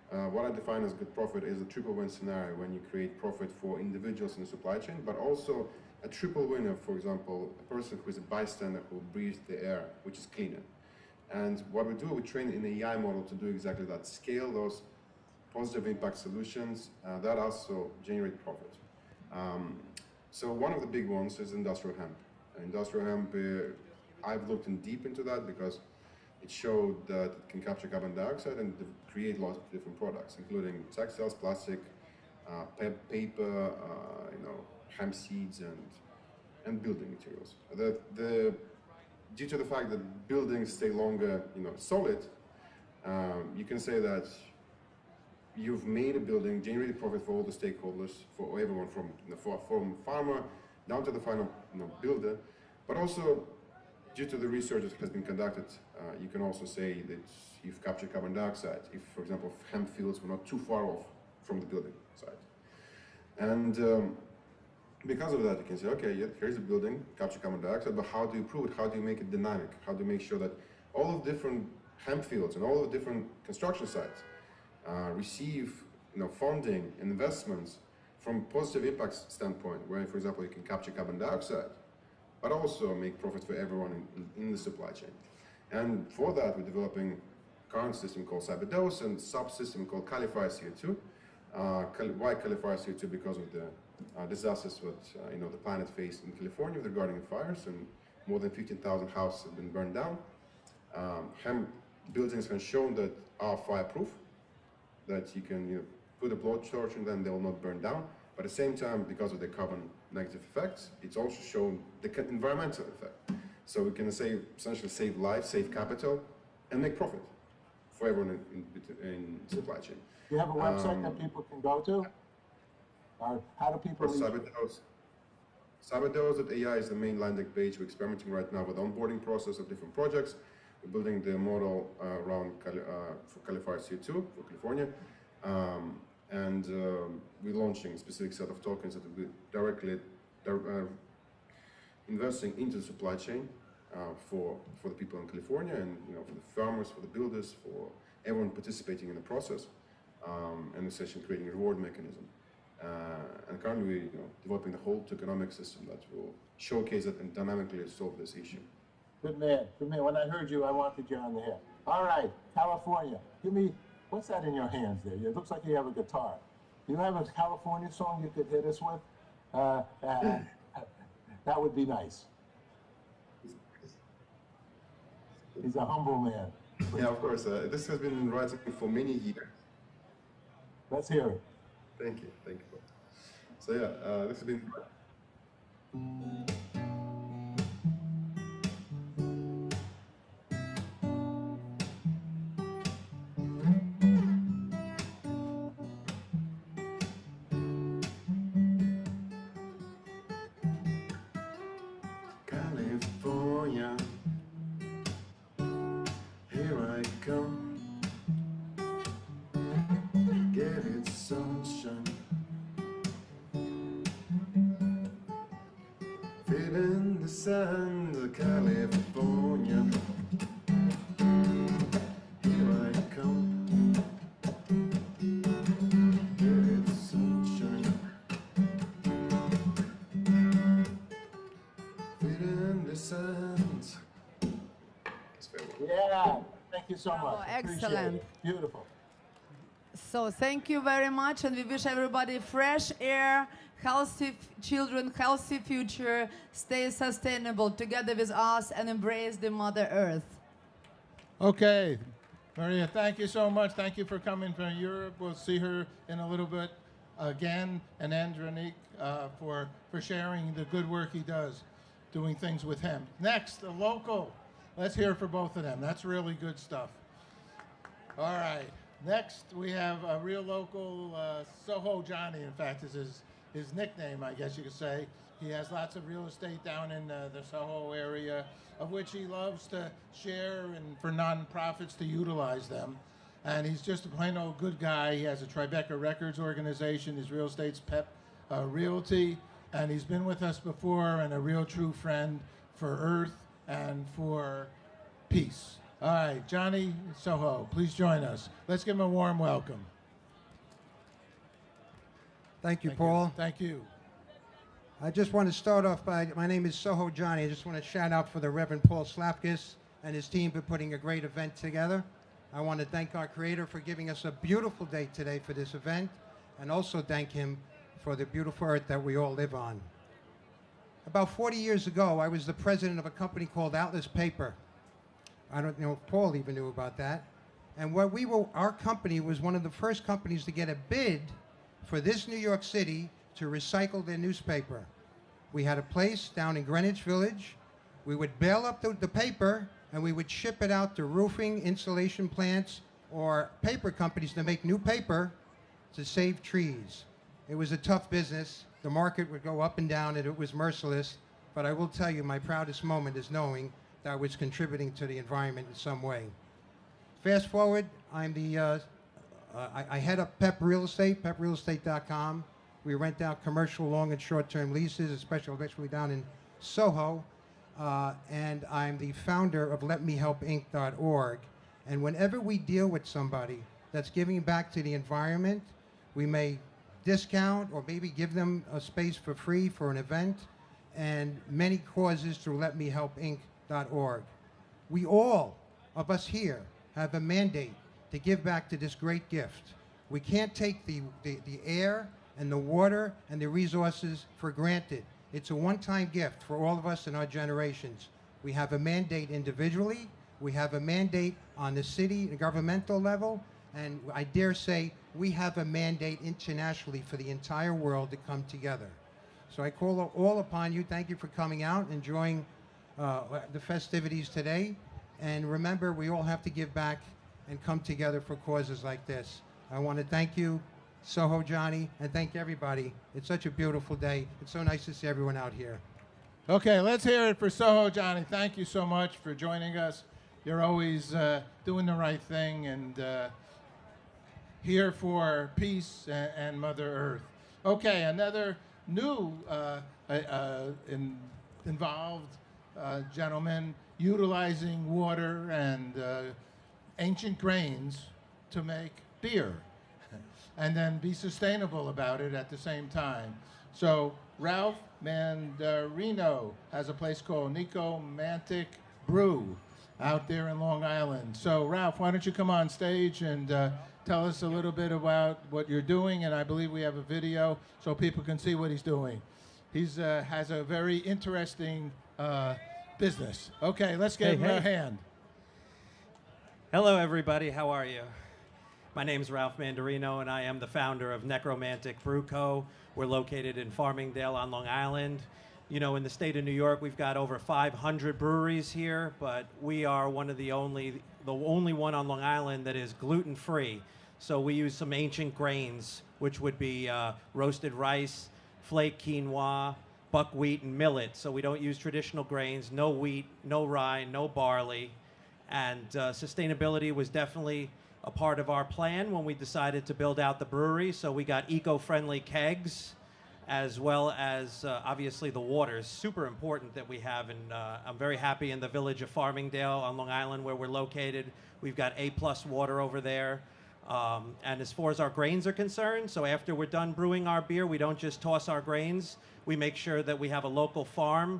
Speaker 22: What I define as good profit is a triple win scenario when you create profit for individuals in the supply chain, but also a triple winner, for example, a person who is a bystander who breathes the air, which is cleaner. And what we do, we train an AI model to do exactly that, scale those positive impact solutions that also generate profit. So one of the big ones is industrial hemp. Industrial hemp, I've looked in deep into that because it showed that it can capture carbon dioxide and create lots of different products, including textiles, plastic, paper, hemp seeds, and building materials. Due to the fact that buildings stay longer, solid, you can say that you've made a building, generated profit for all the stakeholders, for everyone from farmer down to the final builder, but also due to the research that has been conducted, you can also say that you've captured carbon dioxide if, for example, hemp fields were not too far off from the building site. And because of that, you can say, okay, yeah, here's a building, capture carbon dioxide, but how do you prove it? How do you make it dynamic? How do you make sure that all of the different hemp fields and all of the different construction sites receive funding and investments from positive impact standpoint, where, for example, you can capture carbon dioxide, but also make profit for everyone in the supply chain. And for that, we're developing a current system called Cyberdose and subsystem called Califier CO2. Why Califier CO2? Because of the disasters that the planet faced in California regarding fires, and more than 15,000 houses have been burned down. Hemp buildings have shown that are fireproof, that you can put a blowtorch and then they will not burn down. But at the same time, because of the carbon negative effects, it's also shown the environmental effect. So we can essentially save lives, save capital, and make profit for everyone in supply chain.
Speaker 19: Do you have a website that people can go to? Or how do people reach
Speaker 22: Cyberdose. Cyberdose.ai is the main landing page. We're experimenting right now with the onboarding process of different projects. We're building the model around for Califier CO2 for California. And we're launching a specific set of tokens that will be directly investing into the supply chain for the people in California, and for the farmers, for the builders, for everyone participating in the process, and essentially creating a reward mechanism. And currently we're developing the whole tokenomic system that will showcase it and dynamically solve this issue.
Speaker 19: Good man, good man. When I heard you, I wanted you on the head. All right, California. Give me, what's that in your hands there? It looks like you have a guitar. Do you have a California song you could hit us with? That would be nice. He's a humble man.
Speaker 22: Yeah, of course. This has been writing for many years.
Speaker 19: Let's hear it.
Speaker 22: Thank you. So yeah, this has been. California, here I come. Get it, sunshine. Feeling the sand of California. Here I come. Get it, sunshine. Feeling the sand.
Speaker 19: Yeah, thank you so
Speaker 3: Bravo,
Speaker 19: much.
Speaker 3: excellent.
Speaker 19: Appreciate it. Beautiful.
Speaker 3: So thank you very much, and we wish everybody fresh air, healthy children, healthy future, stay sustainable together with us, and embrace the Mother Earth.
Speaker 8: Okay, Maria, thank you so much. Thank you for coming from Europe. We'll see her in a little bit again, and Antonique for sharing the good work he does, doing things with him. Next, the local. Let's hear for both of them. That's really good stuff. All right. Next, we have a real local, Soho Johnny, in fact, is his nickname, I guess you could say. He has lots of real estate down in the Soho area, of which he loves to share and for nonprofits to utilize them. And he's just a plain old good guy. He has a Tribeca Records organization. His real estate's Pep Realty. And he's been with us before, and a real true friend for Earth and for peace. All right, Johnny Soho, please join us. Let's give him a warm welcome.
Speaker 5: Thank you, Paul.
Speaker 8: Thank you.
Speaker 5: I just want to start off by, my name is Soho Johnny. I just want to shout out for the Reverend Paul Slapkis and his team for putting a great event together. I want to thank our creator for giving us a beautiful day today for this event, and also thank him for the beautiful earth that we all live on. About 40 years ago, I was the president of a company called Atlas Paper. I don't know if Paul even knew about that. And our company was one of the first companies to get a bid for this New York City to recycle their newspaper. We had a place down in Greenwich Village. We would bale up the paper and we would ship it out to roofing, insulation plants, or paper companies to make new paper to save trees. It was a tough business. The market would go up and down and it was merciless. But I will tell you, my proudest moment is knowing that I was contributing to the environment in some way. Fast forward, I'm I head up PEP Real Estate, peprealestate.com. We rent out commercial long and short-term leases, especially down in Soho. And I'm the founder of LetMeHelpInc.org. And whenever we deal with somebody that's giving back to the environment, we may discount or maybe give them a space for free for an event, and many causes through LetMeHelpInc.org. We all of us here have a mandate to give back to this great gift. We can't take the air and the water and the resources for granted. It's a one-time gift for all of us in our generations. We have a mandate individually, we have a mandate on the city and governmental level, and I dare say we have a mandate internationally for the entire world to come together. So I call all upon you. Thank you for coming out, enjoying the festivities today. And remember, we all have to give back and come together for causes like this. I want to thank you, Soho Johnny, and thank everybody. It's such a beautiful day. It's so nice to see everyone out here.
Speaker 8: Okay, let's hear it for Soho Johnny. Thank you so much for joining us. You're always doing the right thing and here for peace and Mother Earth. Okay, another new involved gentleman utilizing water and ancient grains to make beer and then be sustainable about it at the same time. So Ralph Mandarino has a place called Necomantic Brew out there in Long Island. So Ralph, why don't you come on stage and tell us a little bit about what you're doing, and I believe we have a video so people can see what he's doing. He's has a very interesting business. Okay, let's give him a hand.
Speaker 7: Hello, everybody. How are you? My name is Ralph Mandarino, and I am the founder of Necromantic Brew Co. We're located in Farmingdale on Long Island. You know, in the state of New York, we've got over 500 breweries here, but we are one of the only one on Long Island that is gluten-free. So we use some ancient grains, which would be roasted rice, flake quinoa, buckwheat, and millet. So we don't use traditional grains, no wheat, no rye, no barley. And sustainability was definitely a part of our plan when we decided to build out the brewery. So we got eco-friendly kegs, as well as obviously the water is super important that we have. And I'm very happy in the village of Farmingdale on Long Island where we're located. We've got A+ water over there. And as far as our grains are concerned, so after we're done brewing our beer, we don't just toss our grains. We make sure that we have a local farm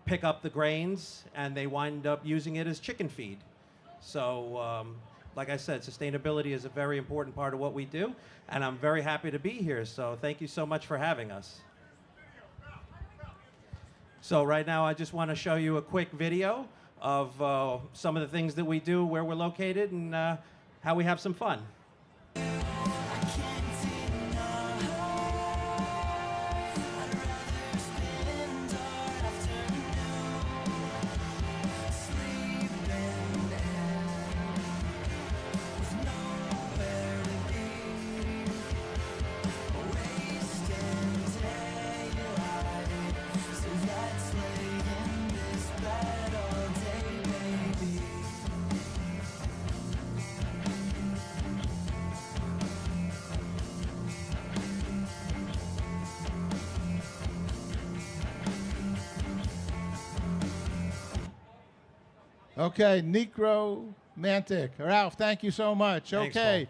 Speaker 7: pick up the grains, and they wind up using it as chicken feed. So like I said, sustainability is a very important part of what we do, and I'm very happy to be here. So thank you so much for having us. So right now, I just want to show you a quick video of some of the things that we do, where we're located, and how we have some fun.
Speaker 8: Okay, Necromantic. Ralph, thank you so much.
Speaker 7: Thanks,
Speaker 8: okay,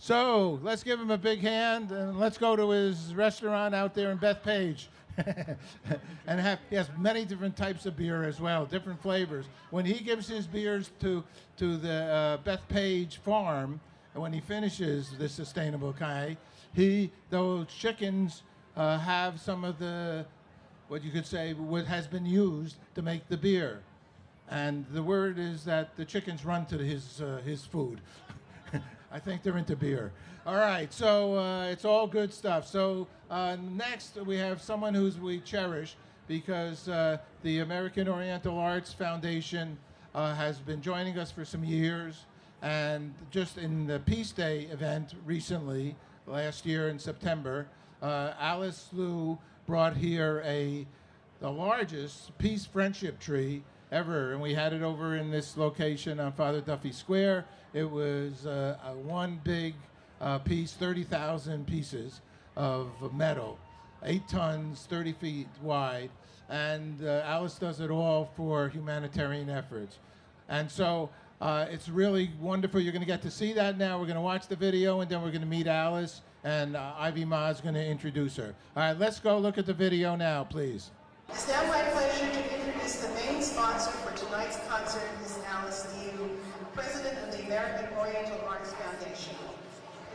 Speaker 8: So let's give him a big hand and let's go to his restaurant out there in Bethpage. And he has many different types of beer as well, different flavors. When he gives his beers to the Bethpage farm, and when he finishes the sustainable kai, those chickens have some of the, what you could say, what has been used to make the beer. And the word is that the chickens run to his food. I think they're into beer. All right, so it's all good stuff. So next we have someone we cherish because the American Oriental Arts Foundation has been joining us for some years. And just in the Peace Day event recently, last year in September, Alice Liu brought here the largest peace friendship tree ever, and we had it over in this location on Father Duffy Square. It was one big piece, 30,000 pieces of metal, 8 tons, 30 feet wide, and Alice does it all for humanitarian efforts. And so it's really wonderful. You're going to get to see that now. We're going to watch the video, and then we're going to meet Alice, and Ivy Ma is going to introduce her. All right, let's go look at the video now, please.
Speaker 4: It's now my pleasure to introduce the main sponsor for tonight's concert, Ms. Alice Liu, President of the American Oriental Arts Foundation.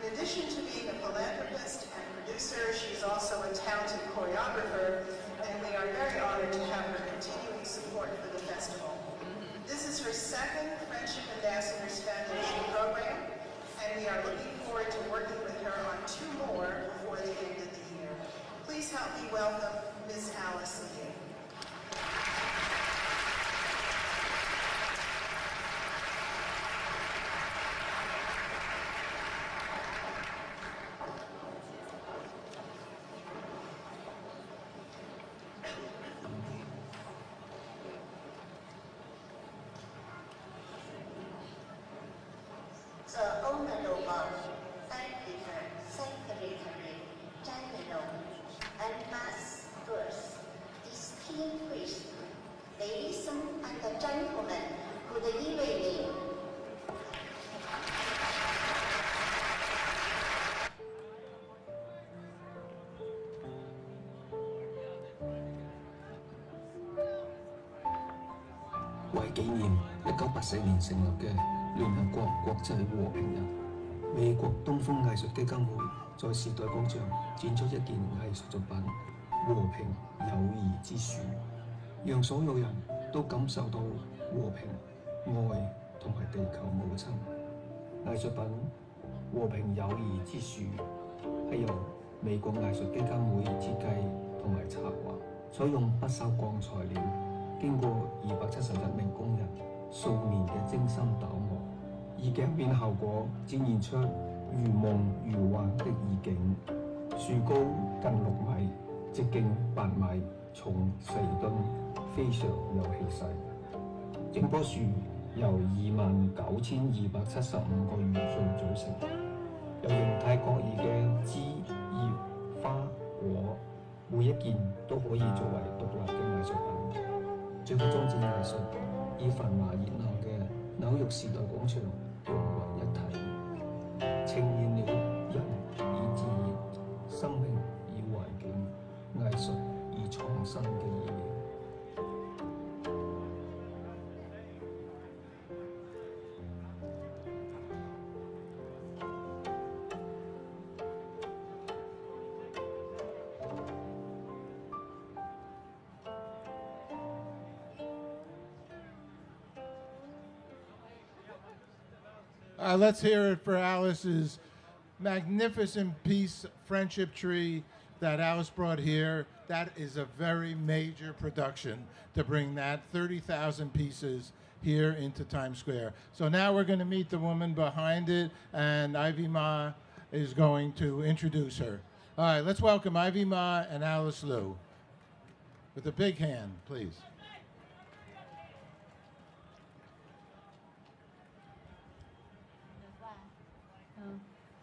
Speaker 4: In addition to being a philanthropist and producer, she is also a talented choreographer, and we are very honored to have her continuing support for the festival. This is her second Friendship Ambassadors Foundation program, and we are looking forward to working with her on 2 more before the end of the year. Please help me welcome Ms. Alice Liu. Ladies and gentlemen, good evening.
Speaker 16: 為紀念1984年成立嘅聯合國國際和平日，美國東方藝術基金會在時代廣場展出一件藝術作品《和平友誼之樹》，讓所有人都感受到和平、愛同埋地球母親。藝術品《和平友誼之樹》係由美國藝術基金會設計同埋策劃，採用不鏽鋼材料。經過271名工人數年嘅精心打磨，以鏡面效果展現出如夢如幻的意境。樹高近6米，直徑8米，重4噸，非常有氣勢。整棵樹由29,275個元素組成，有形態各異嘅枝葉花果，每一件都可以作為獨立嘅藝術品。這個裝置藝術以繁華熱鬧嘅紐約時代廣場融為一體，呈現了人以自然、生命以環境、藝術以創新嘅意義。
Speaker 8: Let's hear it for Alice's magnificent peace friendship tree that Alice brought here. That is a very major production to bring that 30,000 pieces here into Times Square. So now we're going to meet the woman behind it, and Ivy Ma is going to introduce her. All right, let's welcome Ivy Ma and Alice Liu. With a big hand, please.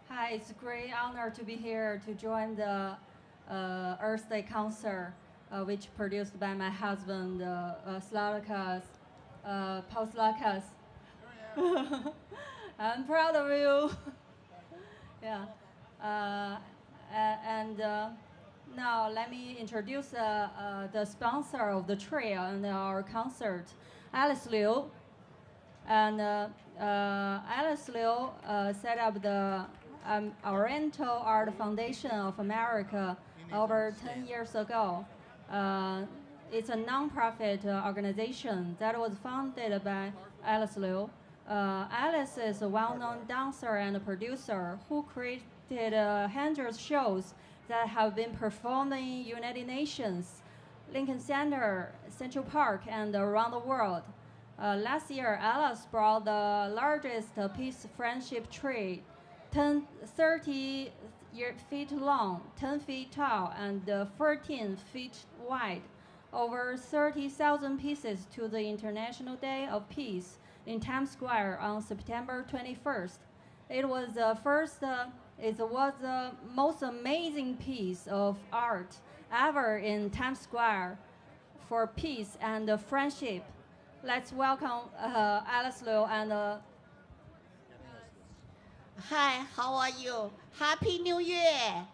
Speaker 18: Hi, it's a great honor to be here to join the Earth Day concert, which produced by my husband, Slavikas, Paul Slavikas. I'm proud of you. Yeah. And now let me introduce the sponsor of the trail and our concert, Alice Liu. And Alice Liu set up the Oriental Art Foundation of America over 10 years ago. It's a non-profit organization that was founded by Alice Liu. Alice is a well-known dancer and producer who created hundreds of shows that have been performed in United Nations, Lincoln Center, Central Park, and around the world. Last year, Alice brought the largest peace friendship tree, 30 feet long, 10 feet tall, and 14 feet wide, over 30,000 pieces to the International Day of Peace in Times Square on September 21st. It was the most amazing piece of art ever in Times Square for peace and friendship. Let's welcome Alice Liu and
Speaker 2: Hi, how are you? Happy New Year!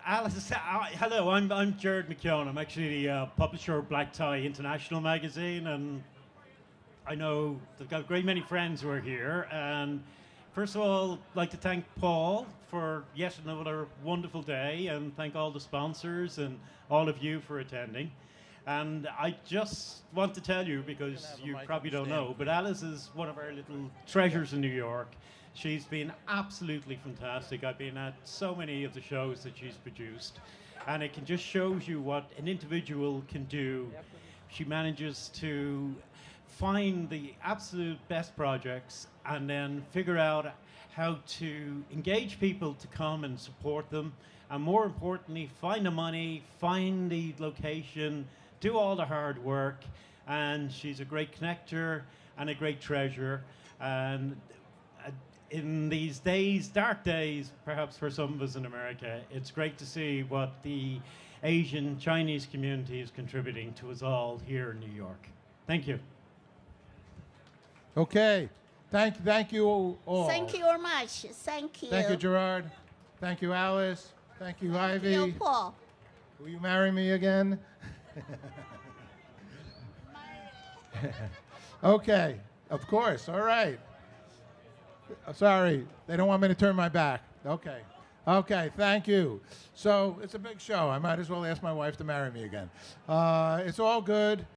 Speaker 6: Alice, hello, I'm Jared McKeown. I'm actually the publisher of Black Tie International magazine, and I know they've got a great many friends who are here. And first of all, I'd like to thank Paul for yet another wonderful day, and thank all the sponsors and all of you for attending. And I just want to tell you, because you probably don't know, but Alice is one of our little treasures in New York. She's been absolutely fantastic. I've been at so many of the shows that she's produced, and it can just shows you what an individual can do. She manages to find the absolute best projects and then figure out how to engage people to come and support them, and more importantly, find the money, find the location, do all the hard work. And she's a great connector and a great treasure. And in these days, dark days, perhaps for some of us in America, it's great to see what the Asian Chinese community is contributing to us all here in New York. Thank you.
Speaker 8: Okay. Thank you all.
Speaker 2: Thank you very much. Thank you.
Speaker 8: Thank you, Gerard. Thank you, Alice. Thank you, Ivy.
Speaker 2: Thank you, Paul.
Speaker 8: Will you marry me again? Okay, of course. All right. Sorry, they don't want me to turn my back. Okay. Okay, thank you. So it's a big show. I might as well ask my wife to marry me again. It's all good.